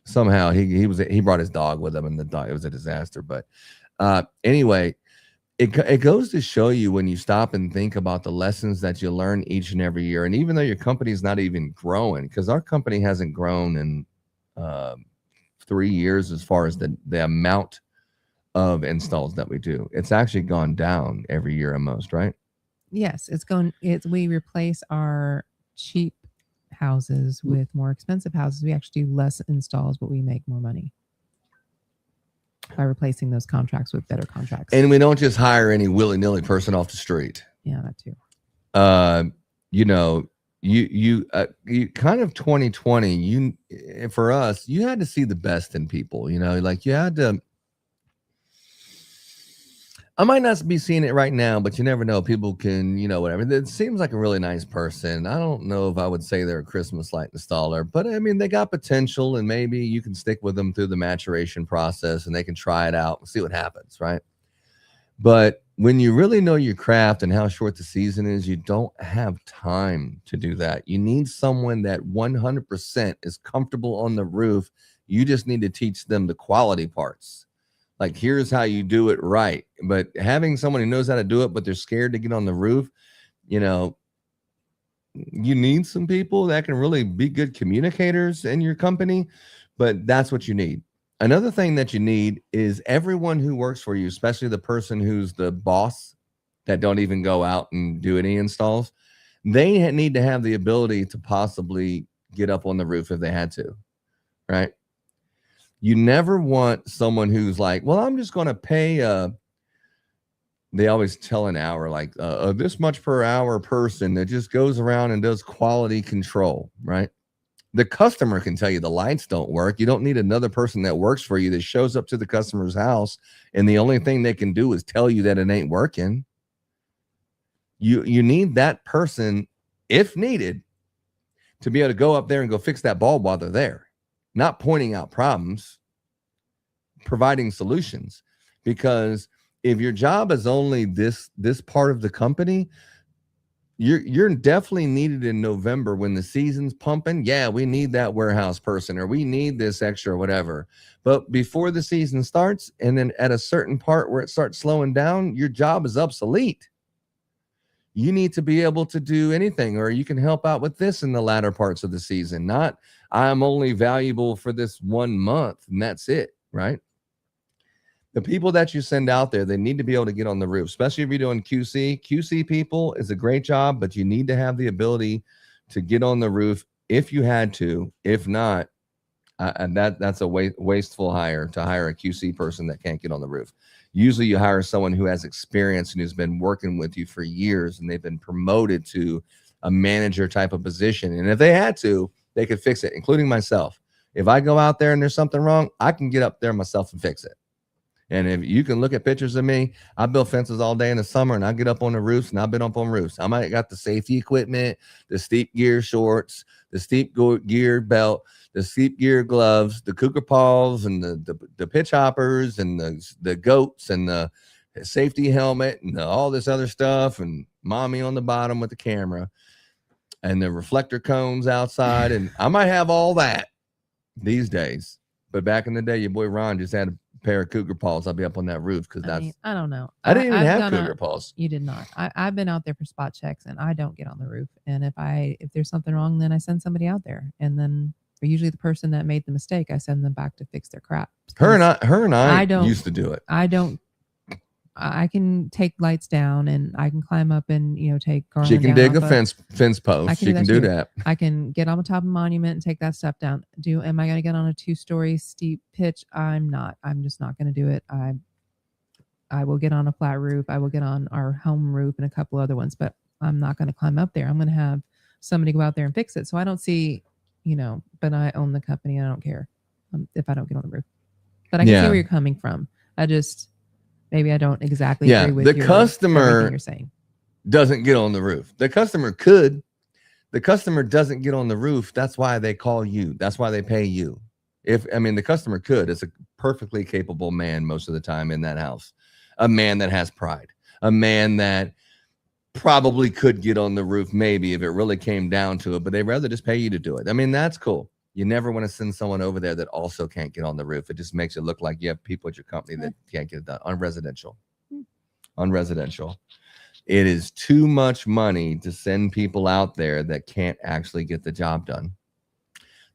Speaker 2: somehow he brought his dog with him, and it was a disaster. But anyway, it goes to show you, when you stop and think about the lessons that you learn each and every year. And even though your company's not even growing, because our company hasn't grown in 3 years as far as the amount of installs that we do, it's actually gone down every year almost, right?
Speaker 3: Yes, we replace our cheap houses with more expensive houses. We actually do less installs, but we make more money by replacing those contracts with better contracts.
Speaker 2: And we don't just hire any willy-nilly person off the street.
Speaker 3: Yeah, that too.
Speaker 2: you kind of 2020, for us, you had to see the best in people, like you had to. I might not be seeing it right now, but you never know. People can, whatever. It seems like a really nice person. I don't know if I would say they're a Christmas light installer, but I mean, they got potential, and maybe you can stick with them through the maturation process and they can try it out and see what happens, right? But when you really know your craft and how short the season is, you don't have time to do that. You need someone that 100% is comfortable on the roof. You just need to teach them the quality parts. Like, here's how you do it right. But having someone who knows how to do it, but they're scared to get on the roof, you need some people that can really be good communicators in your company, but that's what you need. Another thing that you need is everyone who works for you, especially the person who's the boss that don't even go out and do any installs, they need to have the ability to possibly get up on the roof if they had to, right? You never want someone who's like, well, I'm just going to pay, they always tell an hour, like this much per hour person that just goes around and does quality control, right? The customer can tell you the lights don't work. You don't need another person that works for you that shows up to the customer's house, and the only thing they can do is tell you that it ain't working. You need that person, if needed, to be able to go up there and go fix that bulb while they're there. Not pointing out problems, providing solutions. Because if your job is only this part of the company, you're definitely needed in November when the season's pumping. Yeah, we need that warehouse person, or we need this extra whatever. But before the season starts, and then at a certain part where it starts slowing down, your job is obsolete. You need to be able to do anything, or you can help out with this in the latter parts of the season. Not, I'm only valuable for this 1 month and that's it, right? The people that you send out there, they need to be able to get on the roof, especially if you're doing QC. QC people is a great job, but you need to have the ability to get on the roof if you had to. If not, and that's a wasteful hire, to hire a QC person that can't get on the roof. Usually you hire someone who has experience and who's been working with you for years, and they've been promoted to a manager type of position. And if they had to, they could fix it, including myself. If I go out there and there's something wrong, I can get up there myself and fix it. And if you can look at pictures of me, I build fences all day in the summer, and I get up on the roofs, and I've been up on roofs. I might have got the safety equipment, the steep gear shorts, the steep gear belt, the steep gear gloves, the cougar paws, and the pitch hoppers, and the goats, and the safety helmet, and all this other stuff, and mommy on the bottom with the camera, and the reflector cones outside. And I might have all that these days. But back in the day, your boy Ron just had a pair of cougar paws. I'll be up on that roof because
Speaker 3: I don't know.
Speaker 2: I didn't even have cougar paws.
Speaker 3: You did not. I've been out there for spot checks, and I don't get on the roof. And if there's something wrong, then I send somebody out there. And then usually the person that made the mistake, I send them back to fix their crap.
Speaker 2: Her and I used to do it.
Speaker 3: I can take lights down, and I can climb up and take garland
Speaker 2: she can
Speaker 3: down
Speaker 2: dig a fence post. She can do that.
Speaker 3: I can get on the top of a monument and take that step down. Am I going to get on a 2-story steep pitch? I'm not. I'm just not going to do it. I will get on a flat roof. I will get on our home roof and a couple other ones, but I'm not going to climb up there. I'm going to have somebody go out there and fix it. So I don't see, but I own the company, and I don't care if I don't get on the roof. But I can see where you're coming from. Maybe I don't exactly agree with
Speaker 2: the customer
Speaker 3: you're saying.
Speaker 2: Doesn't get on the roof. The customer could. The customer doesn't get on the roof. That's why they call you. That's why they pay you. The customer could. It's a perfectly capable man most of the time in that house. A man that has pride. A man that probably could get on the roof maybe if it really came down to it, but they'd rather just pay you to do it. That's cool. You never want to send someone over there that also can't get on the roof. It just makes it look like you have people at your company that can't get it done. On residential, it is too much money to send people out there that can't actually get the job done.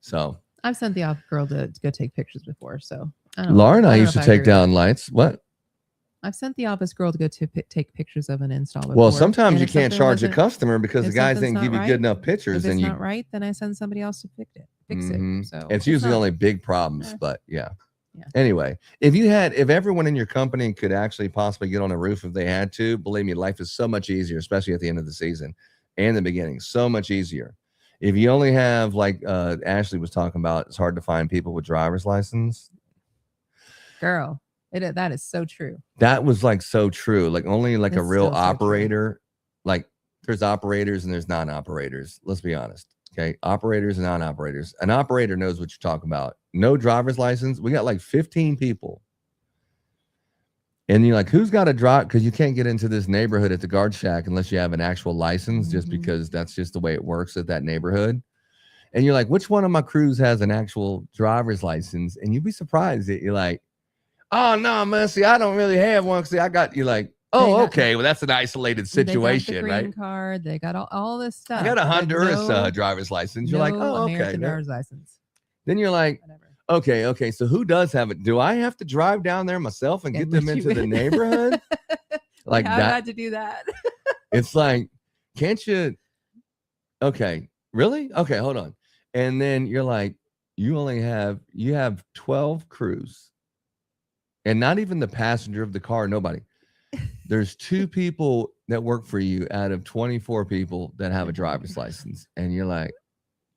Speaker 2: So
Speaker 3: I've sent the office girl to go take pictures before. So
Speaker 2: Laura and I used to take down lights. What?
Speaker 3: I've sent the office girl to go take pictures of an install before.
Speaker 2: Well, sometimes you can't charge a customer because the guys didn't give you good enough pictures.
Speaker 3: If it's not right, then I send somebody else to fix it. So
Speaker 2: it's usually only big problems, but yeah. Anyway, if everyone in your company could actually possibly get on a roof if they had to, believe me, life is so much easier, especially at the end of the season. and the beginning. So much easier. If you only have, like Ashley was talking about, it's hard to find people with driver's license.
Speaker 3: Girl, that is so true.
Speaker 2: That was like so true. Like only like
Speaker 3: It's
Speaker 2: a real
Speaker 3: still so
Speaker 2: operator, like there's operators and there's non-operators. Let's be honest. Okay. Operators and non-operators. An operator knows what you're talking about. No driver's license. We got like 15 people. And you're like, who's got a drive? Because you can't get into this neighborhood at the guard shack unless you have an actual license, just because that's just the way it works at that neighborhood. And you're like, which one of my crews has an actual driver's license? And you'd be surprised that you're like, oh, no, man, see, I don't really have one. See, you're like, oh, okay. Well, that's an isolated situation,
Speaker 3: they got the
Speaker 2: right?
Speaker 3: green card. They got all this stuff.
Speaker 2: I got a
Speaker 3: but
Speaker 2: Honduras driver's license. You're like, oh, okay.
Speaker 3: American driver's license.
Speaker 2: Then you're like, okay. So who does have it? Do I have to drive down there myself and get them into the neighborhood? Like
Speaker 3: How
Speaker 2: that?
Speaker 3: had to do that?
Speaker 2: It's like, can't you? Okay, really? Okay, hold on. And then you're like, you have 12 crews, and not even the passenger of the car. Nobody. There's 2 people that work for you out of 24 people that have a driver's license, and you're like,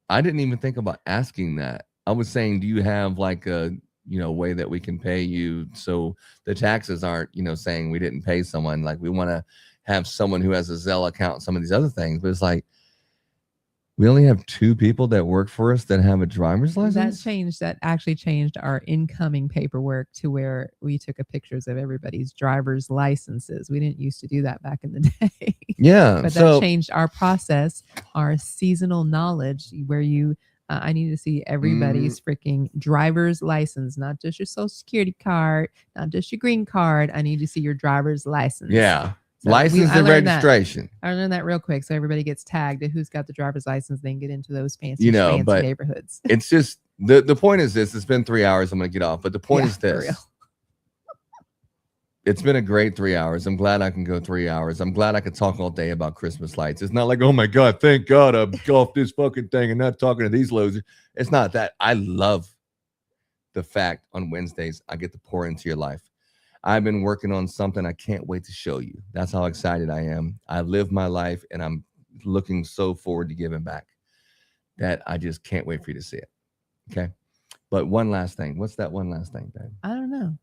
Speaker 2: I didn't even think about asking that. I was saying, do you have like a way that we can pay you so the taxes aren't saying we didn't pay someone? Like we want to have someone who has a Zelle account, some of these other things, but it's like we only have 2 people that work for us that have a driver's license.
Speaker 3: That actually changed our incoming paperwork to where we took pictures of everybody's driver's licenses. We didn't used to do that back in the day.
Speaker 2: Yeah,
Speaker 3: but that changed our process, our seasonal knowledge, where I need to see everybody's freaking driver's license, not just your social security card, not just your green card. I need to see your driver's license.
Speaker 2: Yeah.
Speaker 3: So
Speaker 2: license and registration.
Speaker 3: I learned that real quick. So everybody gets tagged to who's got the driver's license. They can get into those fancy
Speaker 2: but
Speaker 3: neighborhoods.
Speaker 2: It's just the point is this. It's been 3 hours. I'm going to get off. But the point is this. It's been a great 3 hours. I'm glad I can go 3 hours. I'm glad I could talk all day about Christmas lights. It's not like, oh my God, thank God I'm off this fucking thing and not talking to these losers. It's not that. I love the fact on Wednesdays I get to pour into your life. I've been working on something I can't wait to show you. That's how excited I am. I live my life and I'm looking so forward to giving back that I just can't wait for you to see it. Okay. But one last thing. What's that one last thing, babe?
Speaker 3: I don't know.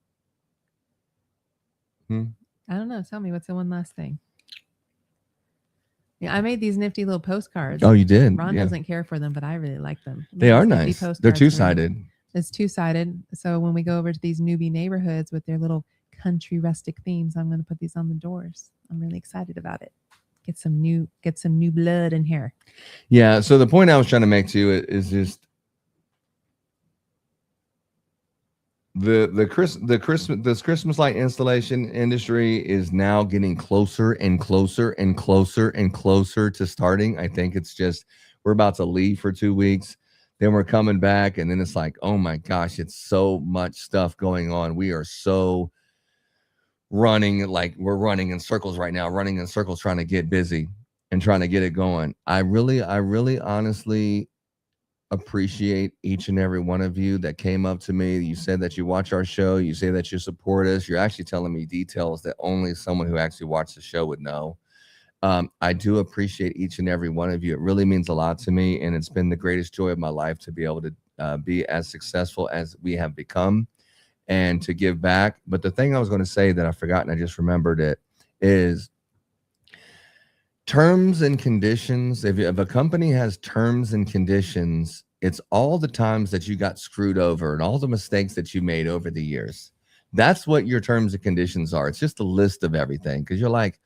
Speaker 3: I don't know. Tell me, what's the one last thing? Yeah, I made these nifty little postcards.
Speaker 2: Oh, you did?
Speaker 3: Ron
Speaker 2: Yeah.
Speaker 3: doesn't care for them, but I really like them.
Speaker 2: They are nice. They're two-sided.
Speaker 3: It's two-sided. So when we go over to these newbie neighborhoods with their little country rustic themes, I'm going to put these on the doors. I'm really excited about it. Get some new blood in here.
Speaker 2: Yeah. So the point I was trying to make to you is just this Christmas light installation industry is now getting closer and closer and closer and closer to starting. I think it's just we're about to leave for 2 weeks, then we're coming back, and then it's like, oh my gosh, it's so much stuff going on. We are so running, like we're running in circles right now, running in circles trying to get busy and trying to get it going. I really honestly appreciate each and every one of you that came up to me. You said that you watch our show. You say that you support us. You're actually telling me details that only someone who actually watched the show would know. I do appreciate each and every one of you. It really means a lot to me, and it's been the greatest joy of my life to be able to be as successful as we have become and to give back. But the thing I was going to say that I forgot and I just remembered it is terms and conditions. If a company has terms and conditions, it's all the times that you got screwed over and all the mistakes that you made over the years. That's what your terms and conditions are. It's just a list of everything, because you're like,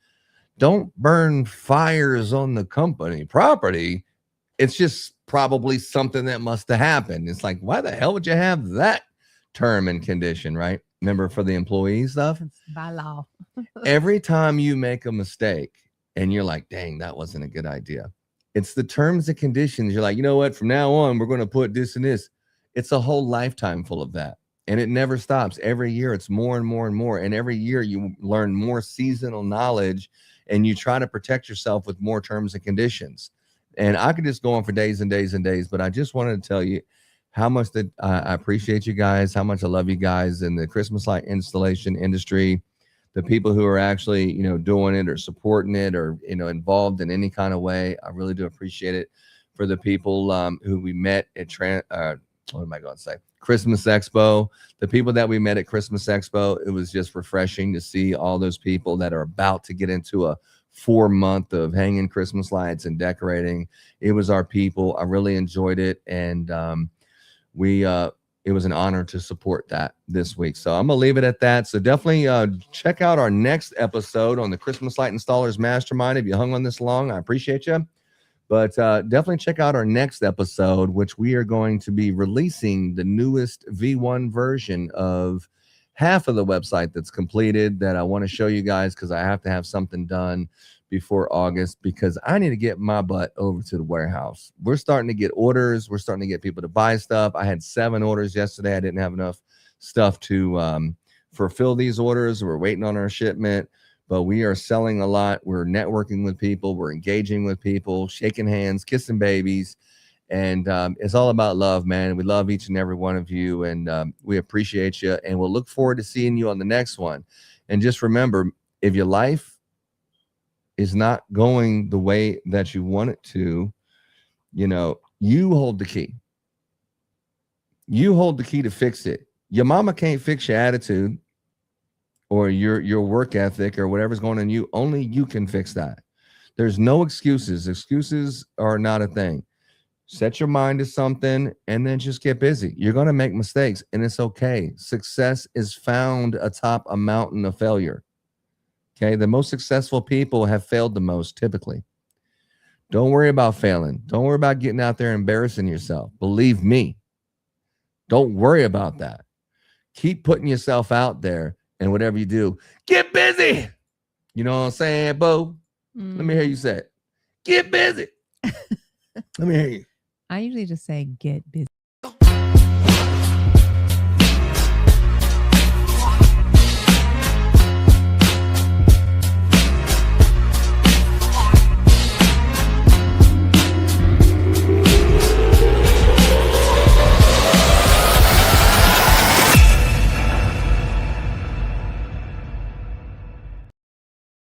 Speaker 2: don't burn fires on the company property. It's just probably something that must have happened. It's like, why the hell would you have that term and condition, right? Remember, for the employee stuff?
Speaker 3: It's by law.
Speaker 2: Every time you make a mistake, and you're like, dang, that wasn't a good idea. It's the terms and conditions. You're like, you know what? From now on, we're going to put this and this. It's a whole lifetime full of that. And it never stops. Every year, it's more and more and more. And every year, you learn more seasonal knowledge, and you try to protect yourself with more terms and conditions. And I could just go on for days and days and days, but I just wanted to tell you how much that I appreciate you guys, how much I love you guys in the Christmas light installation industry. the people who are actually, doing it or supporting it or, involved in any kind of way. I really do appreciate it. For the people who we met at what am I going to say? Christmas Expo. The people that we met at Christmas Expo, it was just refreshing to see all those people that are about to get into a 4-month of hanging Christmas lights and decorating. It was our people. I really enjoyed it. And it was an honor to support that this week. So I'm going to leave it at that. So definitely check out our next episode on the Christmas Light Installers Mastermind. If you hung on this long, I appreciate you. But definitely check out our next episode, which we are going to be releasing the newest V1 version of half of the website that's completed that I want to show you guys because I have to have something done before August because I need to get my butt over to the warehouse. We're starting to get orders. We're starting to get people to buy stuff. I had 7 orders yesterday. I didn't have enough stuff to fulfill these orders. We're waiting on our shipment, but we are selling a lot. We're networking with people. We're engaging with people, shaking hands, kissing babies. And it's all about love, man. We love each and every one of you, and we appreciate you. And we'll look forward to seeing you on the next one. And just remember, if your life is not going the way that you want it to, you hold the key. You hold the key to fix it. Your mama can't fix your attitude or your work ethic or whatever's going on in you. Only you can fix that. There's no excuses. Excuses are not a thing. Set your mind to something and then just get busy. You're going to make mistakes and it's okay. Success is found atop a mountain of failure. Okay. The most successful people have failed the most typically. Don't worry about failing. Don't worry about getting out there and embarrassing yourself. Believe me. Don't worry about that. Keep putting yourself out there and whatever you do, get busy. You know what I'm saying, Bo? Let me hear you say it. Get busy. Let me hear you.
Speaker 3: I usually just say get busy.